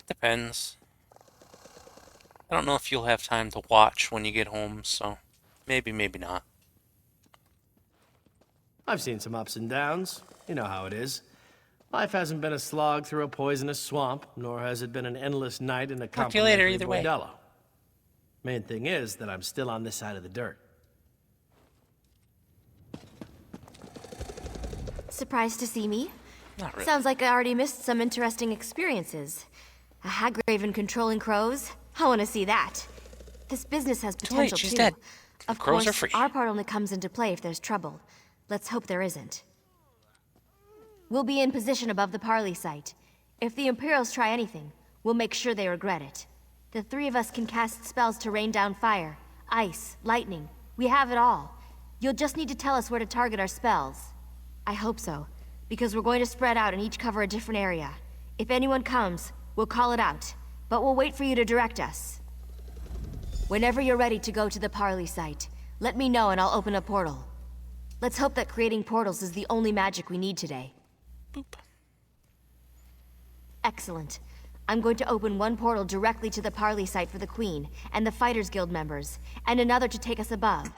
Depends. I don't know if you'll have time to watch when you get home, so maybe, maybe not. I've seen some ups and downs. You know how it is. Life hasn't been a slog through a poisonous swamp, nor has it been an endless night in a Talk to you later, either way. bordello. Main thing is that I'm still on this side of the dirt. Surprised to see me? Not really. Sounds like I already missed some interesting experiences. A Hagraven controlling crows? I want to see that. This business has potential, she's too. dead. Of Crows course, are free. our part only comes into play if there's trouble. Let's hope there isn't. We'll be in position above the parley site. If the Imperials try anything, we'll make sure they regret it. The three of us can cast spells to rain down fire, ice, lightning. We have it all. You'll just need to tell us where to target our spells. I hope so, because we're going to spread out and each cover a different area. If anyone comes, we'll call it out, but we'll wait for you to direct us. Whenever you're ready to go to the parley site, let me know and I'll open a portal. Let's hope that creating portals is the only magic we need today. Excellent. I'm going to open one portal directly to the parley site for the Queen and the Fighters Guild members, and another to take us above.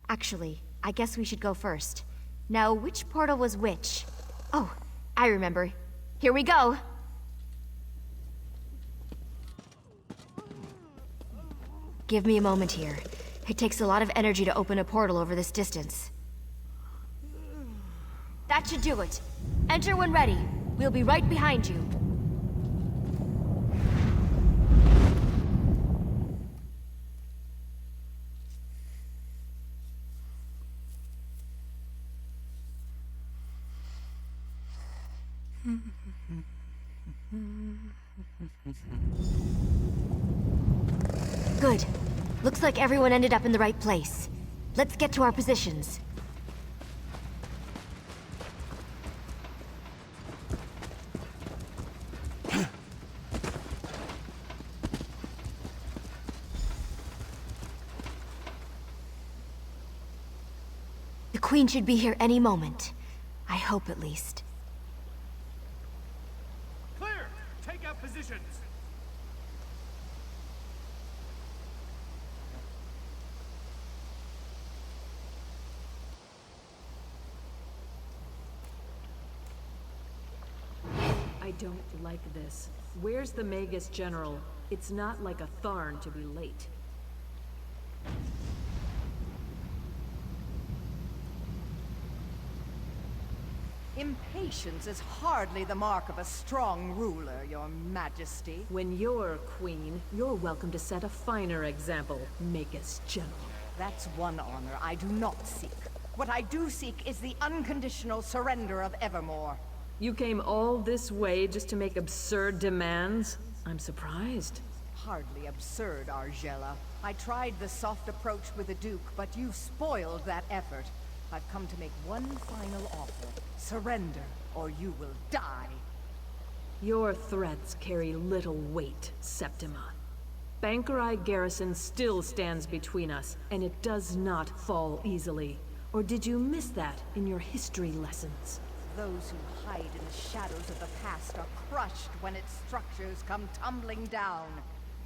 Actually, I guess we should go first. Now, which portal was which? Oh, I remember. Here we go! Give me a moment here. It takes a lot of energy to open a portal over this distance. That should do it. Enter when ready. We'll be right behind you. Good. Looks like everyone ended up in the right place. Let's get to our positions. The Queen should be here any moment. I hope, at least. Clear! Take out positions! I don't like this. Where's the Magus General? It's not like a Tharn to be late. Impatience is hardly the mark of a strong ruler, Your Majesty. When you're queen, you're welcome to set a finer example, Magus General. That's one honor I do not seek. What I do seek is the unconditional surrender of Evermore. You came all this way just to make absurd demands? I'm surprised. Hardly absurd, Argella. I tried the soft approach with the Duke, but you spoiled that effort. I've come to make one final offer. Surrender, or you will die. Your threats carry little weight, Septima. Bankerai Garrison still stands between us, and it does not fall easily. Or did you miss that in your history lessons? Those who hide in the shadows of the past are crushed when its structures come tumbling down.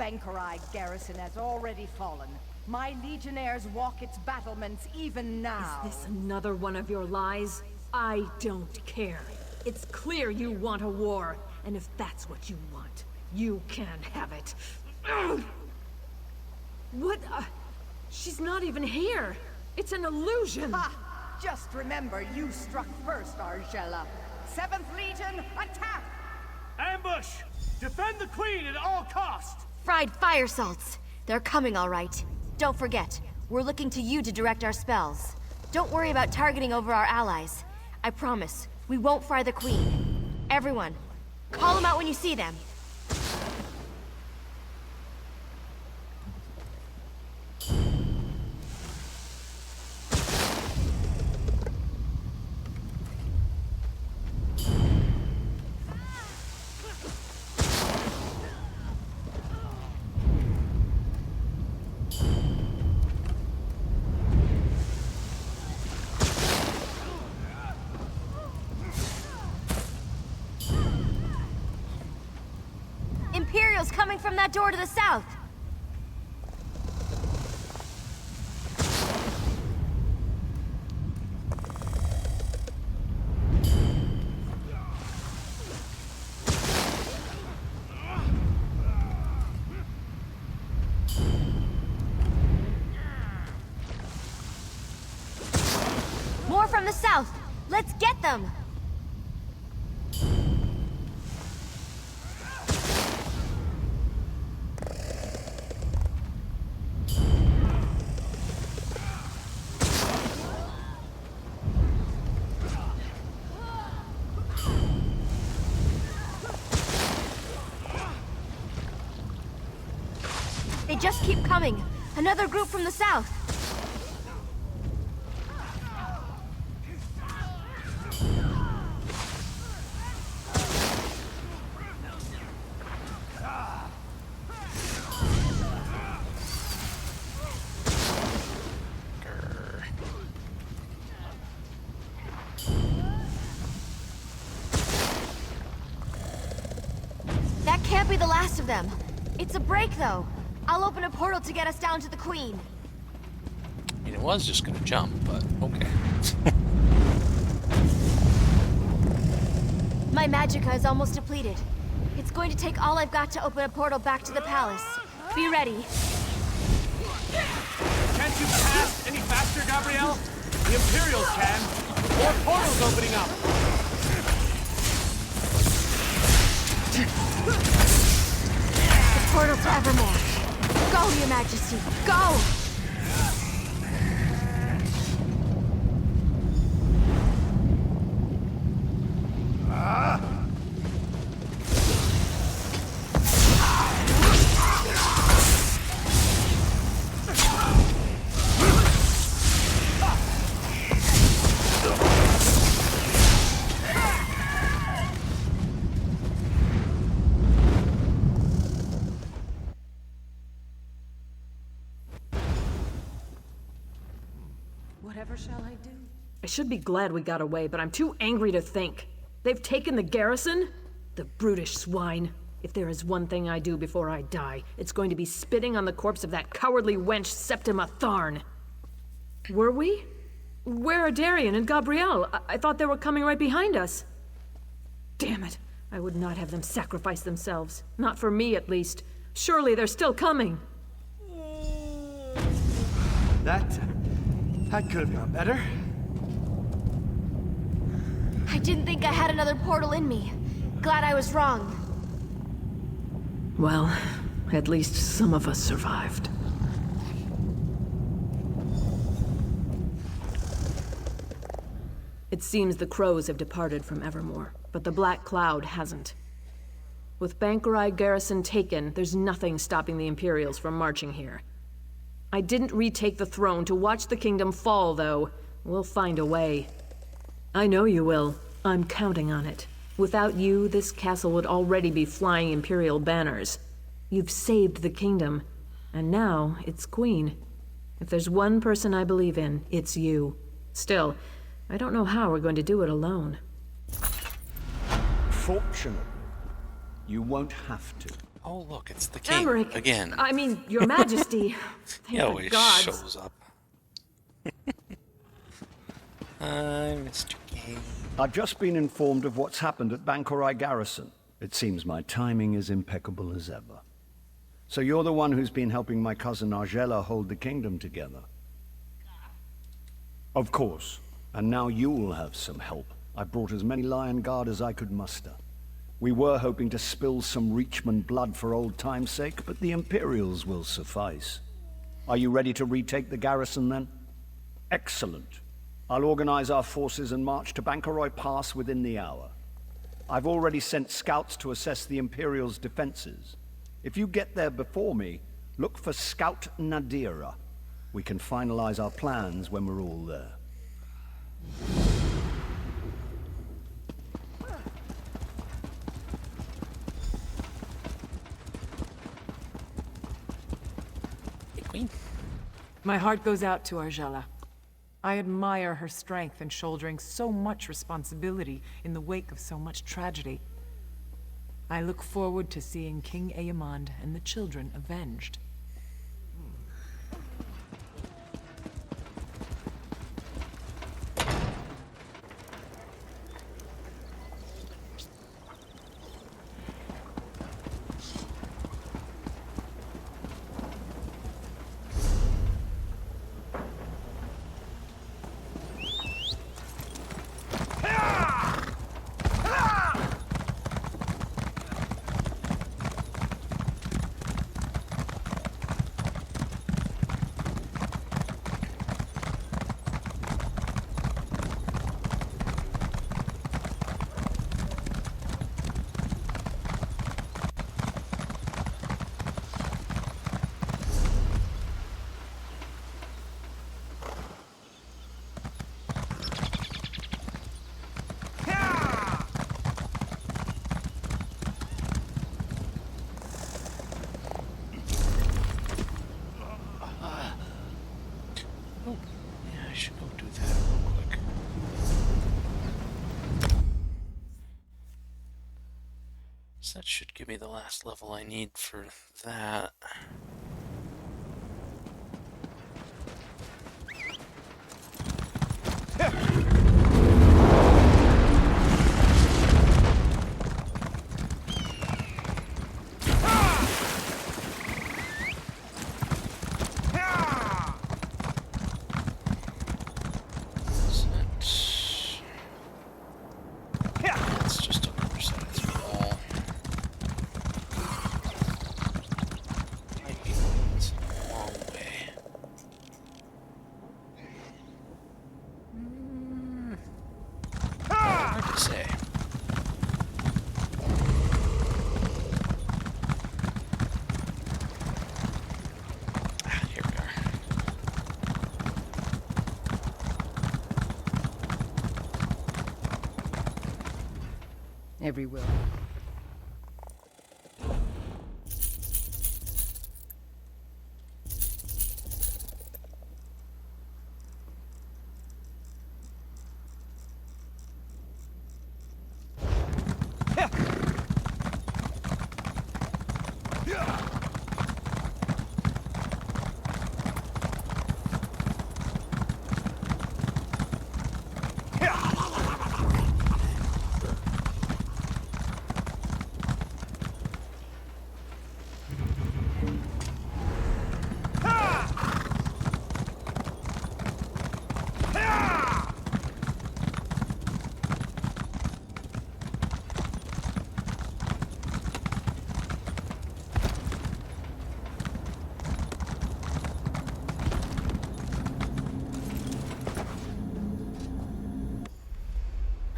Bankerai Garrison has already fallen. My legionnaires walk its battlements even now. Is this another one of your lies? I don't care. It's clear you want a war, and if that's what you want, you can have it. Ugh! What? She's not even here. It's an illusion. Ha! Just remember, you struck first, Argella. 7th Legion, attack! Ambush! Defend the Queen at all costs! Fried fire salts. They're coming all right. Don't forget, we're looking to you to direct our spells. Don't worry about targeting over our allies. I promise, we won't fry the Queen. Everyone, call them out when you see them. Imperials coming from that door to the south! More from the south! Let's get them! They just keep coming. Another group from the south. Can't be the last of them. It's a break, though. I'll open a portal to get us down to the Queen. I mean, it was just gonna jump, but okay. My magicka is almost depleted. It's going to take all I've got to open a portal back to the palace. Be ready. Can't you pass any faster, Gabrielle? The Imperials can. More portals opening up. The portal to Evermore. Go, Your Majesty. Go! Whatever shall I do? I should be glad we got away, but I'm too angry to think. They've taken the garrison? The brutish swine. If there is one thing I do before I die, it's going to be spitting on the corpse of that cowardly wench Septima Tharn. Were we? Where are Darian and Gabrielle? I thought they were coming right behind us. Damn it. I would not have them sacrifice themselves. Not for me, at least. Surely they're still coming. That could have gone better. I didn't think I had another portal in me. Glad I was wrong. Well, at least some of us survived. It seems the crows have departed from Evermore, but the Black Cloud hasn't. With Bankerai garrison taken, there's nothing stopping the Imperials from marching here. I didn't retake the throne to watch the kingdom fall, though. We'll find a way. I know you will. I'm counting on it. Without you, this castle would already be flying Imperial banners. You've saved the kingdom, and now it's Queen. If there's one person I believe in, it's you. Still, I don't know how we're going to do it alone. Fortunately, you won't have to. Oh, look, it's the king Emmerich, again. I mean, Your Majesty. Thank He the always gods. shows up. Mr. King. I've just been informed of what's happened at Bankerai Garrison. It seems my timing is impeccable as ever. So you're the one who's been helping my cousin Argella hold the kingdom together? Of course. And now you'll have some help. I brought as many Lion Guard as I could muster. We were hoping to spill some Reachman blood for old time's sake, but the Imperials will suffice. Are you ready to retake the garrison, then? Excellent. I'll organize our forces and march to Bankerai Pass within the hour. I've already sent scouts to assess the Imperials' defenses. If you get there before me, look for Scout Nadira. We can finalize our plans when we're all there. My heart goes out to Argella. I admire her strength in shouldering so much responsibility in the wake of so much tragedy. I look forward to seeing King Aemond and the children avenged. That should give me the last level I need for that. It's just another side of the wall. Might be it's a long way. Hard to say. Here we are. Every will.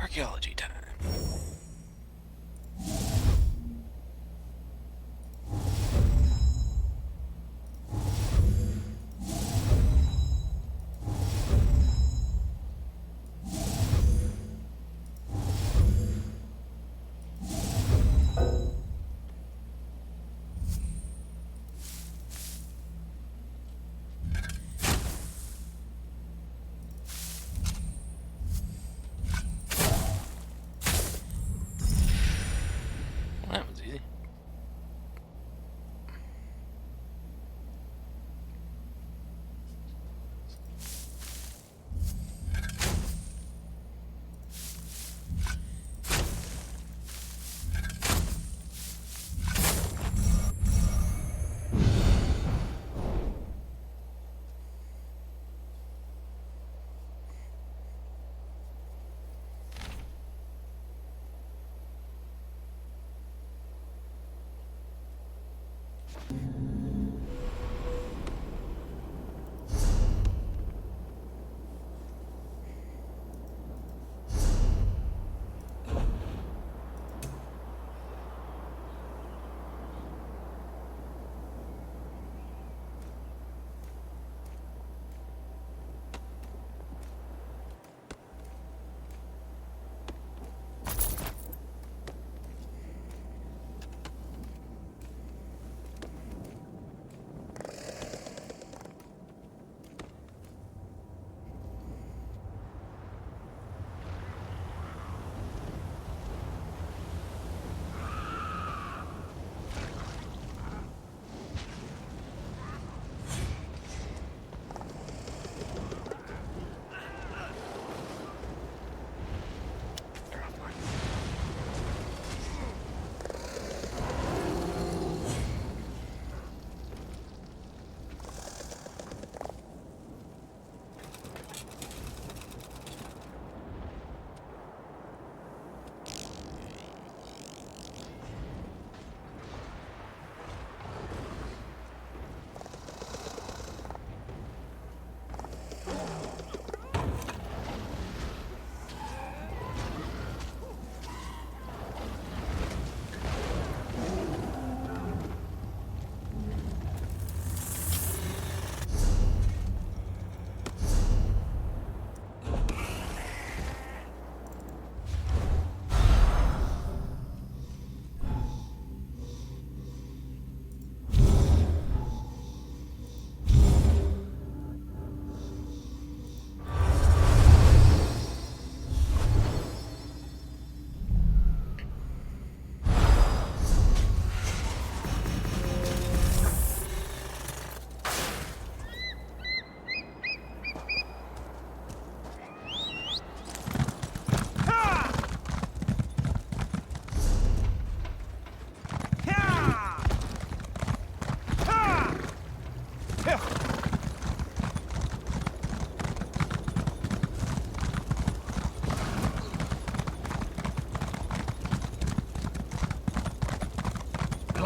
Archaeology time.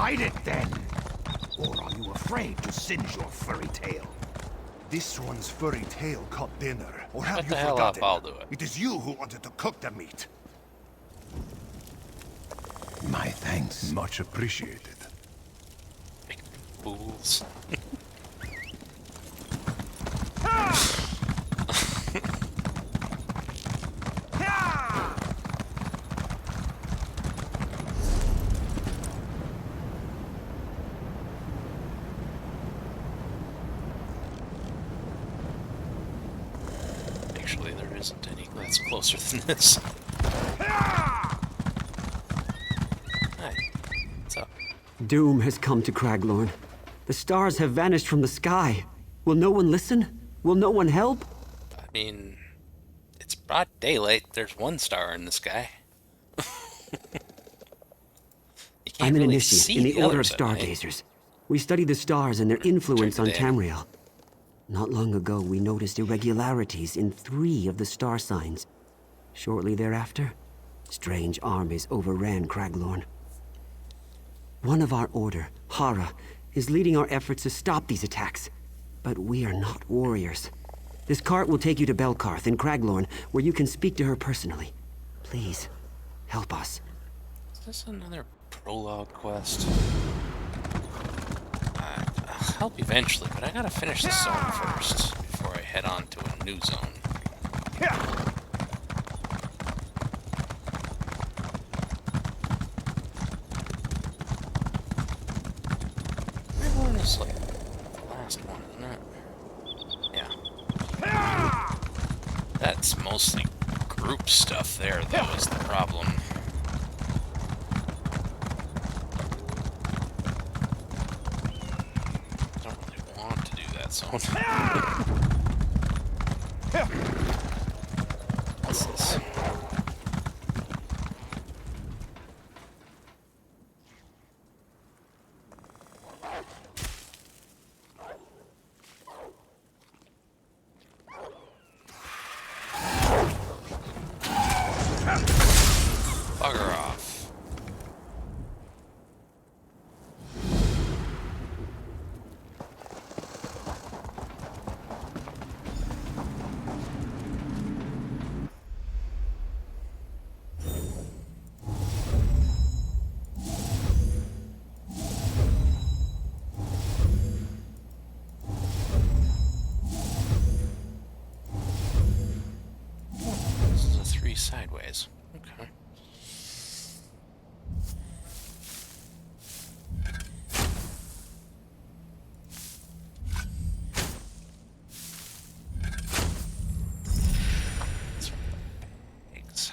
Light it then! Or are you afraid to singe your furry tail? This one's furry tail caught dinner. Or have Shut you the hell up, forgotten? I'll do it. It is you who wanted to cook the meat. My thanks. Much appreciated. Big fools. Actually, there isn't any that's closer than this. Hi. What's up? Doom has come to Craglorn. The stars have vanished from the sky. Will no one listen? Will no one help? I mean, it's broad daylight. There's one star in the sky. You can't I'm an really initiate see in the Order of others at night. Stargazers. We study the stars and their influence on Check it in. Tamriel. Not long ago, we noticed irregularities in 3 of the star signs. Shortly thereafter, strange armies overran Craglorn. One of our order, Hara, is leading our efforts to stop these attacks. But we are not warriors. This cart will take you to Belkarth in Craglorn, where you can speak to her personally. Please, help us. Is this another prologue quest? I'll help eventually, but I gotta finish this zone first before I head on to a new zone. Everyone is like the last one, isn't it? Yeah. That's mostly group stuff there, though, is the problem. I don't really want to do that zone. What's this? Bugger off. This is a 3 sideways. Okay. Eggs.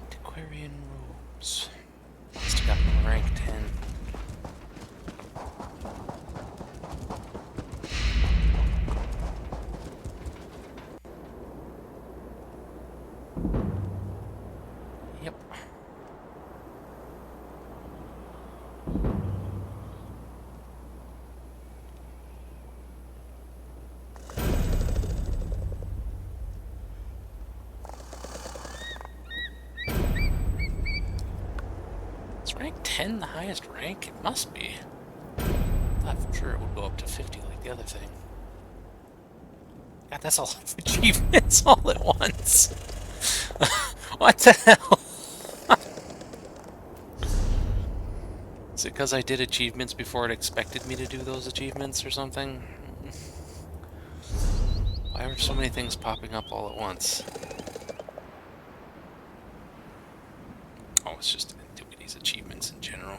Antiquarian robes. Must have gotten rank 10. Yep. Is rank 10 the highest rank? It must be. I thought for sure it would go up to 50 like the other thing. God, that's a lot of achievements all at once. What the hell? Is it because I did achievements before it expected me to do those achievements or something? Why are so many things popping up all at once? Oh, it's just Antiquities achievements in general.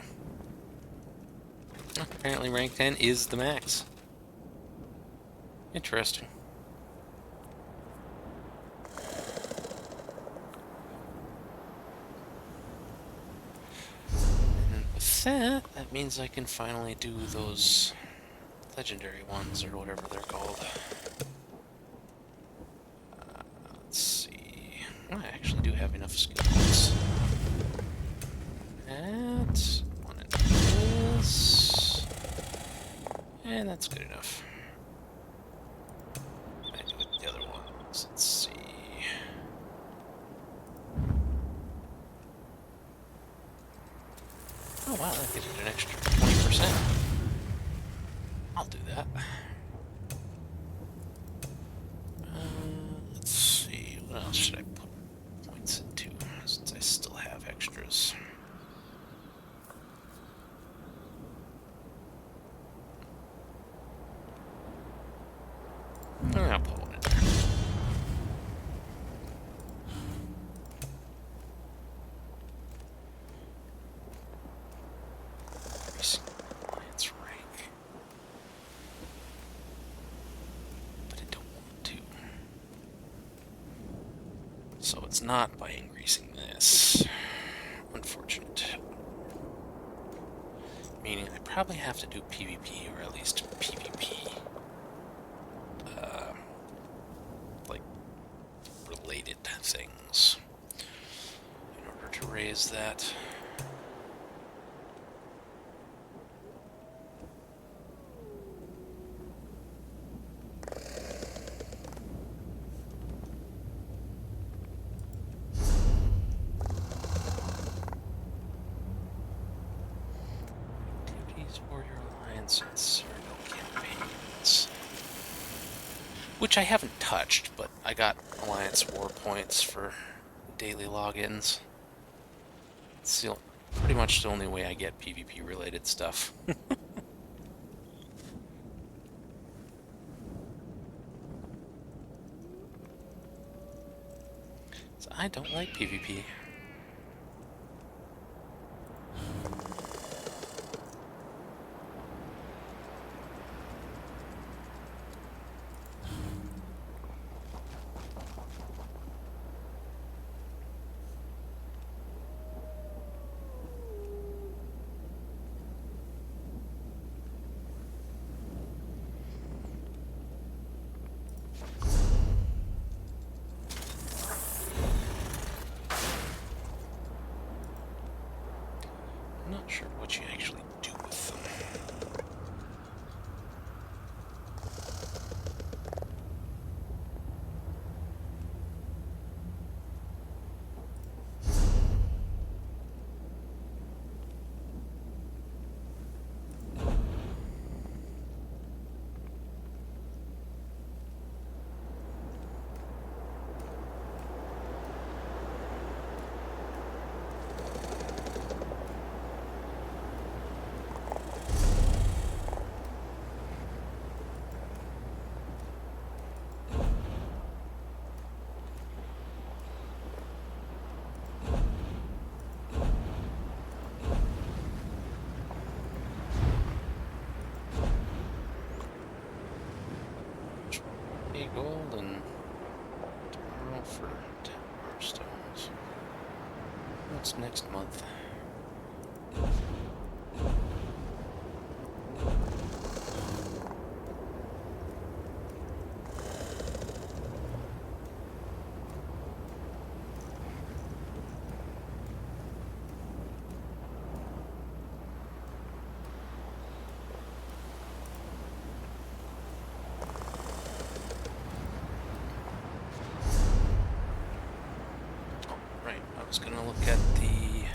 Apparently rank 10 is the max. Interesting. And with that, that means I can finally do those legendary ones, or whatever they're called. Let's see. I actually do have enough skill points. That's one of this. And that's good enough. I do it the other ones. Let's see. Oh wow, that gives it an extra 20%. I'll do that. Let's see, what else should I put points into, since I still have extras. I'll put one in there. Increasing alliance rank. But I don't want to. So it's not by increasing this. Unfortunate. Meaning I probably have to do PvP, or at least PvP. Like, related things. In order to raise that. Warrior Alliance and Cyrano campaigns. Which I haven't touched, but I got Alliance War points for daily logins. It's pretty much the only way I get PvP related stuff. So I don't like PvP. Not sure what you actually do with them. Gold and tomorrow for 10 more stones. What's next month? I was gonna look at the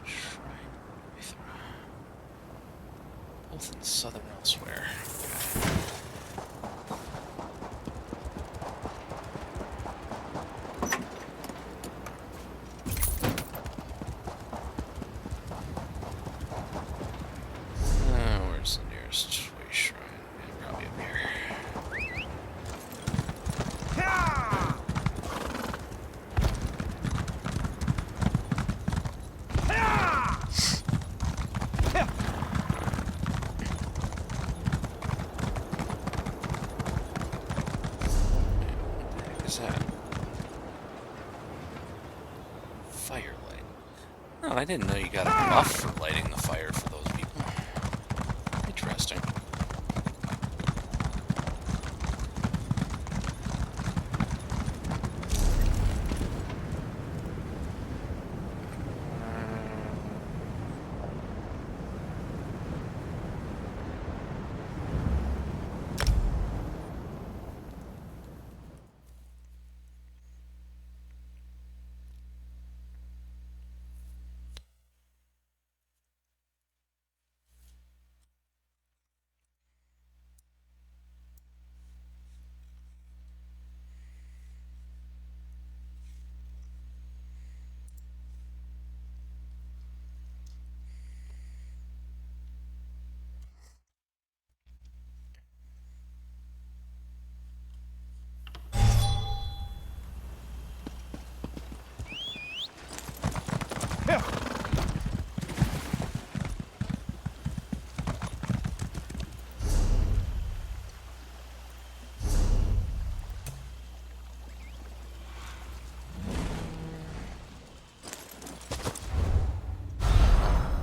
shrine both in southern elsewhere. Nearest way shrine. Yeah, probably up here. What is that? Firelight. Oh, I didn't know you got a buff for lighting the fire for those people. Interesting.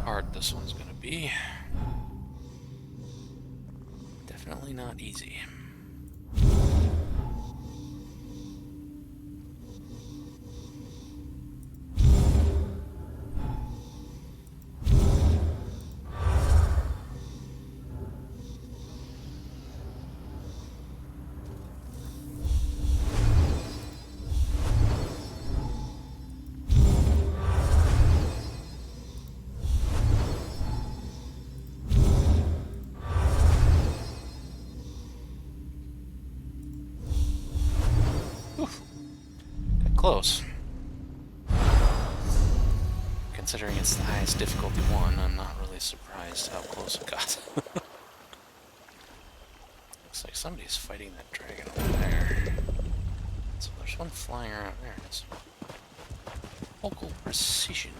Hard this one's gonna be. Definitely not easy. Close. Considering it's the highest difficulty one, I'm not really surprised how close it got. Looks like somebody's fighting that dragon over there. So there's one flying around there. It's focal precision.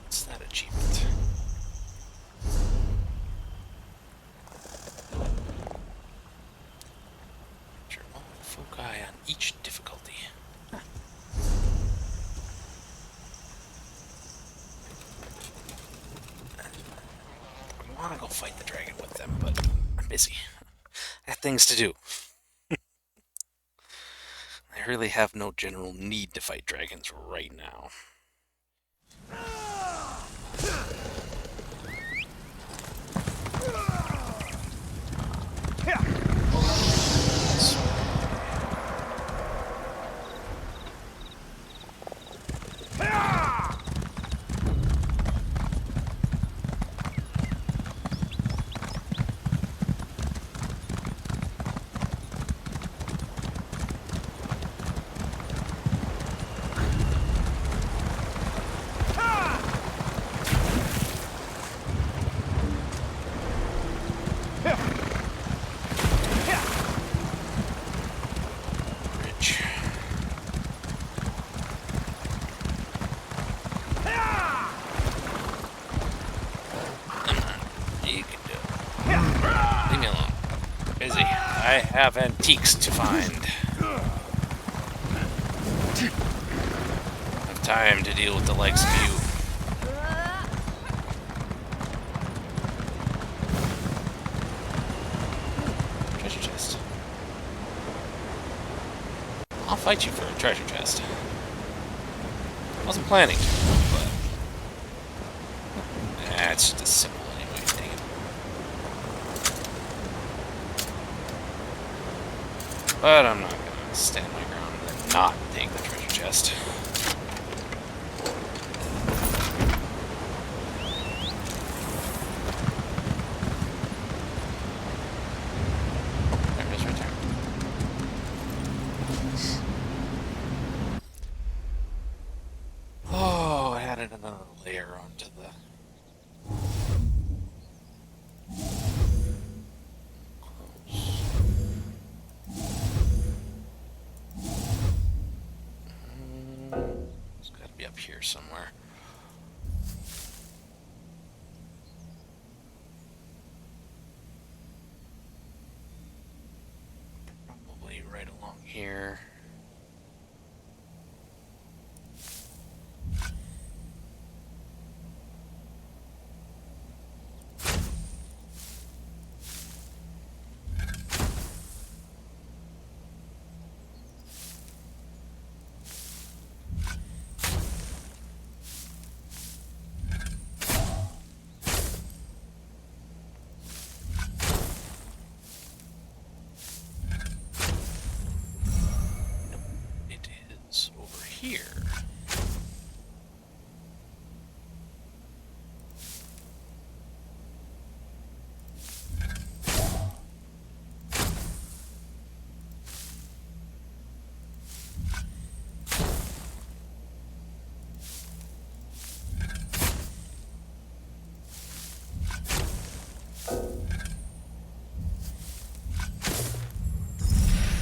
What's that achievement? Capture all foci on each difficulty. I want to go fight the dragon with them, but I'm busy. I have things to do. I really have no general need to fight dragons right now. I have antiques to find. I have time to deal with the likes of you. Treasure chest. I'll fight you for a treasure chest. Wasn't planning to, but it's just simple anyway. Dang it. But I'm not gonna stand my ground and not take the treasure chest. There it is right there. Oh, I added another layer onto the up here somewhere. Probably right along here. Over here.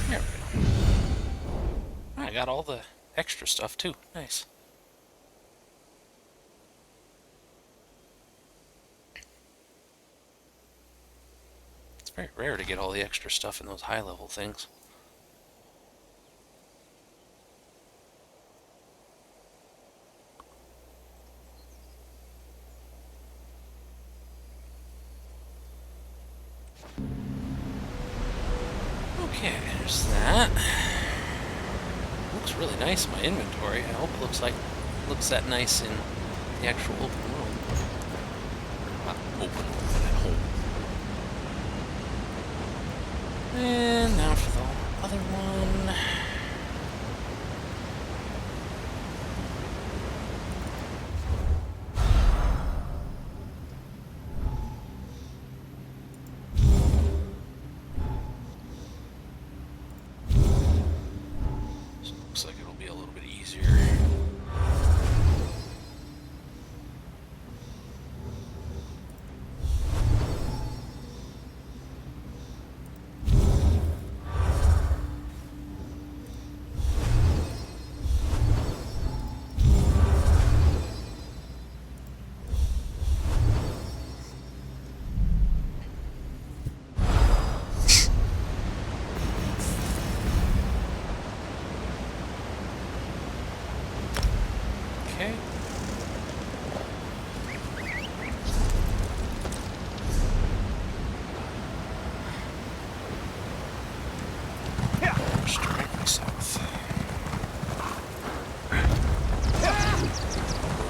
There we go. I got all the extra stuff too. Nice. It's very rare to get all the extra stuff in those high level things. Okay, there's that. Looks really nice in my inventory. I hope it looks that nice in the actual open world. Not open, but at home. And now for the other one. Looks like it'll be a little bit easier. Okay. Just directly south. A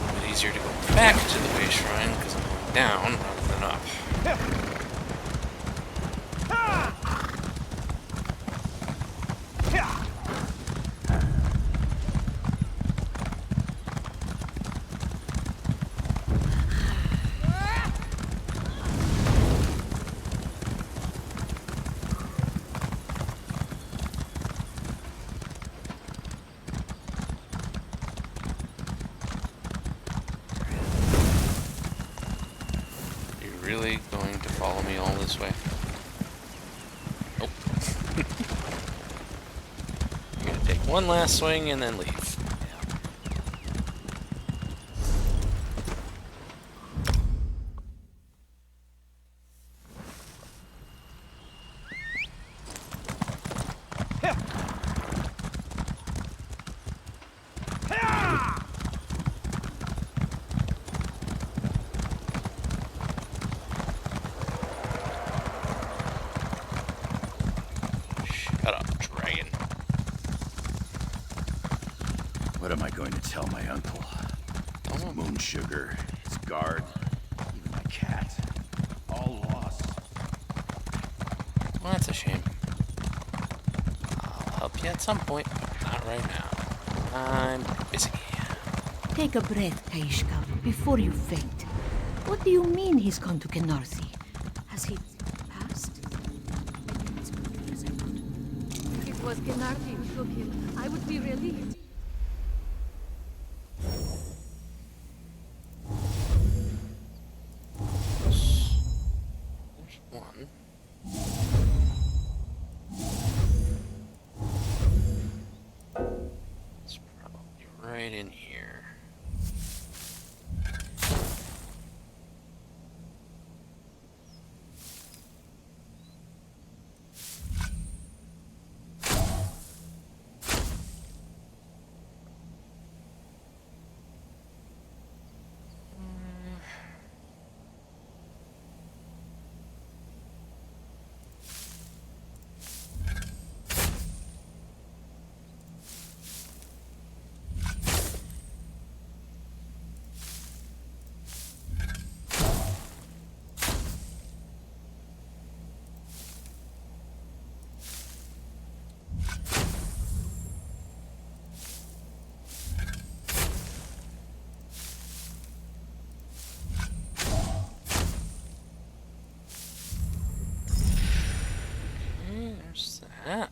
little bit easier to go back to the base shrine because I'm going down rather than up. Really going to follow me all this way? Nope. You're gonna take one last swing and then leave. Shut up, dragon. What am I going to tell my uncle? His moon sugar, his guard, even my cat. All lost. Well, that's a shame. I'll help you at some point, but not right now. I'm busy. Take a breath, Kaishka, before you faint. What do you mean he's gone to Canarsie? Has he passed? If it was Gennady who took him, I would be relieved. There's one. It's probably right in here. Ah.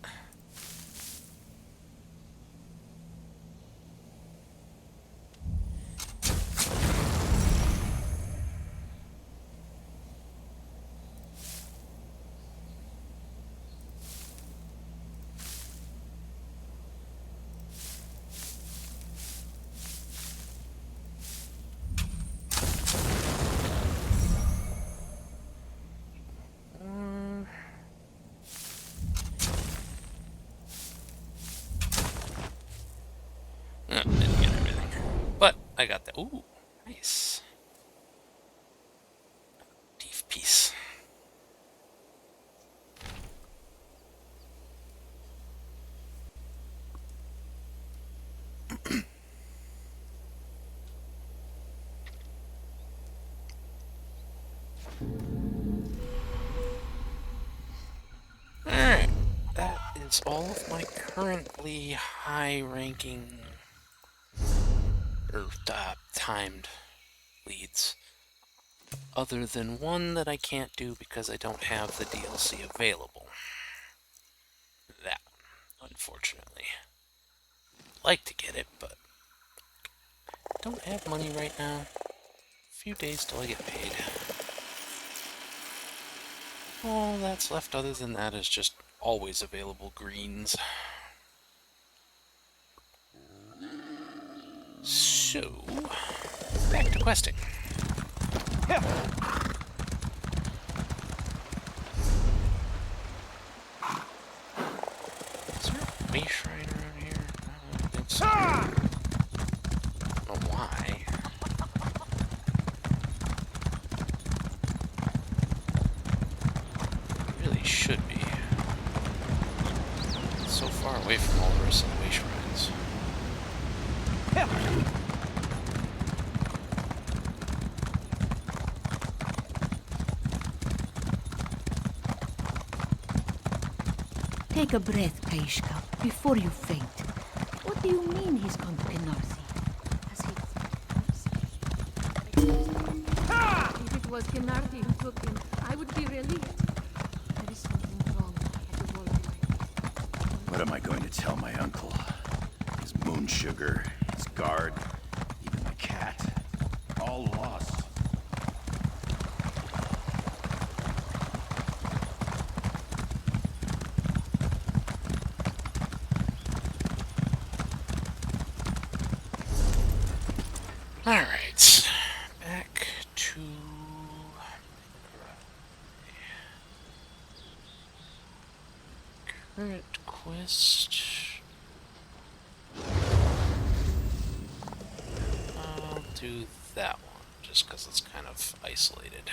Didn't get everything. But I got that. Ooh, nice. Beef piece. Alright. That is all of my currently high-ranking or timed leads. Other than one that I can't do because I don't have the DLC available. That one, unfortunately. Like to get it, but don't have money right now. A few days till I get paid. All that's left other than that is just always available greens. So, back to questing. Is there a base shrine around here? I don't know why. It really should be. It's so far away from all the rest of the way shrines. Take a breath, Kaishka, before you faint. What do you mean he's gone to Kenarthi? If it was Kenarthi who took him, I would be relieved. There is something wrong at the wall of life. What am I going to tell my uncle? His moon sugar, his guard, even the cat. All lost. Alright, back to... current quest. I'll do that one, just because it's kind of isolated.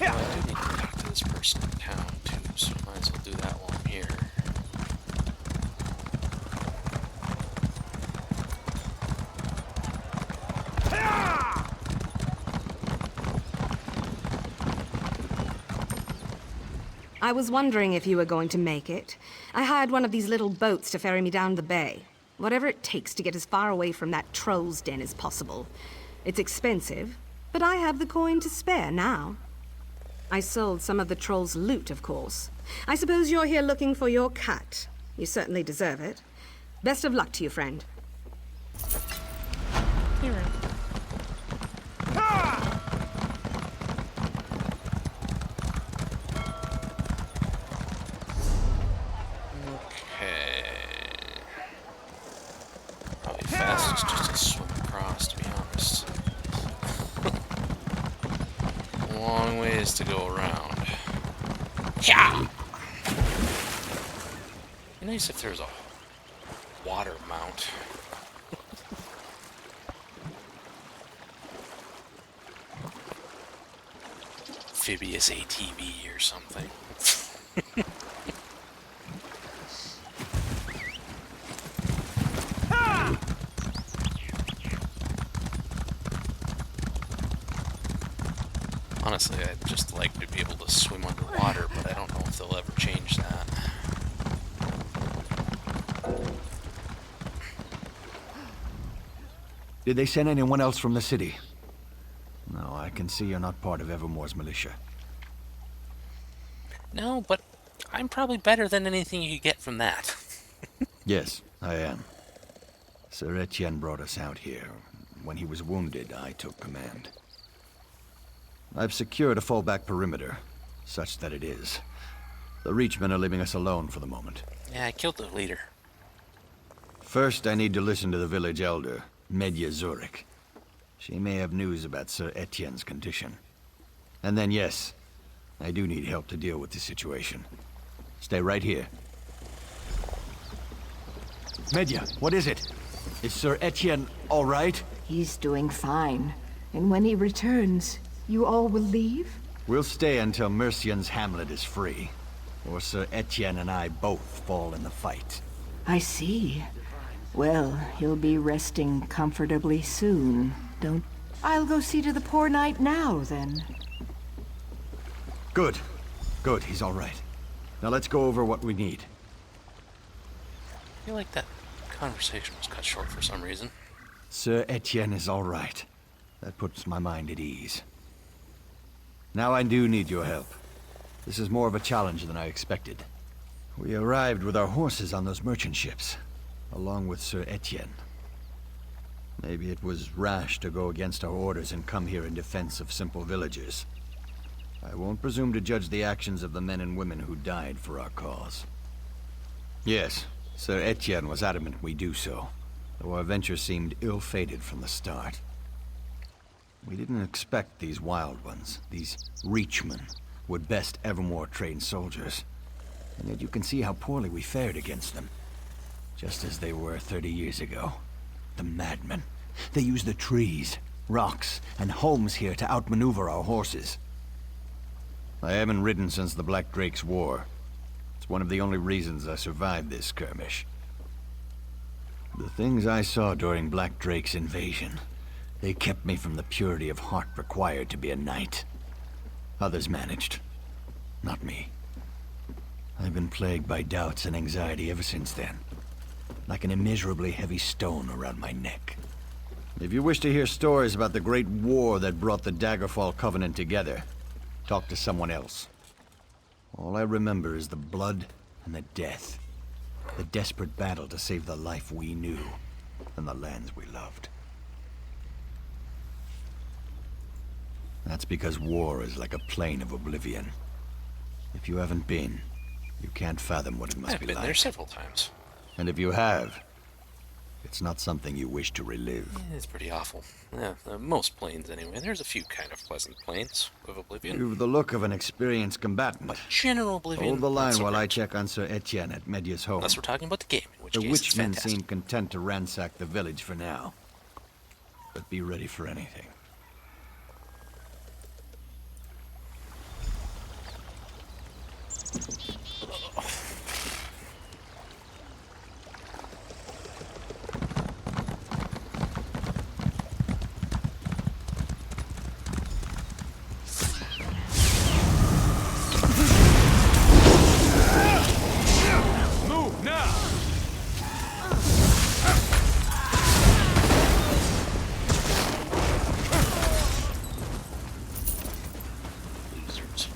Although I do need to talk to this person in town too, so I might as well do that while I'm here. I was wondering if you were going to make it. I hired one of these little boats to ferry me down the bay. Whatever it takes to get as far away from that troll's den as possible. It's expensive, but I have the coin to spare now. I sold some of the troll's loot, of course. I suppose you're here looking for your cat. You certainly deserve it. Best of luck to you, friend. Here. Okay. Probably fastest just to swim across, to be honest. Long ways to go around. Yeah. Be nice if there's a water mount. amphibious ATV or something. Honestly, I'd just like to be able to swim underwater, but I don't know if they'll ever change that. Did they send anyone else from the city? No, I can see you're not part of Evermore's militia. No, but I'm probably better than anything you could get from that. Yes, I am. Sir Etienne brought us out here. When he was wounded, I took command. I've secured a fallback perimeter, such that it is. The Reachmen are leaving us alone for the moment. Yeah, I killed the leader. First, I need to listen to the village elder, Medya Zurich. She may have news about Sir Etienne's condition. And then, yes, I do need help to deal with the situation. Stay right here. Medya, what is it? Is Sir Etienne all right? He's doing fine. And when he returns, you all will leave? We'll stay until Mercian's hamlet is free. Or Sir Etienne and I both fall in the fight. I see. Well, he'll be resting comfortably soon, don't... I'll go see to the poor knight now, then. Good. Good, he's all right. Now let's go over what we need. I feel like that conversation was cut short for some reason. Sir Etienne is all right. That puts my mind at ease. Now I do need your help. This is more of a challenge than I expected. We arrived with our horses on those merchant ships, along with Sir Etienne. Maybe it was rash to go against our orders and come here in defense of simple villagers. I won't presume to judge the actions of the men and women who died for our cause. Yes, Sir Etienne was adamant we do so, though our venture seemed ill-fated from the start. We didn't expect these wild ones, these Reachmen, would best Evermore trained soldiers. And yet you can see how poorly we fared against them. Just as they were 30 years ago. The madmen. They used the trees, rocks, and homes here to outmaneuver our horses. I haven't ridden since the Black Drake's War. It's one of the only reasons I survived this skirmish. The things I saw during Black Drake's invasion, they kept me from the purity of heart required to be a knight. Others managed. Not me. I've been plagued by doubts and anxiety ever since then. Like an immeasurably heavy stone around my neck. If you wish to hear stories about the great war that brought the Daggerfall Covenant together, talk to someone else. All I remember is the blood and the death. The desperate battle to save the life we knew and the lands we loved. That's because war is like a plane of oblivion. If you haven't been, you can't fathom what it must be like. I've been there several times. And if you have, it's not something you wish to relive. It's pretty awful. Yeah, most planes anyway. There's a few kind of pleasant planes of Oblivion. You've the look of an experienced combatant. But general Oblivion. Hold the line while I check on Sir Etienne at Medya's home. Unless we're talking about the game, in which the case it's witchmen fantastic. seem content to ransack the village for now. But be ready for anything. Move now! Losers.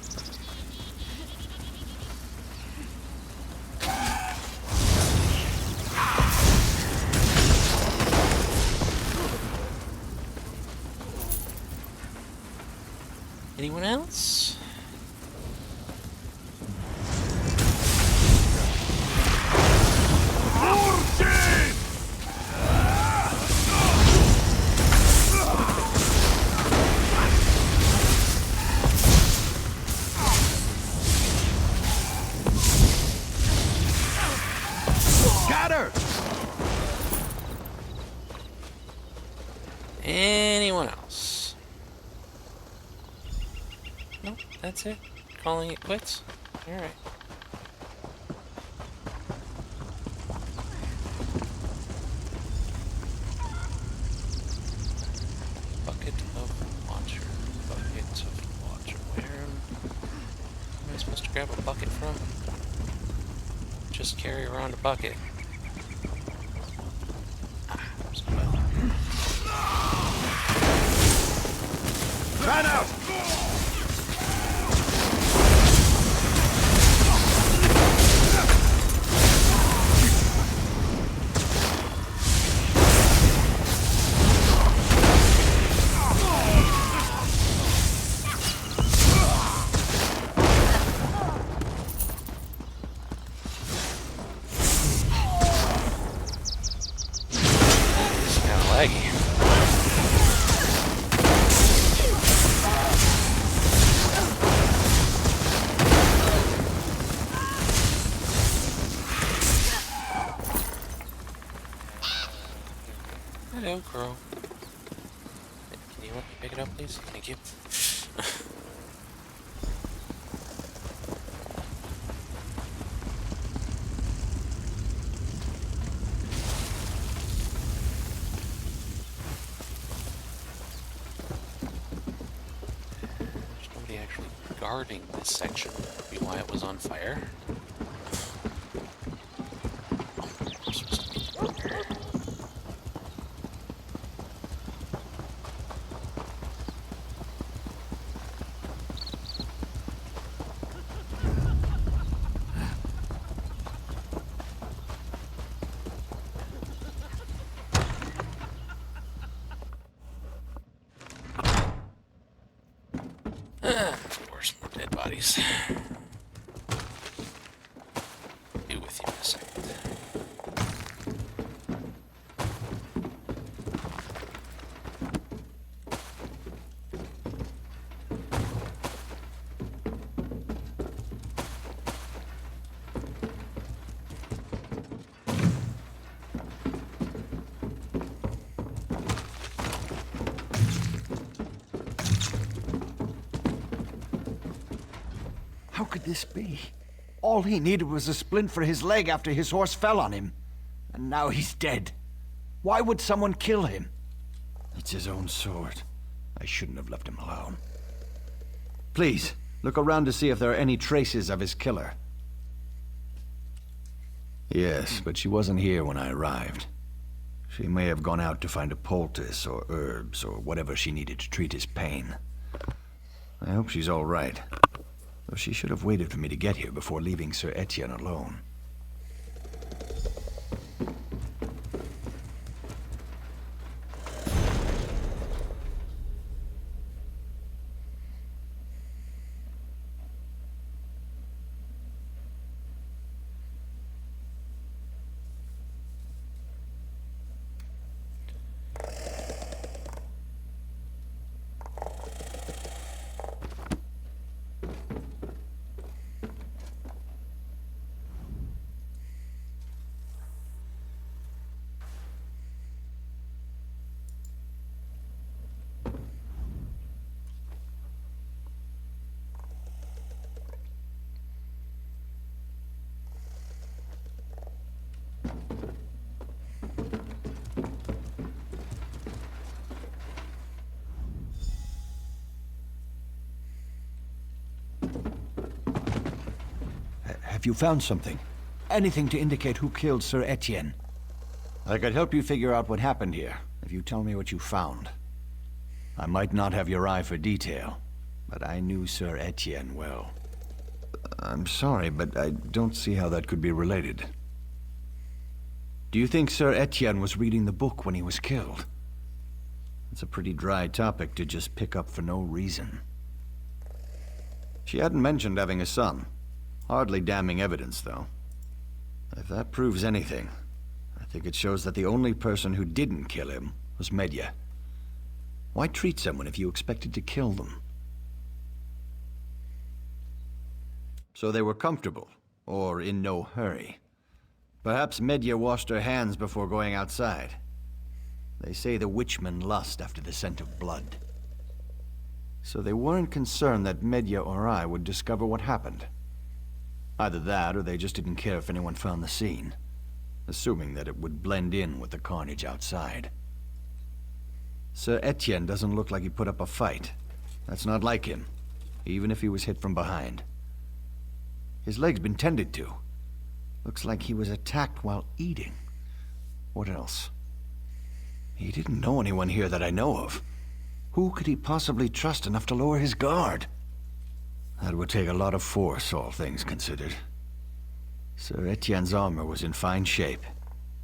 Anyone else? Got her! Anyone else? No, that's it. Calling it quits? Alright. Bucket of water. Bucket of water. Where am I supposed to grab a bucket from? Just carry around a bucket. There's a well. Run out! It's kind of laggy. Hello, crow. Can you help me pick it up, please? Thank you. There's nobody actually guarding this section. Would be why it was on fire. Of course, more dead bodies. Be with you in a second. How could this be? All he needed was a splint for his leg after his horse fell on him. And now he's dead. Why would someone kill him? It's his own sword. I shouldn't have left him alone. Please, look around to see if there are any traces of his killer. Yes, but she wasn't here when I arrived. She may have gone out to find a poultice or herbs or whatever she needed to treat his pain. I hope she's all right. Though she should have waited for me to get here before leaving Sir Etienne alone. Have you found something? Anything to indicate who killed Sir Etienne? I could help you figure out what happened here, if you tell me what you found. I might not have your eye for detail, but I knew Sir Etienne well. I'm sorry, but I don't see how that could be related. Do you think Sir Etienne was reading the book when he was killed? It's a pretty dry topic to just pick up for no reason. She hadn't mentioned having a son. Hardly damning evidence, though. If that proves anything, I think it shows that the only person who didn't kill him was Medya. Why treat someone if you expected to kill them? So they were comfortable, or in no hurry. Perhaps Medya washed her hands before going outside. They say the witchmen lust after the scent of blood. So they weren't concerned that Medya or I would discover what happened. Either that, or they just didn't care if anyone found the scene, assuming that it would blend in with the carnage outside. Sir Etienne doesn't look like he put up a fight. That's not like him, even if he was hit from behind. His leg's been tended to. Looks like he was attacked while eating. What else? He didn't know anyone here that I know of. Who could he possibly trust enough to lower his guard? That would take a lot of force, all things considered. Sir Etienne's armor was in fine shape.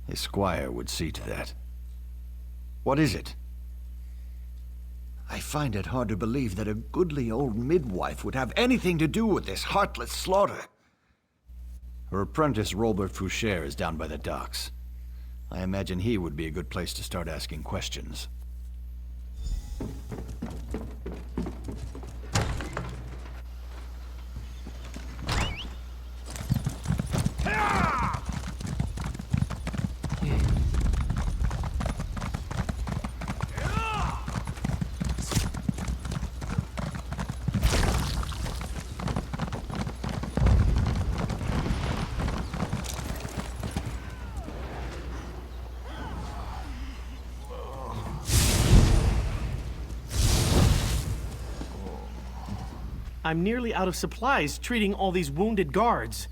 His squire would see to that. What is it? I find it hard to believe that a goodly old midwife would have anything to do with this heartless slaughter. Her apprentice, Robert Foucher, is down by the docks. I imagine he would be a good place to start asking questions. I'm nearly out of supplies treating all these wounded guards.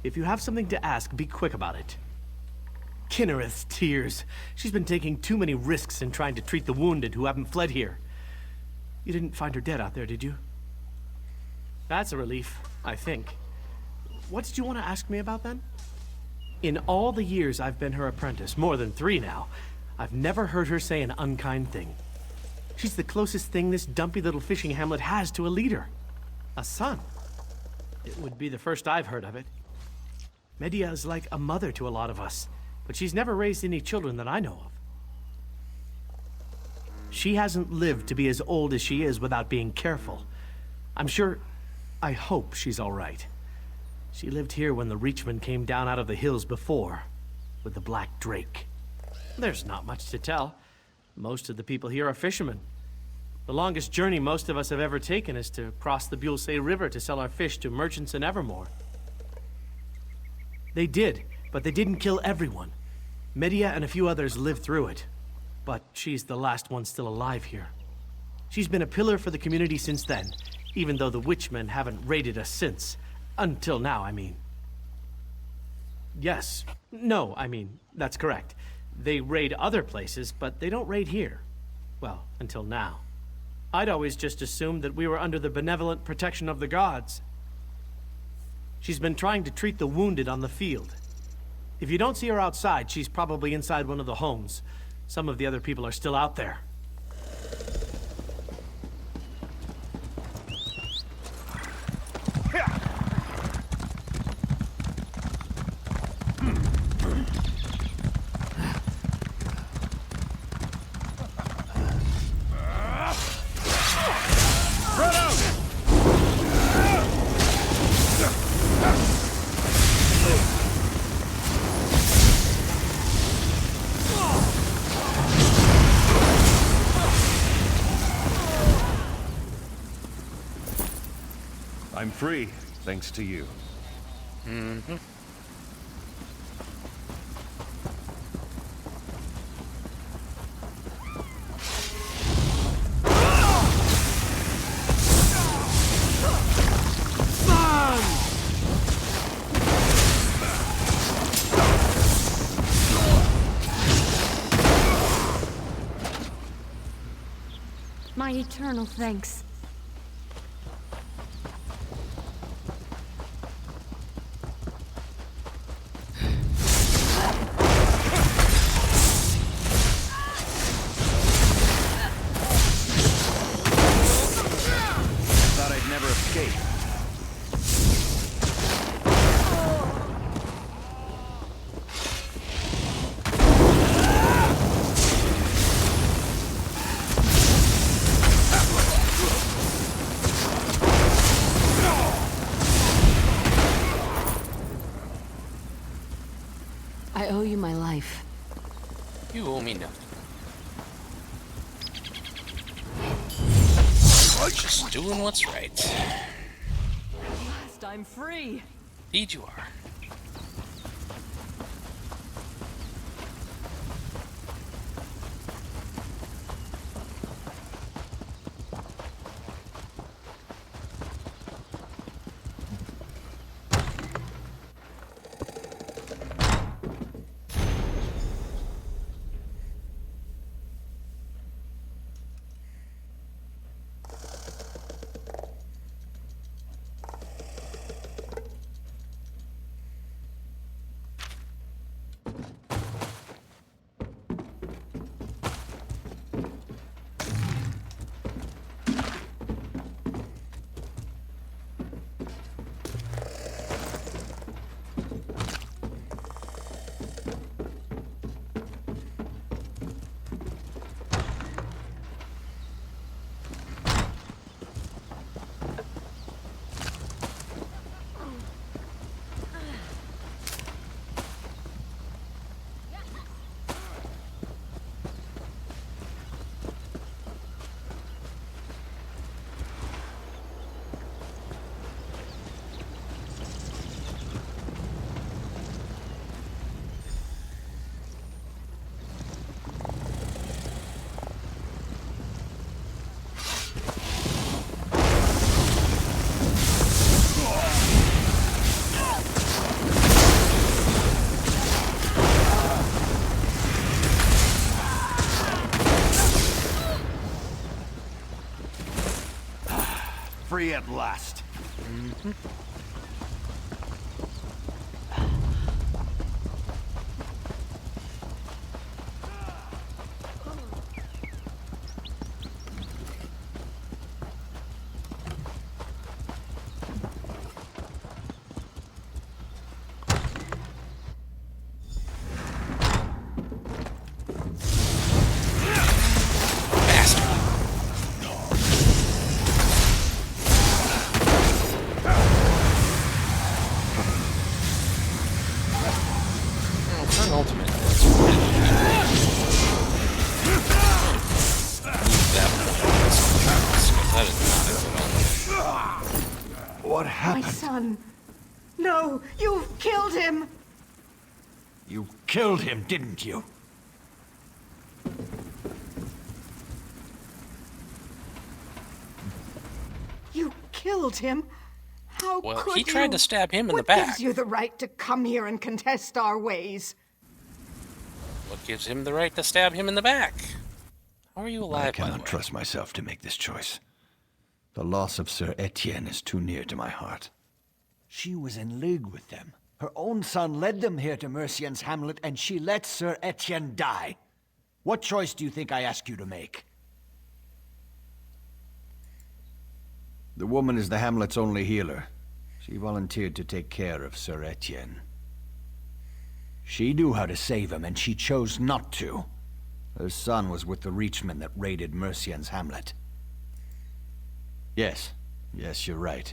If you have something to ask, be quick about it. Kinnereth's tears. She's been taking too many risks in trying to treat the wounded who haven't fled here. You didn't find her dead out there, did you? That's a relief, I think. What did you want to ask me about then? In all the years I've been her apprentice, more than 3 now, I've never heard her say an unkind thing. She's the closest thing this dumpy little fishing hamlet has to a leader. A son. It would be the first I've heard of it. Medya is like a mother to a lot of us, but she's never raised any children that I know of. She hasn't lived to be as old as she is without being careful. I hope she's all right. She lived here when the Reachmen came down out of the hills before, with the Black Drake. There's not much to tell. Most of the people here are fishermen. The longest journey most of us have ever taken is to cross the Bulsay River to sell our fish to merchants in Evermore. They did, but they didn't kill everyone. Medya and a few others lived through it, but she's the last one still alive here. She's been a pillar for the community since then, even though the Witchmen haven't raided us since. Until now, I mean. Yes. No, I mean, that's correct. They raid other places, but they don't raid here. Well, until now. I'd always just assumed that we were under the benevolent protection of the gods. She's been trying to treat the wounded on the field. If you don't see her outside, she's probably inside one of the homes. Some of the other people are still out there. I'm free, thanks to you. Mm-hmm. My eternal thanks. Thought I'd never escape. I owe you my life. You owe me nothing. Just doing what's right. At last I'm free. Indeed you are. Free at last. What happened? My son! No! You've killed him! You killed him, didn't you? You killed him? How Well, could he tried you? to stab him in the What back. gives you the right to come here and contest our ways? What gives him the right to stab him in the back? How are you alive, I by the way? cannot trust myself to make this choice. The loss of Sir Etienne is too near to my heart. She was in league with them. Her own son led them here to Mercian's hamlet, and she let Sir Etienne die. What choice do you think I ask you to make? The woman is the hamlet's only healer. She volunteered to take care of Sir Etienne. She knew how to save him, and she chose not to. Her son was with the Reachmen that raided Mercian's hamlet. Yes, you're right.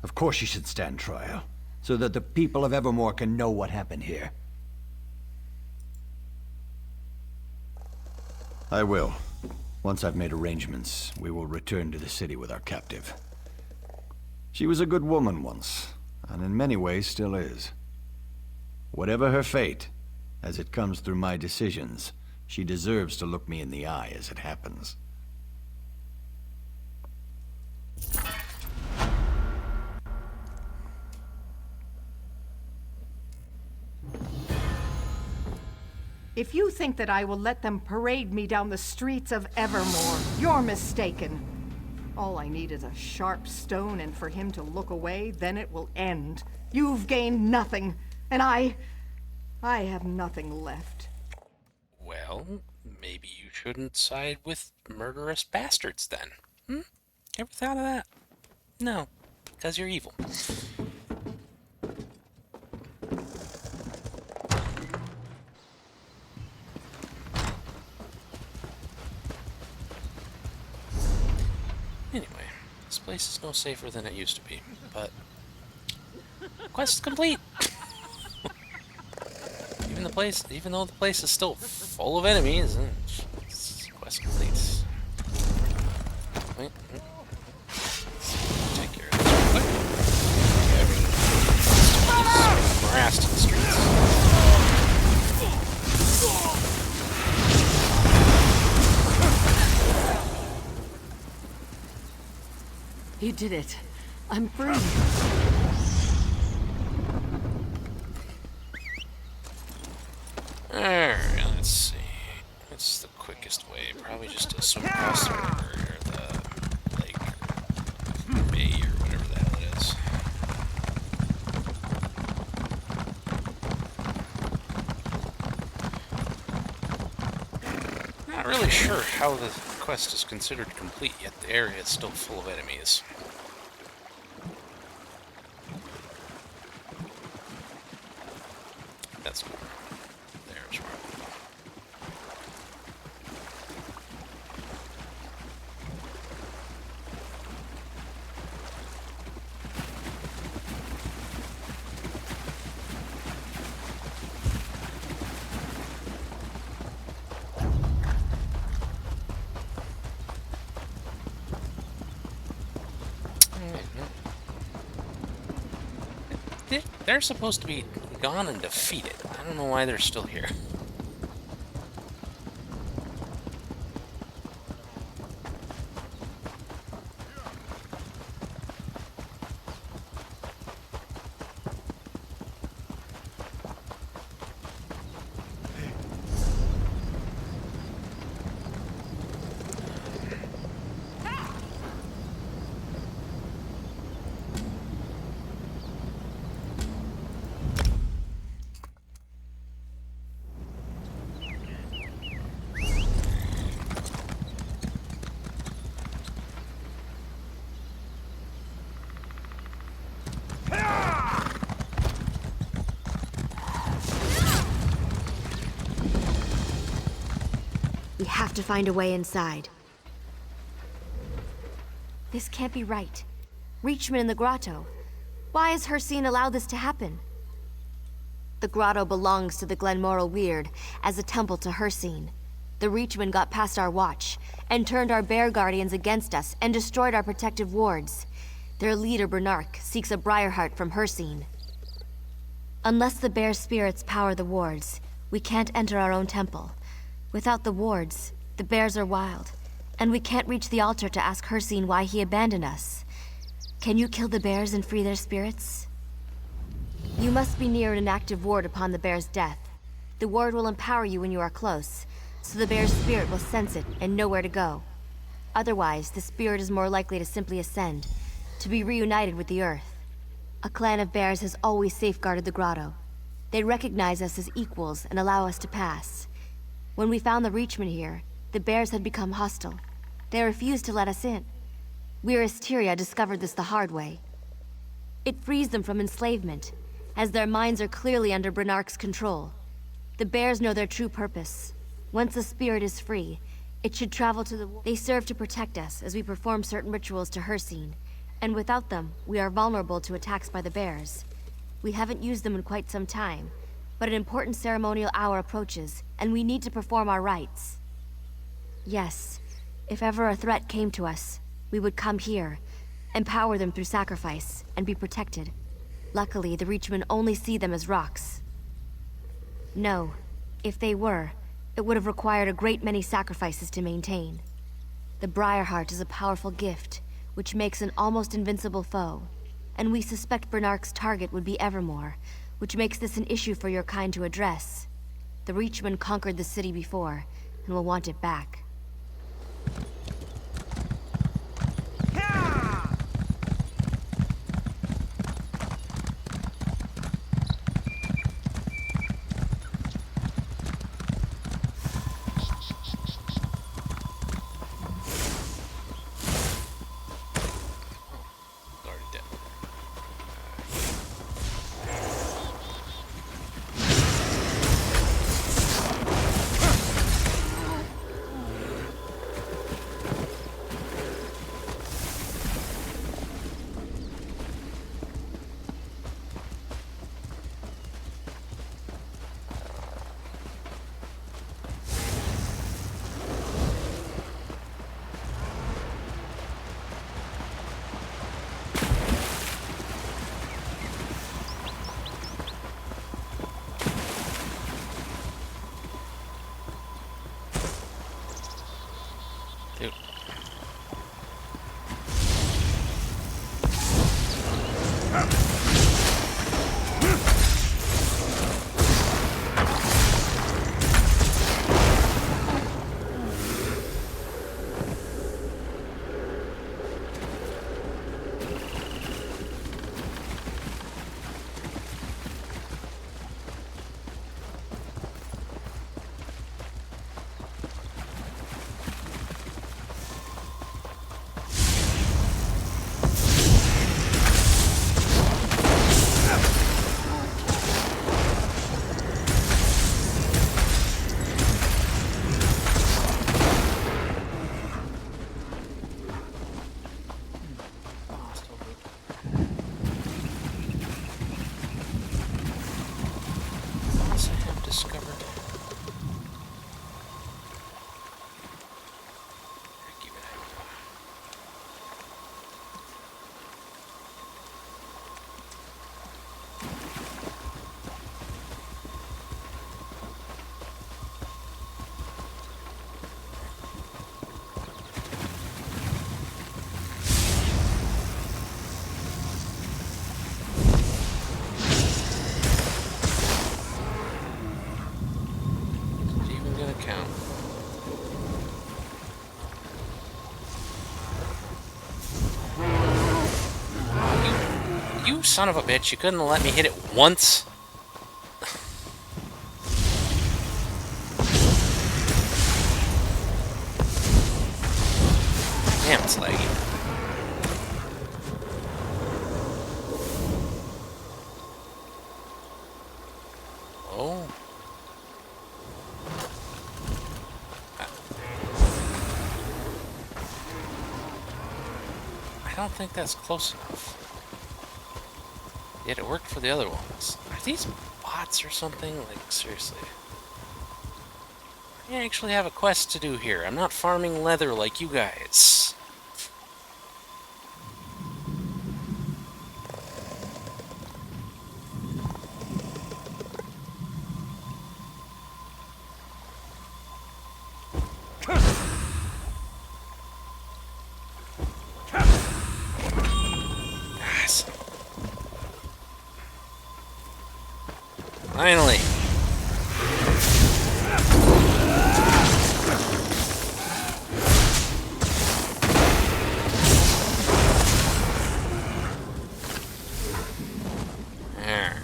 Of course she should stand trial, so that the people of Evermore can know what happened here. I will. Once I've made arrangements, we will return to the city with our captive. She was a good woman once, and in many ways still is. Whatever her fate, as it comes through my decisions, she deserves to look me in the eye as it happens. If you think that I will let them parade me down the streets of Evermore, you're mistaken. All I need is a sharp stone, and for him to look away, then it will end. You've gained nothing, and I have nothing left. Well, maybe you shouldn't side with murderous bastards then. Ever thought of that? No, because you're evil. Anyway, this place is no safer than it used to be, but quest complete. Even though the place is still full of enemies, quest complete. Wait. Take care of this real quick. Having harassed in the streets. You did it. I'm free. Alright, let's see. What's the quickest way? Probably just to swim across the river or the lake or bay or whatever the hell it is. Not really sure how the quest is considered complete, yet the area is still full of enemies. That's cool. There's one. They're supposed to be gone and defeated. I don't know why they're still here. We have to find a way inside. This can't be right. Reachman in the grotto. Why has Hircine allowed this to happen? The grotto belongs to the Glenmoral Weird as a temple to Hircine. The Reachman got past our watch and turned our bear guardians against us and destroyed our protective wards. Their leader, Bernark, seeks a Briarheart from Hircine. Unless the bear spirits power the wards, we can't enter our own temple. Without the wards, the bears are wild, and we can't reach the altar to ask Hircine why he abandoned us. Can you kill the bears and free their spirits? You must be near an inactive ward upon the bear's death. The ward will empower you when you are close, so the bear's spirit will sense it and know where to go. Otherwise, the spirit is more likely to simply ascend, to be reunited with the earth. A clan of bears has always safeguarded the grotto. They recognize us as equals and allow us to pass. When we found the Reachman here, the bears had become hostile. They refused to let us in. We Asteria discovered this the hard way. It frees them from enslavement, as their minds are clearly under Bernark's control. The bears know their true purpose. Once the spirit is free, it should travel to the... They serve to protect us as we perform certain rituals to Hircine, and without them, we are vulnerable to attacks by the bears. We haven't used them in quite some time, but an important ceremonial hour approaches, and we need to perform our rites. Yes, if ever a threat came to us, we would come here, empower them through sacrifice, and be protected. Luckily, the Reachmen only see them as rocks. No, if they were, it would have required a great many sacrifices to maintain. The Briarheart is a powerful gift, which makes an almost invincible foe, and we suspect Bernark's target would be Evermore, which makes this an issue for your kind to address. The Reachmen conquered the city before, and will want it back. Unless I have discovered. Is it even gonna count? You son of a bitch, you couldn't let me hit it once? Damn, it's laggy. Oh. I don't think that's close enough. Yet it worked for the other ones. Are these bots or something? Like, seriously. I actually have a quest to do here. I'm not farming leather like you guys. Yes. Finally. There.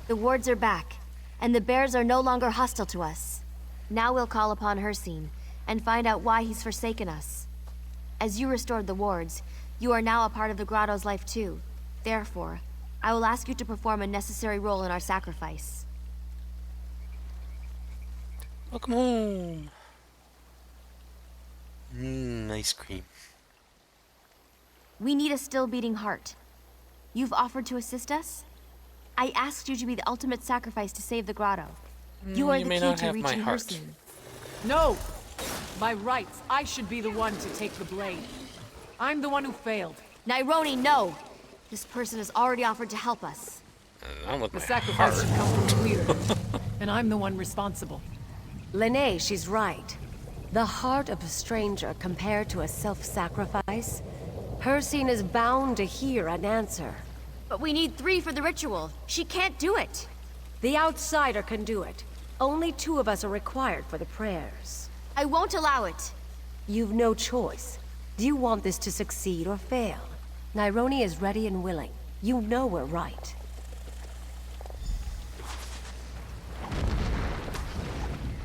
The wards are back, and the bears are no longer hostile to us. Now we'll call upon Hercene, and find out why he's forsaken us. As you restored the wards, you are now a part of the grotto's life too. Therefore, I will ask you to perform a necessary role in our sacrifice. Welcome home. Ice cream. We need a still beating heart. You've offered to assist us? I asked you to be the ultimate sacrifice to save the grotto. You are You the may key not to have my reaching heart. Hercene. No! By rights, I should be the one to take the blade. I'm the one who failed. Nyroni, no! This person has already offered to help us. Not with The my sacrifice should heart. come from Weir, and I'm the one responsible. Lene, she's right. The heart of a stranger compared to a self-sacrifice? Hercene is bound to hear an answer. But we need 3 for the ritual. She can't do it. The outsider can do it. Only 2 of us are required for the prayers. I won't allow it. You've no choice. Do you want this to succeed or fail? Nyroni is ready and willing. You know we're right.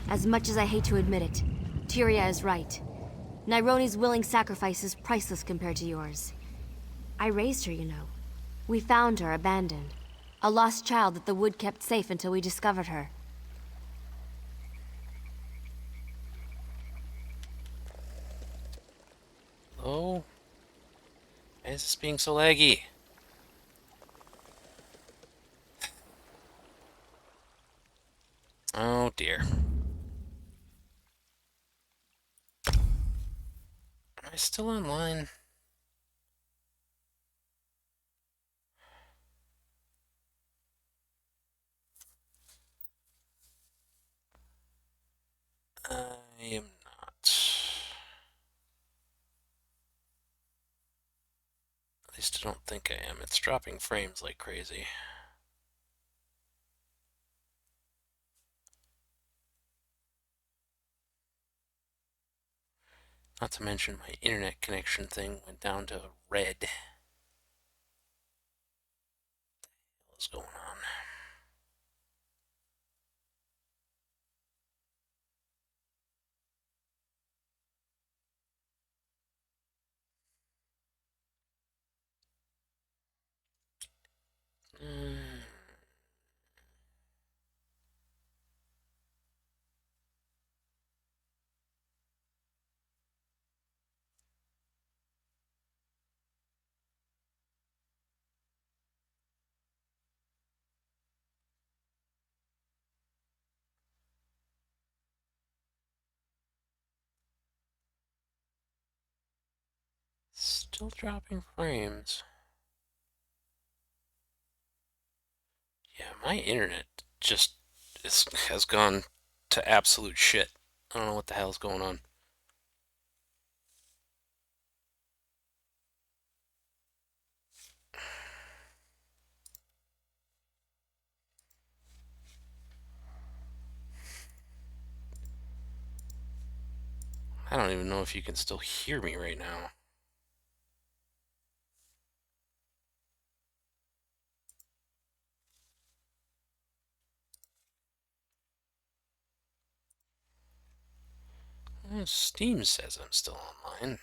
As much as I hate to admit it, Tyria is right. Nyroni's willing sacrifice is priceless compared to yours. I raised her, you know. We found her abandoned. A lost child that the wood kept safe until we discovered her. Oh. Why is this being so laggy? Oh dear. Am I still online? least I don't think I am. It's dropping frames like crazy. Not to mention my internet connection thing went down to red. What's going on? Still dropping frames. Yeah, my internet just has gone to absolute shit. I don't know what the hell's going on. I don't even know if you can still hear me right now. Steam says I'm still online.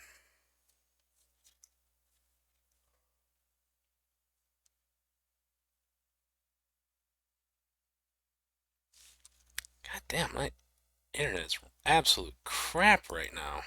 God damn, my internet is absolute crap right now.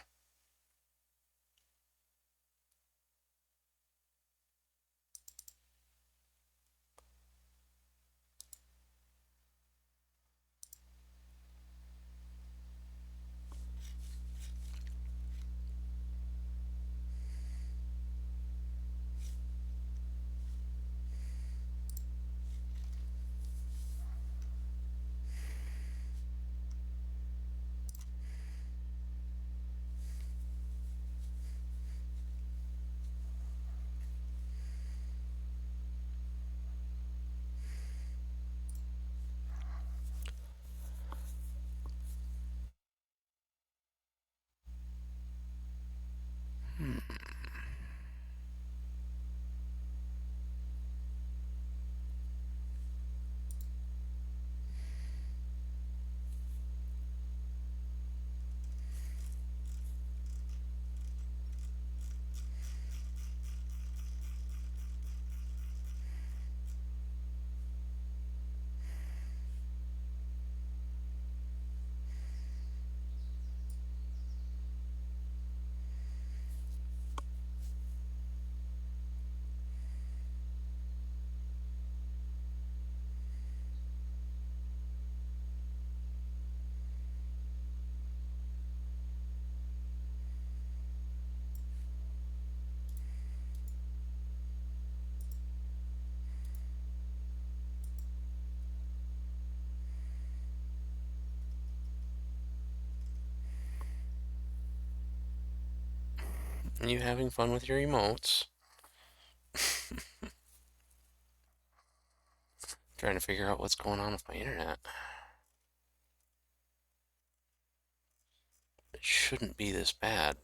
Are you having fun with your emotes? Trying to figure out what's going on with my internet. It shouldn't be this bad.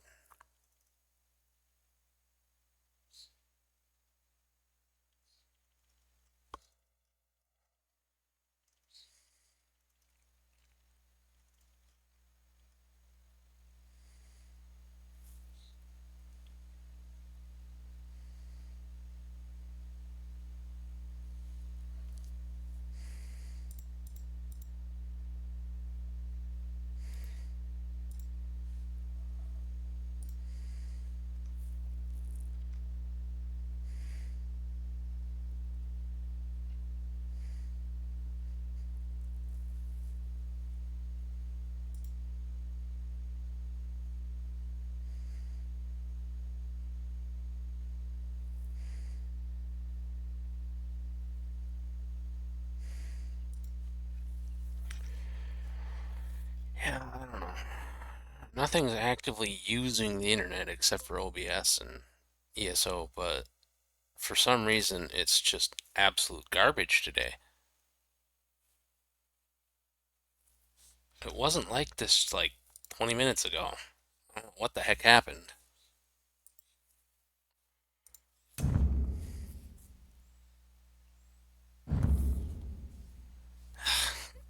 Yeah, I don't know. Nothing's actively using the internet except for OBS and ESO, but for some reason, it's just absolute garbage today. It wasn't like this, like, 20 minutes ago. I don't know what the heck happened?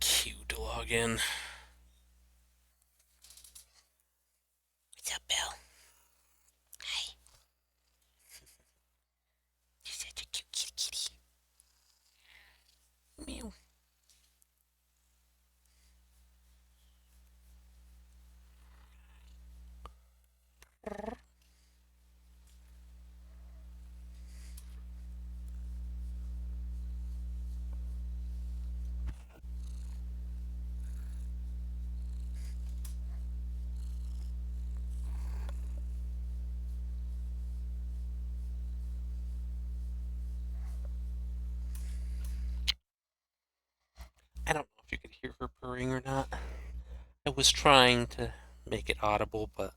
Q to log in. What's up, Bill? Hi. You're such a cute kitty. Meow. I don't know if you could hear her purring or not. I was trying to make it audible, but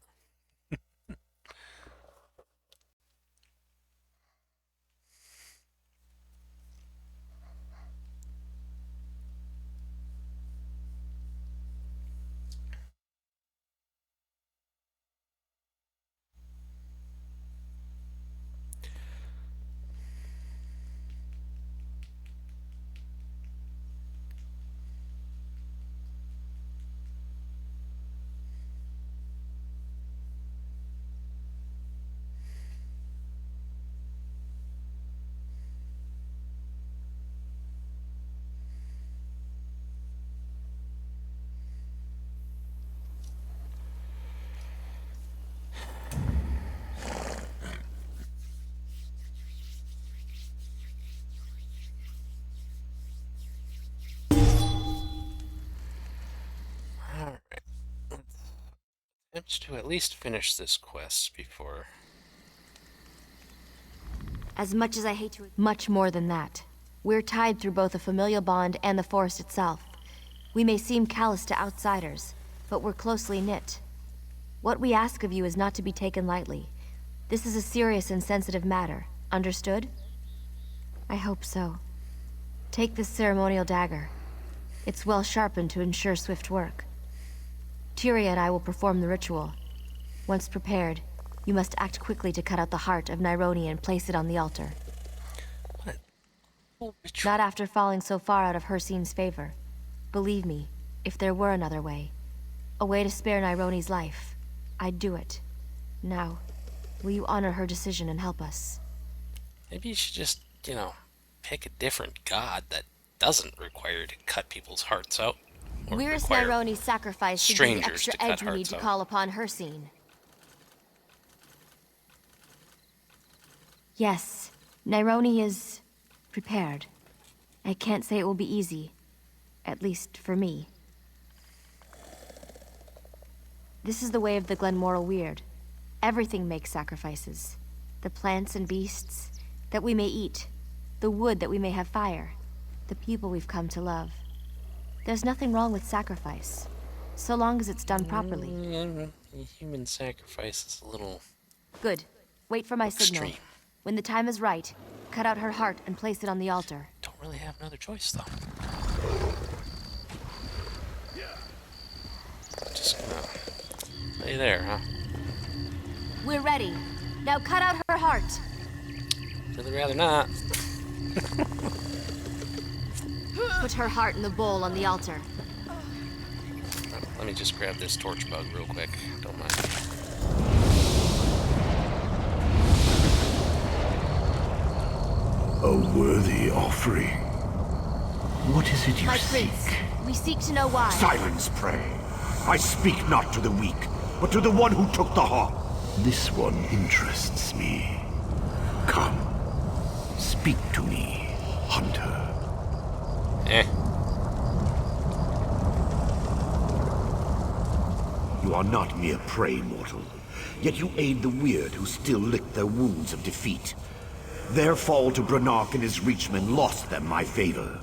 attempts to at least finish this quest before. As much as I hate to... Much more than that. We're tied through both a familial bond and the forest itself. We may seem callous to outsiders, but we're closely knit. What we ask of you is not to be taken lightly. This is a serious and sensitive matter. Understood? I hope so. Take this ceremonial dagger. It's well sharpened to ensure swift work. Tyria and I will perform the ritual. Once prepared, you must act quickly to cut out the heart of Nyroni and place it on the altar. Not after falling so far out of Hircine's favor. Believe me, if there were another way, a way to spare Nyroni's life, I'd do it. Now, will you honor her decision and help us? Maybe you should just, you know, pick a different god that doesn't require to cut people's hearts out. Where's Nyroni's sacrifice to give the extra edge we need to call upon Hircine? Yes, Nyroni is prepared. I can't say it will be easy. At least for me. This is the way of the Glenmoral Weird. Everything makes sacrifices. The plants and beasts that we may eat. The wood that we may have fire. The people we've come to love. There's nothing wrong with sacrifice, so long as it's done properly. Human sacrifice is a little... Good. Wait for my extreme. signal. When the time is right, cut out her heart and place it on the altar. Don't really have another choice, though. Just gonna lay there, huh? We're ready. Now cut out her heart. Really rather not. Put her heart in the bowl on the altar. Let me just grab this torch bug real quick. Don't mind. A worthy offering. What is it you My seek? prince, we seek to know why. Silence, pray. I speak not to the weak, but to the one who took the heart. This one interests me. Come, speak to me, hunter. You are not mere prey, mortal. Yet you aid the weird who still lick their wounds of defeat. Their fall to Branark and his reachmen lost them my favor.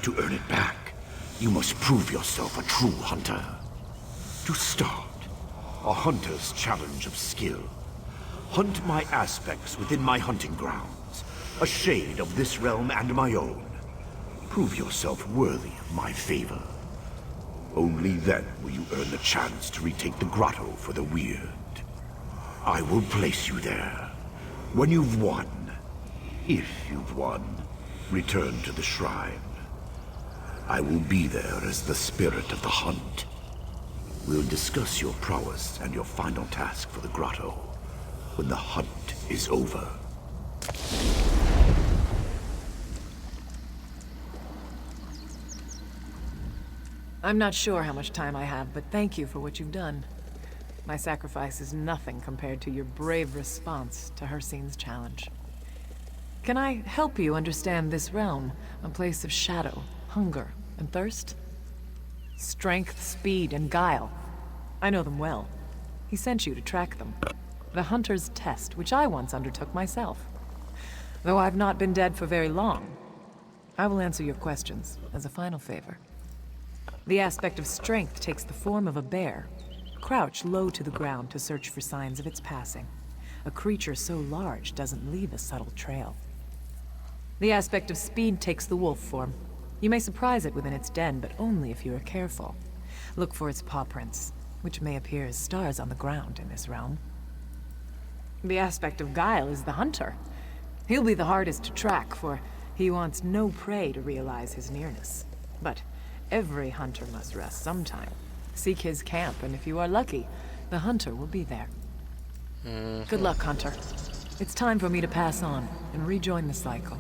To earn it back, you must prove yourself a true hunter. To start, a hunter's challenge of skill. Hunt my aspects within my hunting grounds. a shade of this realm and my own. Prove yourself worthy of my favor. Only then will you earn the chance to retake the grotto for the weird. I will place you there. When you've won, if you've won, return to the shrine. I will be there as the spirit of the hunt. We'll discuss your prowess and your final task for the grotto when the hunt is over. I'm not sure how much time I have, but thank you for what you've done. My sacrifice is nothing compared to your brave response to Hircine's challenge. Can I help you understand this realm? A place of shadow, hunger, and thirst? Strength, speed, and guile. I know them well. He sent you to track them. The Hunter's Test, which I once undertook myself. Though I've not been dead for very long, I will answer your questions as a final favor. The aspect of strength takes the form of a bear. Crouch low to the ground to search for signs of its passing. A creature so large doesn't leave a subtle trail. The aspect of speed takes the wolf form. You may surprise it within its den, but only if you are careful. Look for its paw prints, which may appear as stars on the ground in this realm. The aspect of guile is the hunter. He'll be the hardest to track, for he wants no prey to realize his nearness. But every hunter must rest sometime. Seek his camp, and if you are lucky, the hunter will be there. Good luck, Hunter. It's time for me to pass on and rejoin the cycle.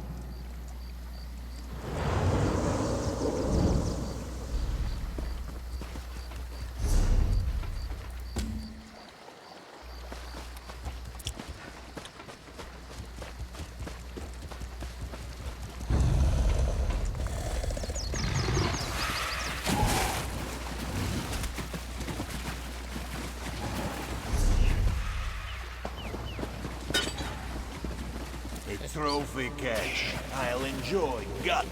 Trophy catch. I'll enjoy gutting.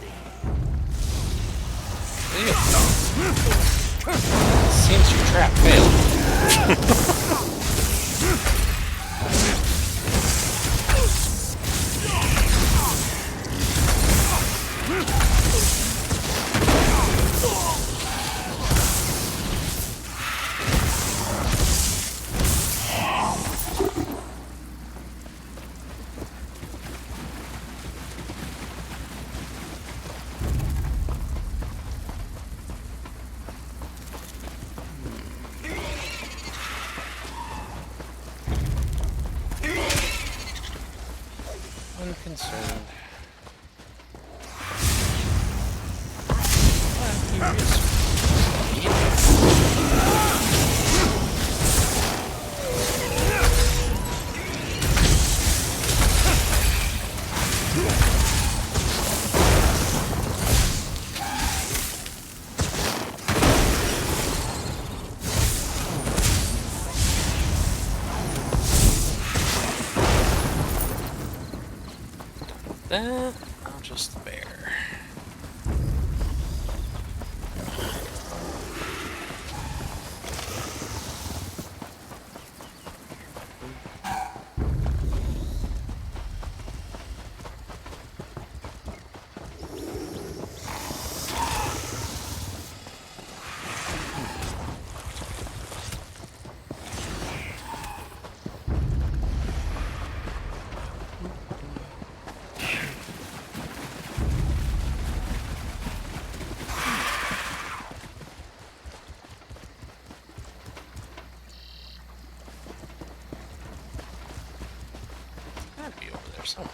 Seems your trap failed. Unconcerned. That, or just the bear. Gotta be over there somewhere.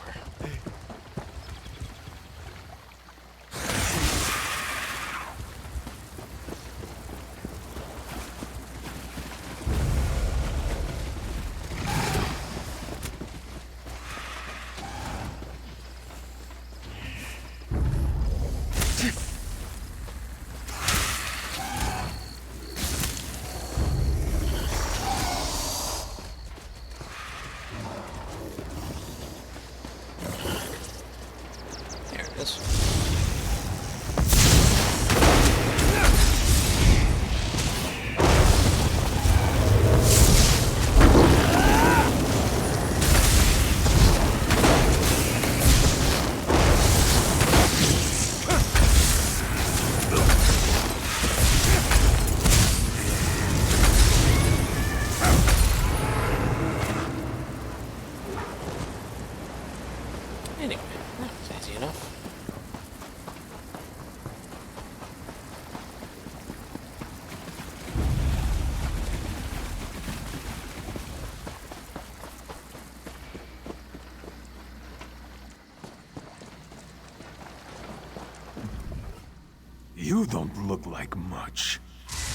You don't look like much.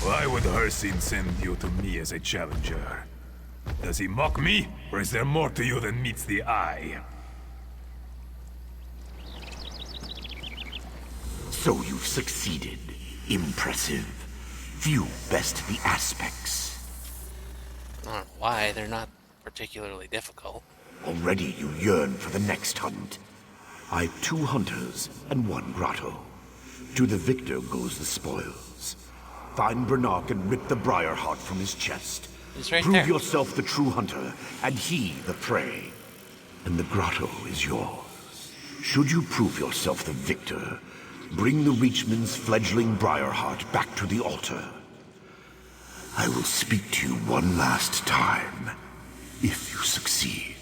Why would Hersin send you to me as a challenger? Does he mock me, or is there more to you than meets the eye? So you've succeeded. Impressive. Few best the aspects. I don't know why, they're not particularly difficult. Already you yearn for the next hunt. I've 2 hunters and 1 grotto. To the victor goes the spoils. Find Brannock and rip the briar heart from his chest. He's right Prove there. yourself the true hunter, and he the prey. And the grotto is yours. Should you prove yourself the victor, bring the Reachman's fledgling briar heart back to the altar. I will speak to you one last time, if you succeed.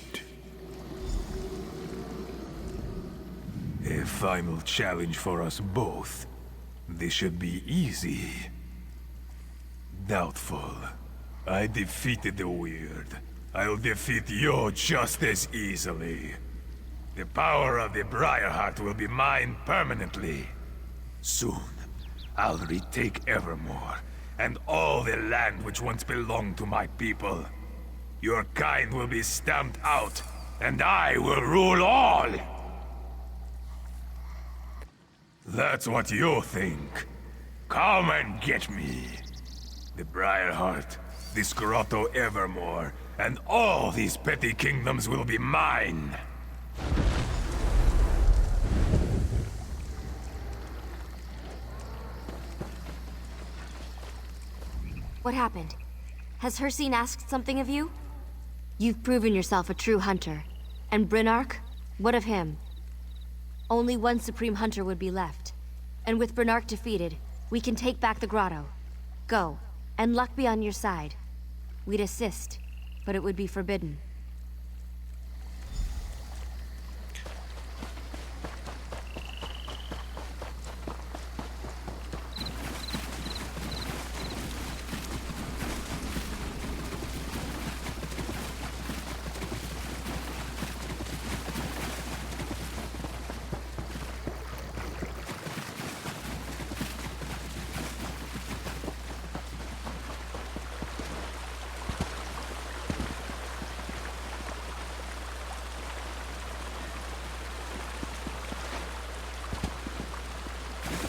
A final challenge for us both. This should be easy. Doubtful. I defeated the Weird. I'll defeat you just as easily. The power of the Briarheart will be mine permanently. Soon, I'll retake Evermore, and all the land which once belonged to my people. Your kind will be stamped out, and I will rule all! That's what you think. Come and get me. The Briarheart, this grotto Evermore, and all these petty kingdoms will be mine. What happened? Has Hersin asked something of you? You've proven yourself a true hunter. And Brannock? What of him? Only one Supreme Hunter would be left. And with Brannock defeated, we can take back the grotto. Go, and luck be on your side. We'd assist, but it would be forbidden.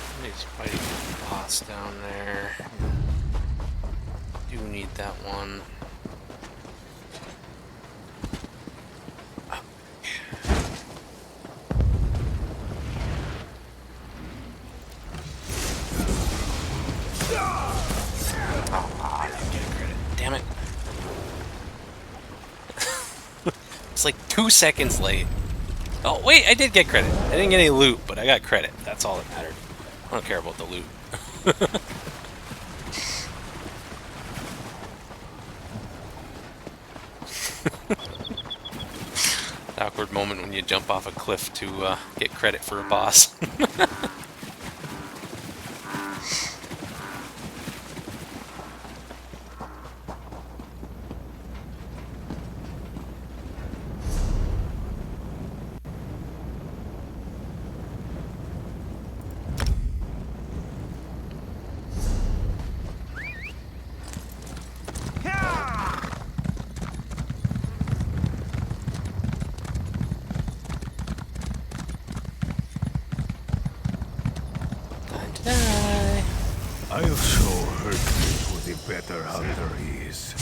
Somebody's fighting a boss down there. Do need that one. Oh, I didn't get credit. Damn it. It's like 2 seconds late. Oh, wait, I did get credit. I didn't get any loot, but I got credit. That's all that mattered. I don't care about the loot. Awkward moment when you jump off a cliff to get credit for a boss. I'll show Hercules who the better hunter is.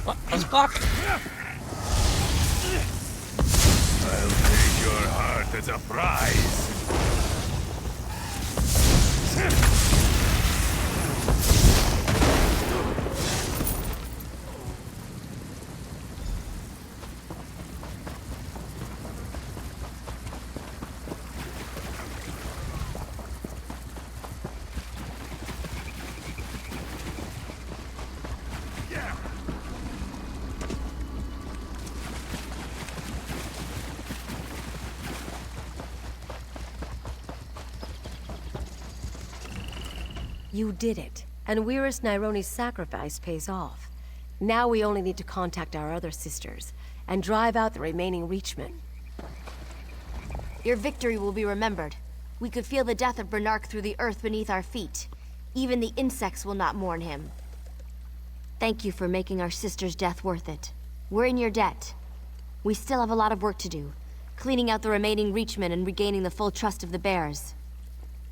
What? I was blocking. I'll take your heart as a prize. You did it, and Weirus Nairone's sacrifice pays off. Now we only need to contact our other sisters, and drive out the remaining Reachmen. Your victory will be remembered. We could feel the death of Bernark through the earth beneath our feet. Even the insects will not mourn him. Thank you for making our sister's death worth it. We're in your debt. We still have a lot of work to do, cleaning out the remaining Reachmen and regaining the full trust of the Bears.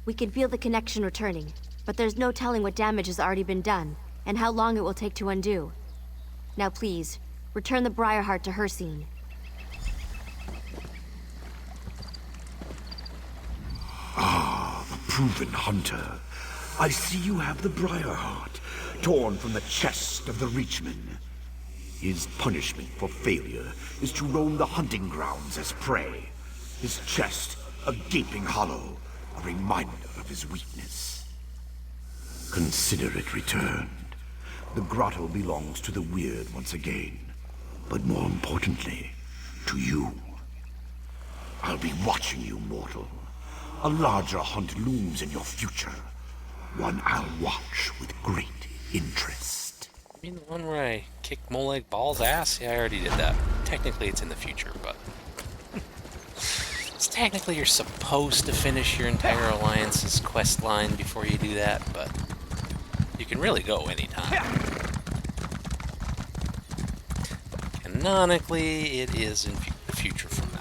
We can feel the connection returning, but there's no telling what damage has already been done, and how long it will take to undo. Now please, return the Briarheart to her scene. Ah, the proven hunter. I see you have the Briarheart, torn from the chest of the Reachman. His punishment for failure is to roam the hunting grounds as prey. His chest, a gaping hollow, a reminder of his weakness. Consider it returned. The grotto belongs to the Weird once again, but more importantly, to you. I'll be watching you, mortal. A larger hunt looms in your future. One I'll watch with great interest. You mean the one where I kicked Molag Ball's ass? Yeah, I already did that. Technically it's in the future, but... technically you're supposed to finish your entire Alliance's quest line before you do that, but... you can really go anytime. Canonically, it is in the future from now.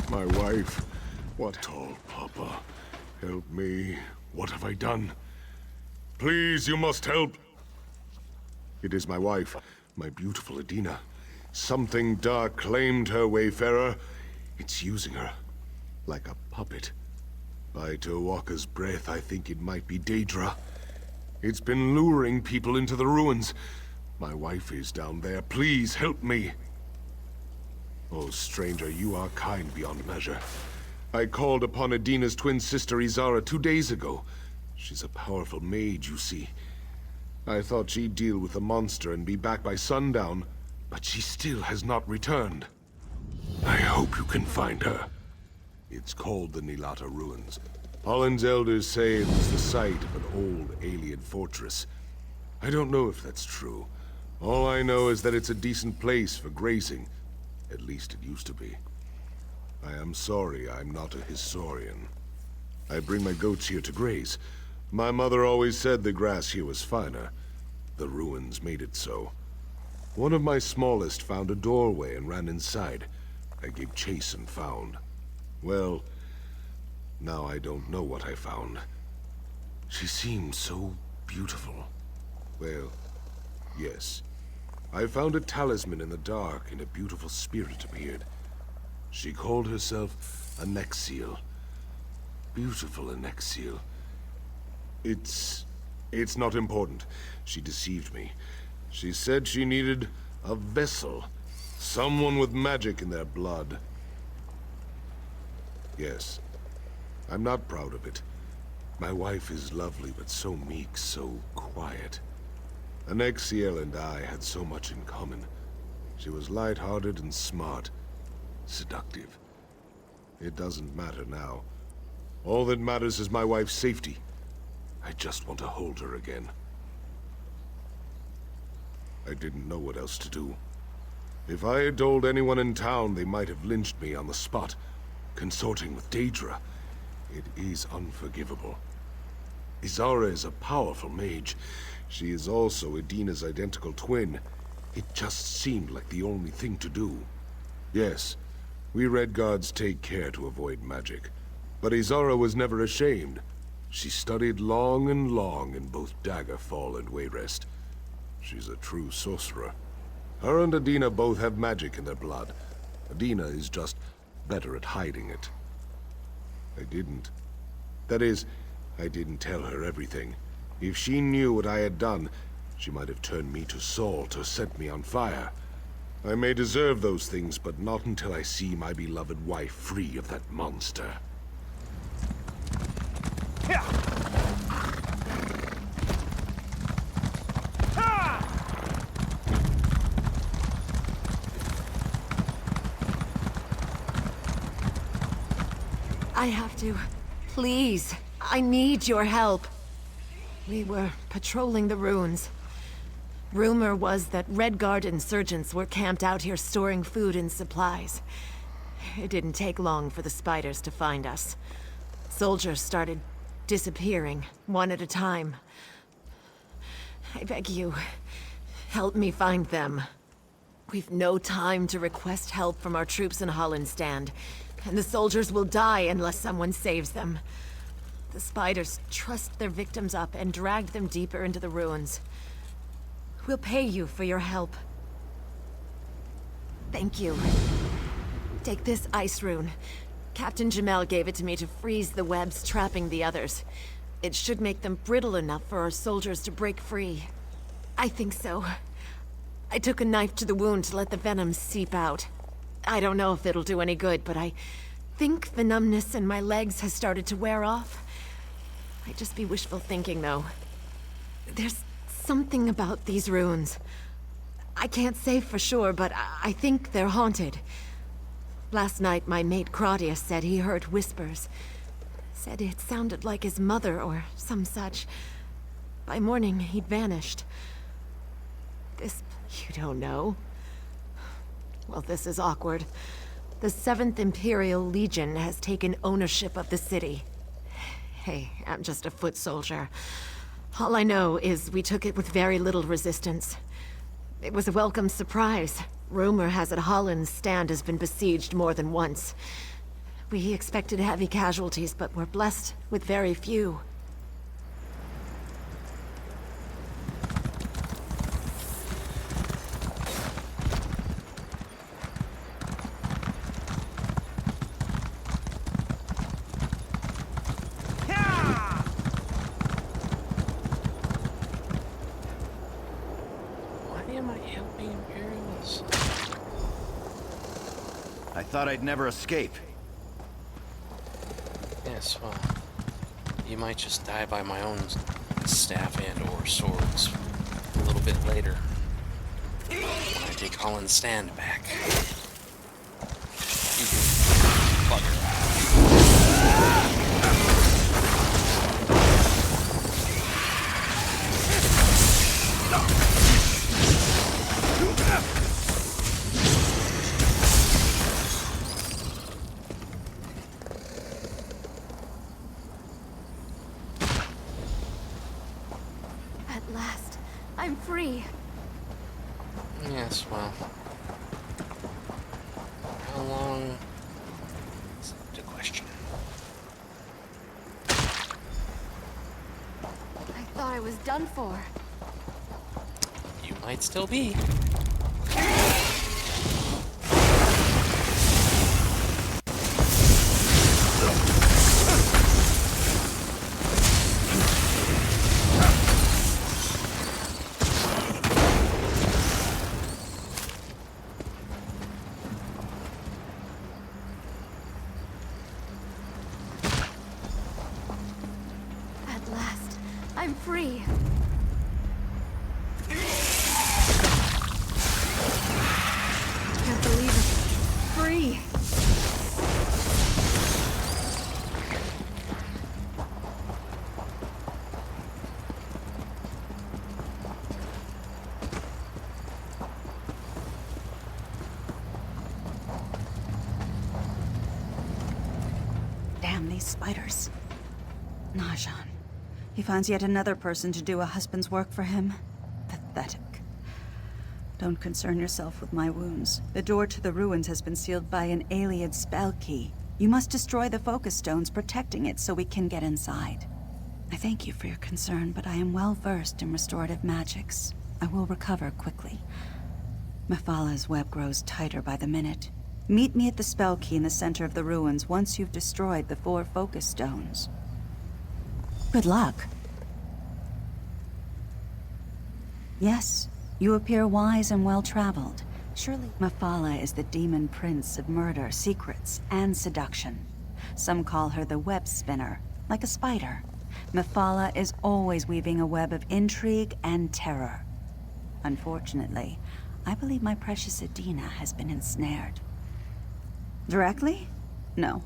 My wife. What? Tall Papa. Help me. What have I done? Please, you must help. It is my wife, my beautiful Adina. Something dark claimed her, Wayfarer. It's using her. Like a puppet. By Tawaka's breath, I think it might be Daedra. It's been luring people into the ruins. My wife is down there. Please help me. Oh, stranger, you are kind beyond measure. I called upon Adina's twin sister Izara 2 days ago. She's a powerful mage, you see. I thought she'd deal with the monster and be back by sundown, but she still has not returned. I hope you can find her. It's called the Nilata Ruins. Holland's elders say it was the site of an old alien fortress. I don't know if that's true. All I know is that it's a decent place for grazing. At least it used to be. I am sorry I'm not a historian. I bring my goats here to graze. My mother always said the grass here was finer. The ruins made it so. One of my smallest found a doorway and ran inside. I gave chase and found. Well, now I don't know what I found. She seemed so beautiful. Well, yes. I found a talisman in the dark, and a beautiful spirit appeared. She called herself a Nexiel. Beautiful Nexiel. It's not important. She deceived me. She said she needed a vessel. Someone with magic in their blood. Yes. I'm not proud of it. My wife is lovely, but so meek, so quiet. Nexiel and I had so much in common. She was light-hearted and smart. Seductive. It doesn't matter now. All that matters is my wife's safety. I just want to hold her again. I didn't know what else to do. If I had told anyone in town, they might have lynched me on the spot. Consorting with Daedra. It is unforgivable. Izara is a powerful mage. She is also Adina's identical twin. It just seemed like the only thing to do. Yes, we Red Guards take care to avoid magic. But Izara was never ashamed. She studied long and long in both Daggerfall and Wayrest. She's a true sorcerer. Her and Adina both have magic in their blood. Adina is just better at hiding it. I didn't. That is, I didn't tell her everything. If she knew what I had done, she might have turned me to salt or set me on fire. I may deserve those things, but not until I see my beloved wife free of that monster. I have to. Please. I need your help. We were patrolling the ruins. Rumor was that Redguard insurgents were camped out here storing food and supplies. It didn't take long for the spiders to find us. Soldiers started disappearing, one at a time. I beg you, help me find them. We've no time to request help from our troops in Hollandstand, and the soldiers will die unless someone saves them. The spiders trussed their victims up and dragged them deeper into the ruins. We'll pay you for your help. Thank you. Take this ice rune. Captain Jamel gave it to me to freeze the webs trapping the others. It should make them brittle enough for our soldiers to break free. I think so. I took a knife to the wound to let the venom seep out. I don't know if it'll do any good, but I think the numbness in my legs has started to wear off. Might just be wishful thinking, though. There's something about these ruins. I can't say for sure, but I think they're haunted. Last night, my mate Claudius said he heard whispers. Said it sounded like his mother or some such. By morning, he'd vanished. This... you don't know? Well, this is awkward. The 7th Imperial Legion has taken ownership of the city. Hey, I'm just a foot soldier. All I know is we took it with very little resistance. It was a welcome surprise. Rumor has it Holland's stand has been besieged more than once. We expected heavy casualties, but we're blessed with very few. I thought I'd never escape. Yes, well, you might just die by my own staff and or swords a little bit later when I take Holland's stand back. Bugger. At last, I'm free. Yes, well, how long is the question? I thought I was done for. You might still be. At last, I'm free. Can't believe it. Free. Damn these spiders. Najan. He finds yet another person to do a husband's work for him. Pathetic. Don't concern yourself with my wounds. The door to the ruins has been sealed by an Ayleid spell key. You must destroy the focus stones protecting it so we can get inside. I thank you for your concern, but I am well versed in restorative magics. I will recover quickly. Mephalah's web grows tighter by the minute. Meet me at the spell key in the center of the ruins once you've destroyed the 4 focus stones. Good luck. Yes, you appear wise and well-traveled. Surely Mephalah is the demon prince of murder, secrets, and seduction. Some call her the web spinner, like a spider. Mephalah is always weaving a web of intrigue and terror. Unfortunately, I believe my precious Adina has been ensnared. Directly? No.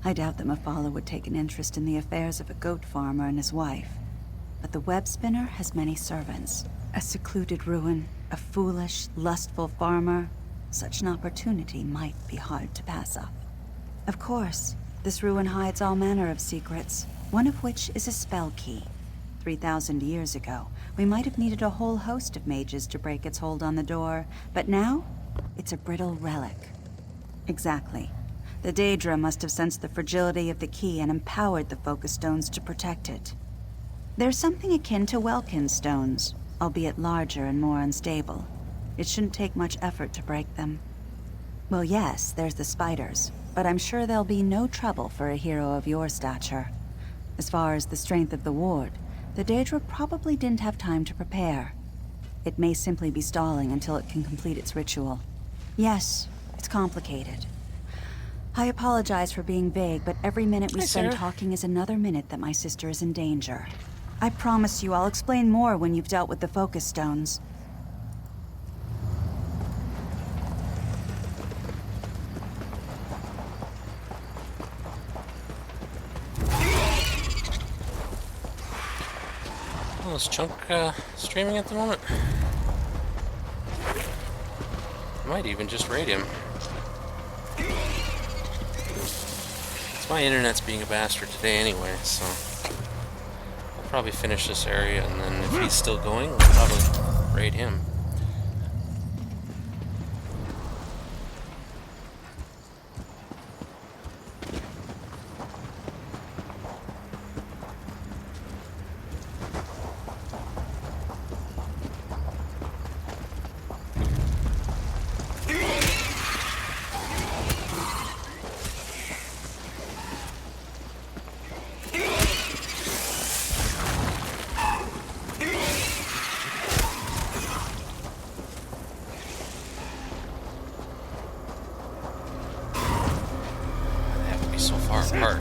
I doubt that Mephalah would take an interest in the affairs of a goat farmer and his wife. But the web spinner has many servants. A secluded ruin, a foolish, lustful farmer. Such an opportunity might be hard to pass up. Of course, this ruin hides all manner of secrets, one of which is a spell key. 3,000 years ago, we might have needed a whole host of mages to break its hold on the door, but now, it's a brittle relic. Exactly. The Daedra must have sensed the fragility of the key and empowered the focus stones to protect it. There's something akin to Welkin stones, albeit larger and more unstable. It shouldn't take much effort to break them. Well, yes, there's the spiders, but I'm sure there'll be no trouble for a hero of your stature. As far as the strength of the ward, the Daedra probably didn't have time to prepare. It may simply be stalling until it can complete its ritual. Yes, it's complicated. I apologize for being vague, but every minute we spend talking is another minute that my sister is in danger. I promise you I'll explain more when you've dealt with the focus stones. Well, is Chunk streaming at the moment? I might even just raid him. My internet's being a bastard today anyway, so I'll probably finish this area, and then if he's still going, we'll probably raid him. So far apart.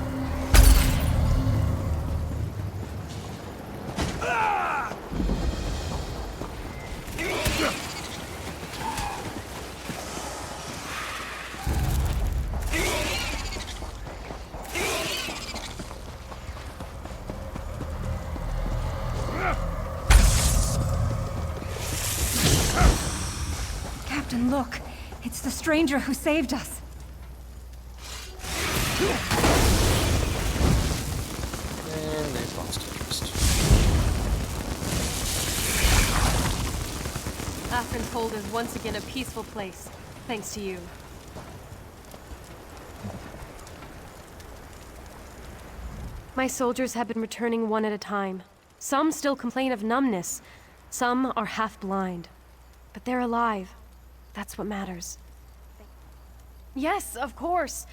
Captain, look! It's the stranger who saved us! And they've lost interest. Athens Hold is once again a peaceful place, thanks to you. My soldiers have been returning one at a time. Some still complain of numbness. Some are half blind. But they're alive. That's what matters. Yes, of course.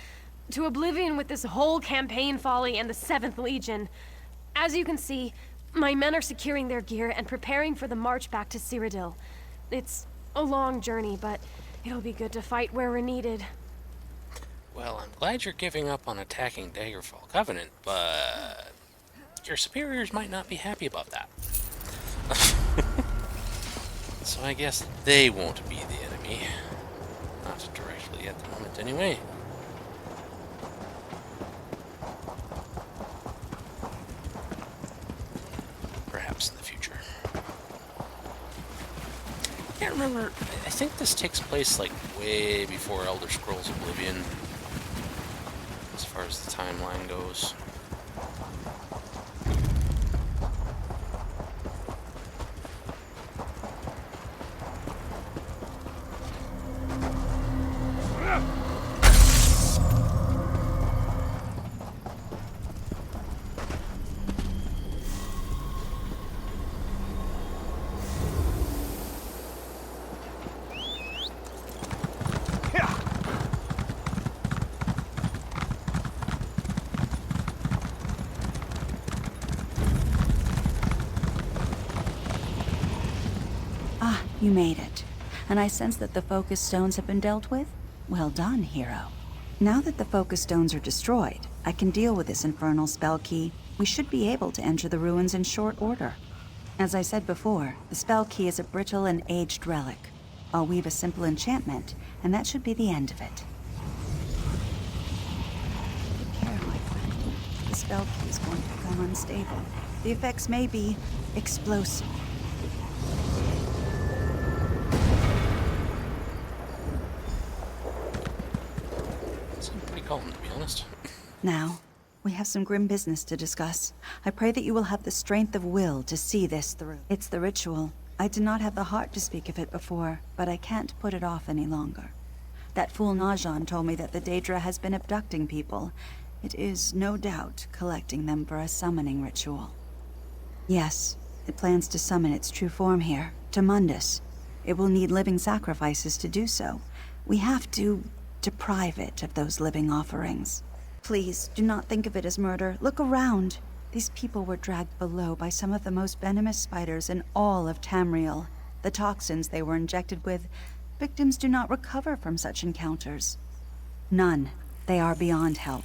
To oblivion with this whole campaign folly and the 7th Legion. As you can see, my men are securing their gear and preparing for the march back to Cyrodiil. It's a long journey, but it'll be good to fight where we're needed. Well, I'm glad you're giving up on attacking Daggerfall Covenant, but your superiors might not be happy about that. So I guess they won't be the enemy. Not directly at the moment, anyway. Perhaps in the future. I can't remember. I think this takes place like way before Elder Scrolls Oblivion, as far as the timeline goes. You made it. And I sense that the focus stones have been dealt with? Well done, hero. Now that the focus stones are destroyed, I can deal with this infernal spell key. We should be able to enter the ruins in short order. As I said before, the spell key is a brittle and aged relic. I'll weave a simple enchantment, and that should be the end of it. Take care, my friend. The spell key is going to become unstable. The effects may be explosive. Seemed pretty calm, to be honest. Now, we have some grim business to discuss. I pray that you will have the strength of will to see this through. It's the ritual. I did not have the heart to speak of it before, but I can't put it off any longer. That fool Najan told me that the Daedra has been abducting people. It is, no doubt, collecting them for a summoning ritual. Yes, it plans to summon its true form here, to Mundus. It will need living sacrifices to do so. We have to deprive it of those living offerings. Please, do not think of it as murder. Look around. These people were dragged below by some of the most venomous spiders in all of Tamriel. The toxins they were injected with, victims do not recover from such encounters. None. They are beyond help.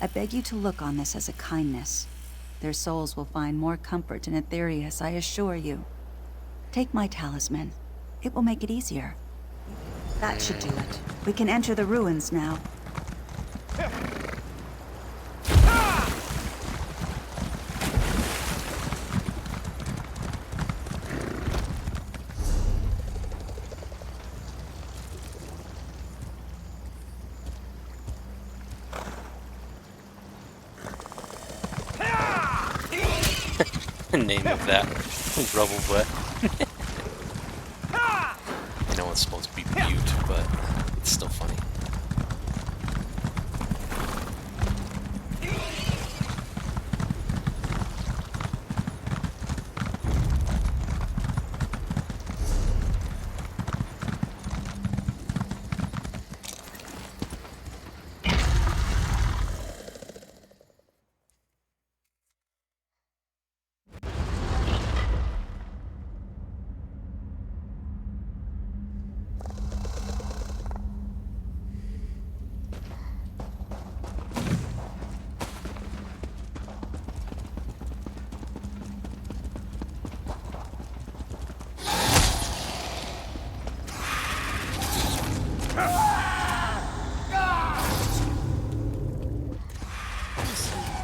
I beg you to look on this as a kindness. Their souls will find more comfort in Aetherius, I assure you. Take my talisman. It will make it easier. That should do it. We can enter the ruins now. Name of that. Rubble butt. I know it's supposed to be mute, but it's still funny.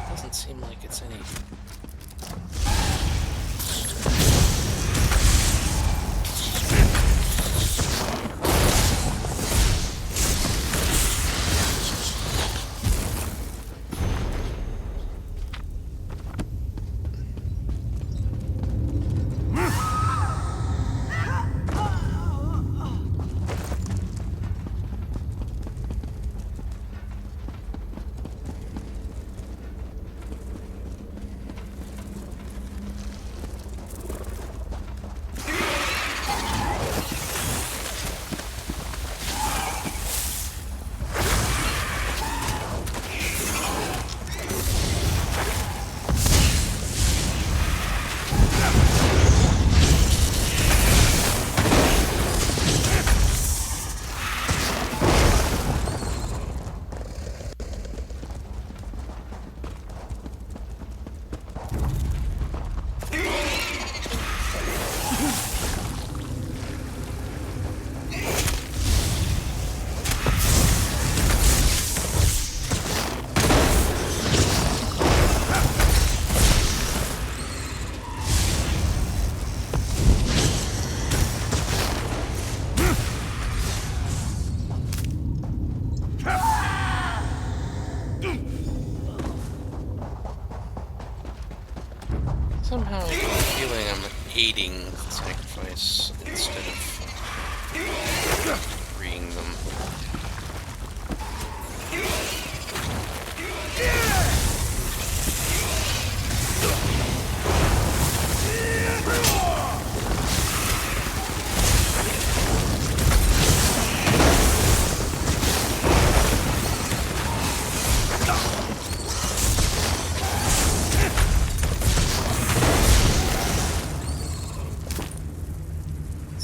Doesn't seem like it's any... Somehow I'm feeling I'm aiding the sacrifice instead of freeing them.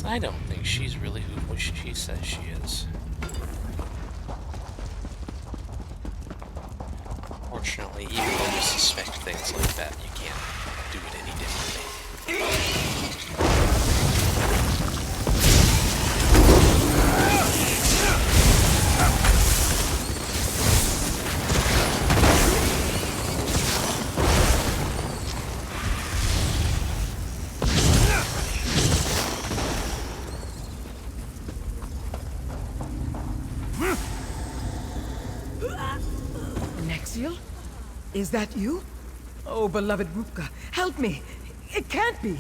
I don't think who she says she is. Unfortunately, even though you suspect things like that, you can't do it any differently. Nexiel? Is that you? Oh, beloved Rupka, help me! It can't be!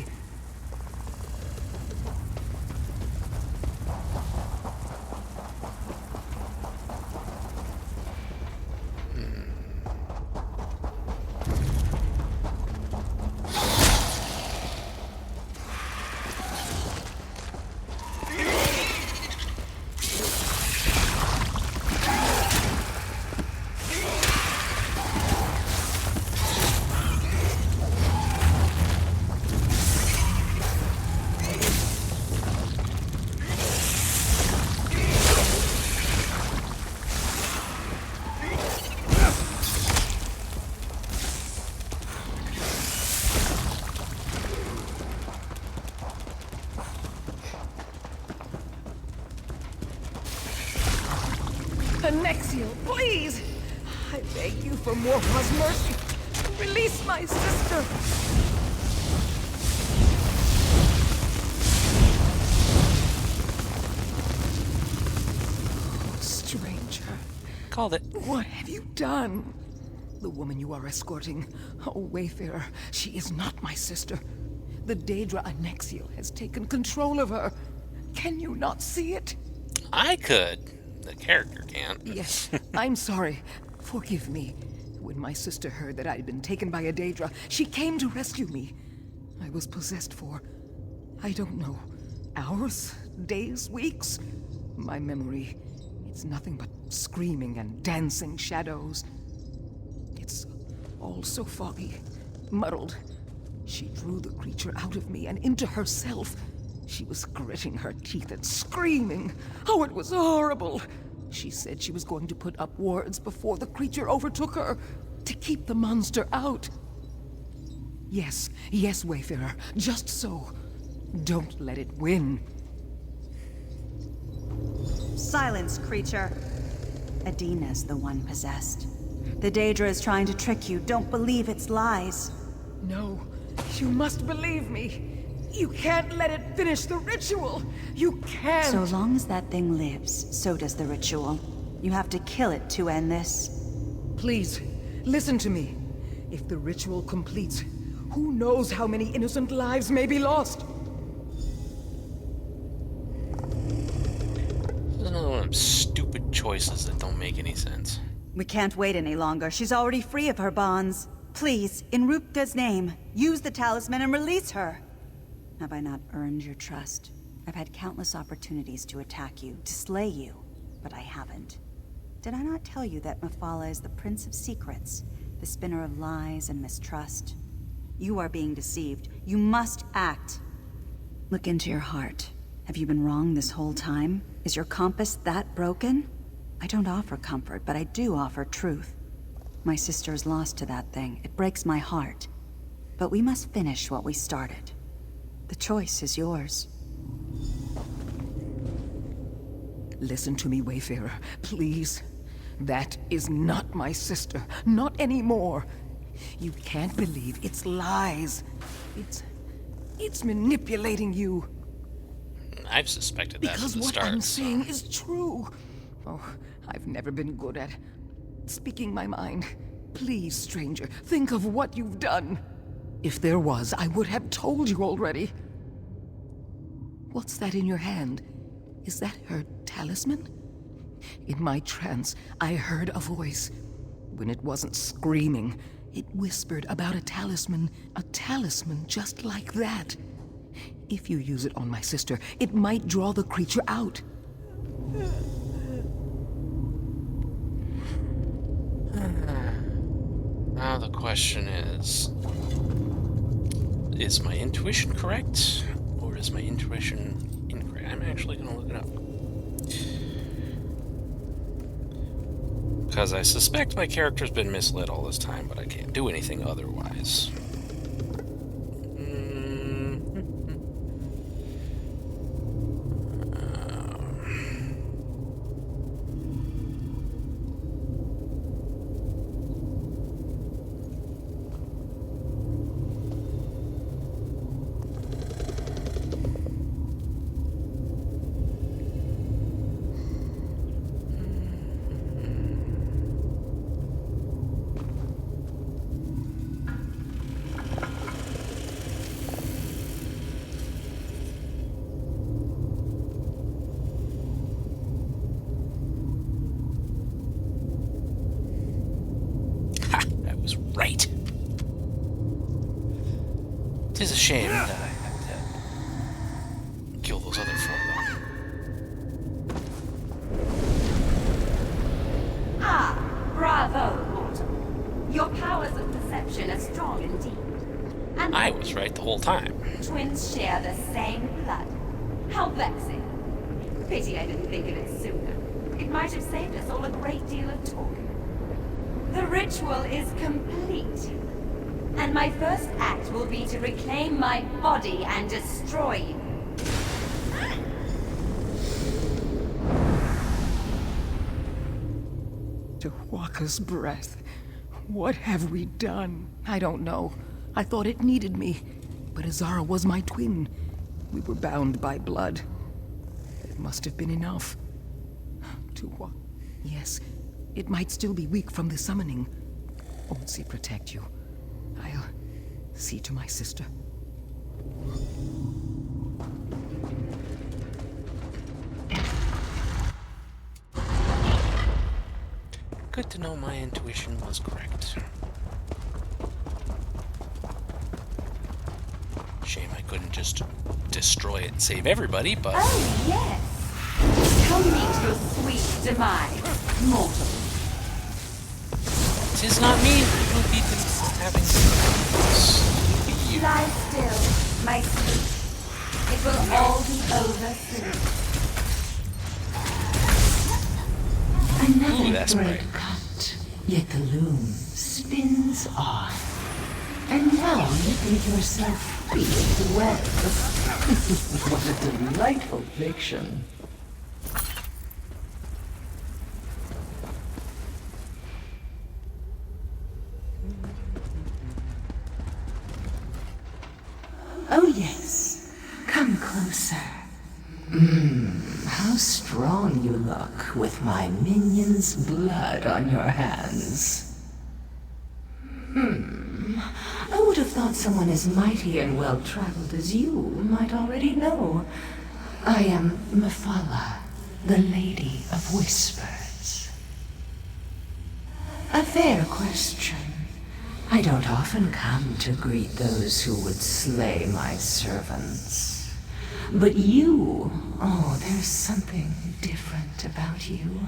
Nexiel, please! I beg you for Morha's mercy. Release my sister! Oh, stranger. Called it. What have you done? The woman you are escorting, oh, Wayfarer, she is not my sister. The Daedra Nexiel has taken control of her. Can you not see it? I could. The character can't. Yes, I'm sorry. Forgive me. When my sister heard that I had been taken by a Daedra, she came to rescue me. I was possessed for, I don't know, hours, days, weeks? My memory, it's nothing but screaming and dancing shadows. It's all so foggy, muddled. She drew the creature out of me and into herself. She was gritting her teeth and screaming. Oh, it was horrible. She said she was going to put up wards before the creature overtook her, to keep the monster out. Yes, yes, Wayfarer, just so. Don't let it win. Silence, creature. Adina's the one possessed. The Daedra is trying to trick you. Don't believe its lies. No, you must believe me. You can't let it finish the ritual! You can't! So long as that thing lives, so does the ritual. You have to kill it to end this. Please, listen to me. If the ritual completes, who knows how many innocent lives may be lost? This is another one of them stupid choices that don't make any sense. We can't wait any longer. She's already free of her bonds. Please, in Rupka's name, use the talisman and release her. Have I not earned your trust? I've had countless opportunities to attack you, to slay you, but I haven't. Did I not tell you that Mephala is the Prince of Secrets, the spinner of lies and mistrust? You are being deceived. You must act. Look into your heart. Have you been wrong this whole time? Is your compass that broken? I don't offer comfort, but I do offer truth. My sister is lost to that thing. It breaks my heart. But we must finish what we started. The choice is yours. Listen to me, Wayfarer, please. That is not my sister. Not anymore. You can't believe its lies. It's manipulating you. I've suspected that because from the what start. I'm saying is true. Oh, I've never been good at speaking my mind. Please, stranger, think of what you've done. If there was, I would have told you already. What's that in your hand? Is that her talisman? In my trance, I heard a voice. When it wasn't screaming, it whispered about a talisman just like that. If you use it on my sister, it might draw the creature out. Now the question is my intuition correct? Or is my intuition incorrect? I'm actually going to look it up. Because I suspect my character's been misled all this time, but I can't do anything otherwise. Right. Tis a shame that I had to kill those other four, though. Ah, bravo, mortal. Your powers of perception are strong indeed. And I was right the whole time. twins share the same blood. How vexing. Pity I didn't think of it sooner. It might have saved us all a great deal of talk. The ritual is complete. And my first act will be to reclaim my body and destroy you. Tawaka's breath. What have we done? I don't know. I thought it needed me. But Azara was my twin. We were bound by blood. It must have been enough. Tawaka. Yes, it might still be weak from the summoning. Onsi protect you. I'll see to my sister. Good to know my intuition was correct. Shame I couldn't just destroy it and save everybody, but... Oh, yes. Come meet your sweet demise, mortal. Tis not me who will be having you. Lie still, my sweet. It will all be over soon. Another that's thread right. cut, yet the loom spins on. And now you think yourself free of the web. What a delightful fiction. Oh yes, come closer. How strong you look with my minion's blood on your hands. I would have thought someone as mighty and well-traveled as you might already know. I am Mephala, the Lady of Whispers. A fair question. I don't often come to greet those who would slay my servants. But you, oh, there's something different about you.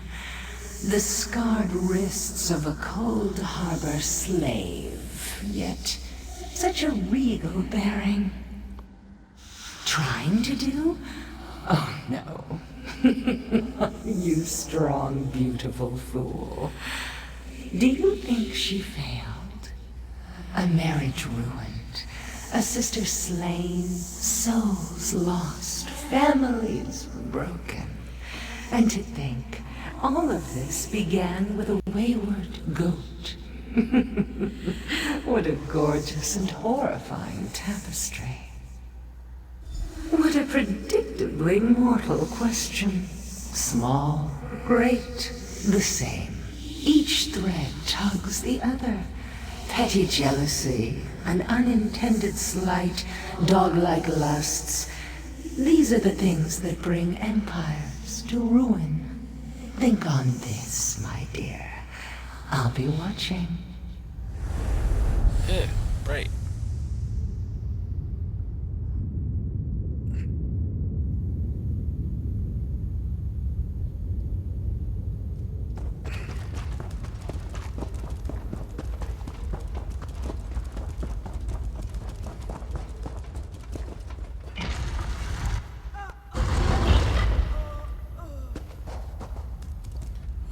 The scarred wrists of a cold harbor slave, yet such a regal bearing. Trying to do? Oh, no. You strong, beautiful fool. Do you think she failed? A marriage ruined, a sister slain, souls lost, families broken. And to think, all of this began with a wayward goat. What a gorgeous and horrifying tapestry. What a predictably mortal question. Small, great, the same. Each thread tugs the other. Petty jealousy, an unintended slight, dog-like lusts. These are the things that bring empires to ruin. Think on this, my dear. I'll be watching. Yeah, right.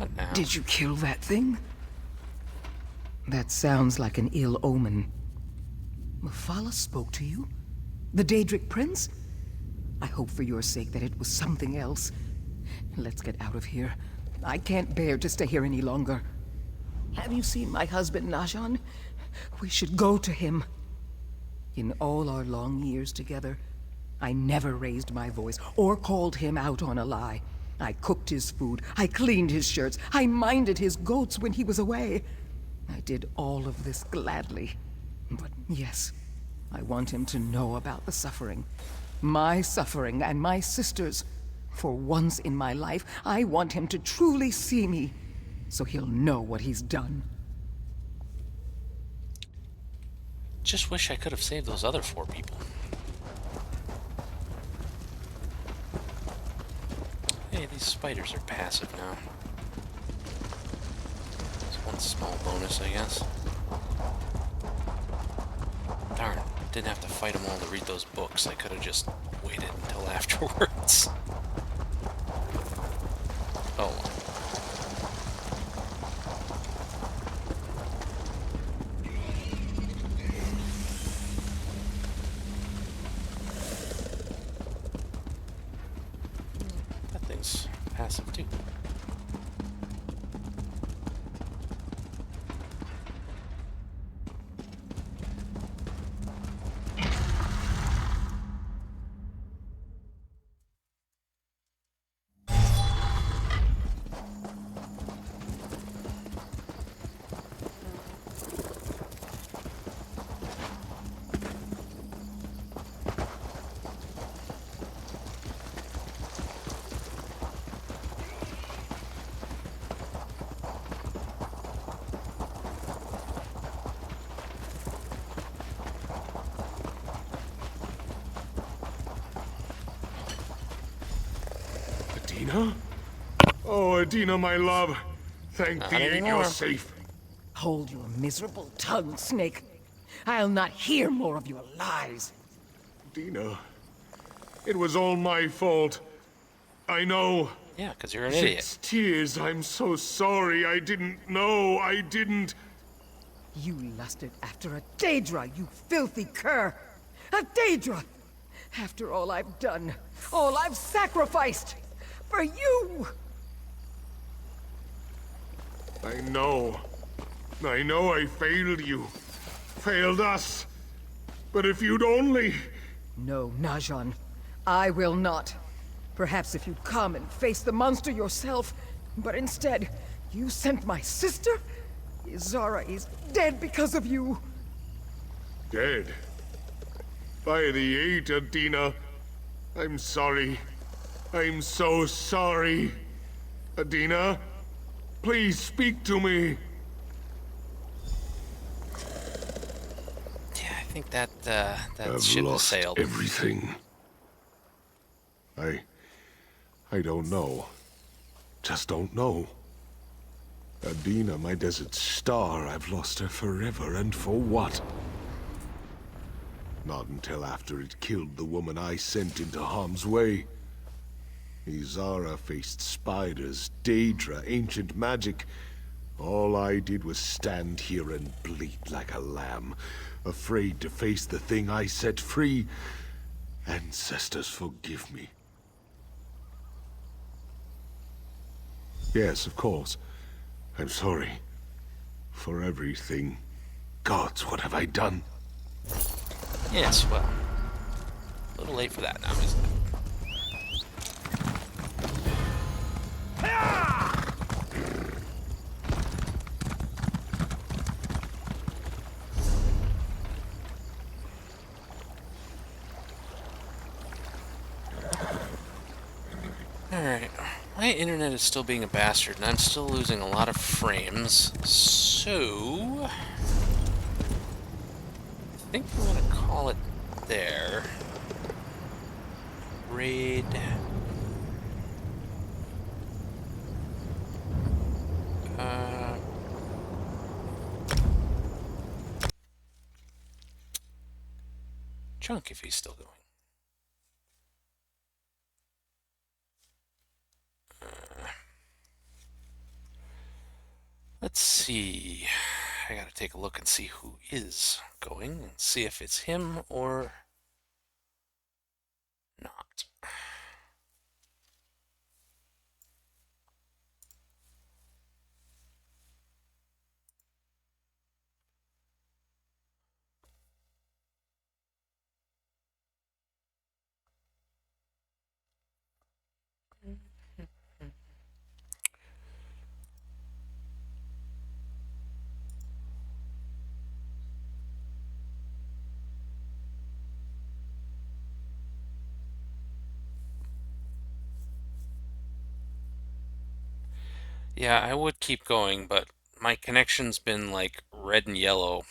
What now? Did you kill that thing? That sounds like an ill omen. Mephala spoke to you? The Daedric Prince? I hope for your sake that it was something else. Let's get out of here. I can't bear to stay here any longer. Have you seen my husband, Najan? We should go to him. In all our long years together, I never raised my voice or called him out on a lie. I cooked his food, I cleaned his shirts, I minded his goats when he was away. I did all of this gladly. But yes, I want him to know about the suffering. My suffering and my sister's. For once in my life, I want him to truly see me, so he'll know what he's done. Just wish I could have saved those other 4 people. Hey, these spiders are passive now. It's one small bonus, I guess. Darn, didn't have to fight them all to read those books. I could have just waited until afterwards. Oh well. That thing's passive too. Adina? Oh, Adina, my love. Thank Not thee anymore. you're safe. Hold your miserable tongue, Snake. I'll not hear more of your lies. Adina, it was all my fault. I know. Yeah, because you're an Since idiot. tears, I'm so sorry. I didn't know. I didn't. You lusted after a Daedra, you filthy cur! A Daedra! After all I've done, all I've sacrificed! For you! I know. I know I failed you. Failed us. But if you'd only... No, Najan. I will not. Perhaps if you'd come and face the monster yourself. But instead, you sent my sister? Izara is dead because of you. Dead? By the 8, Adina. I'm sorry. I'm so sorry. Adina, please speak to me. Yeah, I think that I've ship has lost sailed. everything. I don't know. Just don't know. Adina, my desert star, I've lost her forever, and for what? Not until after it killed the woman I sent into harm's way. Izara faced spiders, Daedra, ancient magic. All I did was stand here and bleat like a lamb, afraid to face the thing I set free. Ancestors, forgive me. Yes, of course. I'm sorry. For everything. Gods, what have I done? Yes, well, a little late for that now, isn't it? Alright, my internet is still being a bastard, and I'm still losing a lot of frames, so... I think I'm gonna call it there. Raid... Chunk, if he's still going. see. I gotta take a look and see who is going and see if it's him or not. Yeah, I would keep going, but my connection's been like red and yellow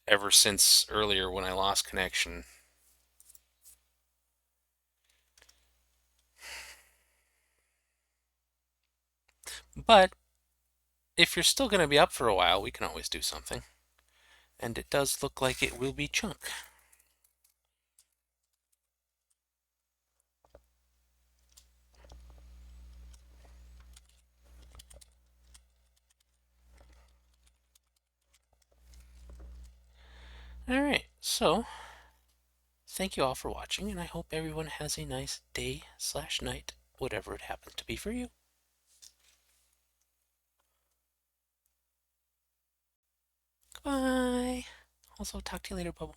ever since earlier when I lost connection. But if you're still going to be up for a while, we can always do something. And it does look like it will be Chunk. Alright, so thank you all for watching, and I hope everyone has a nice day/night, whatever it happens to be for you. Bye. Also, talk to you later, Bubble.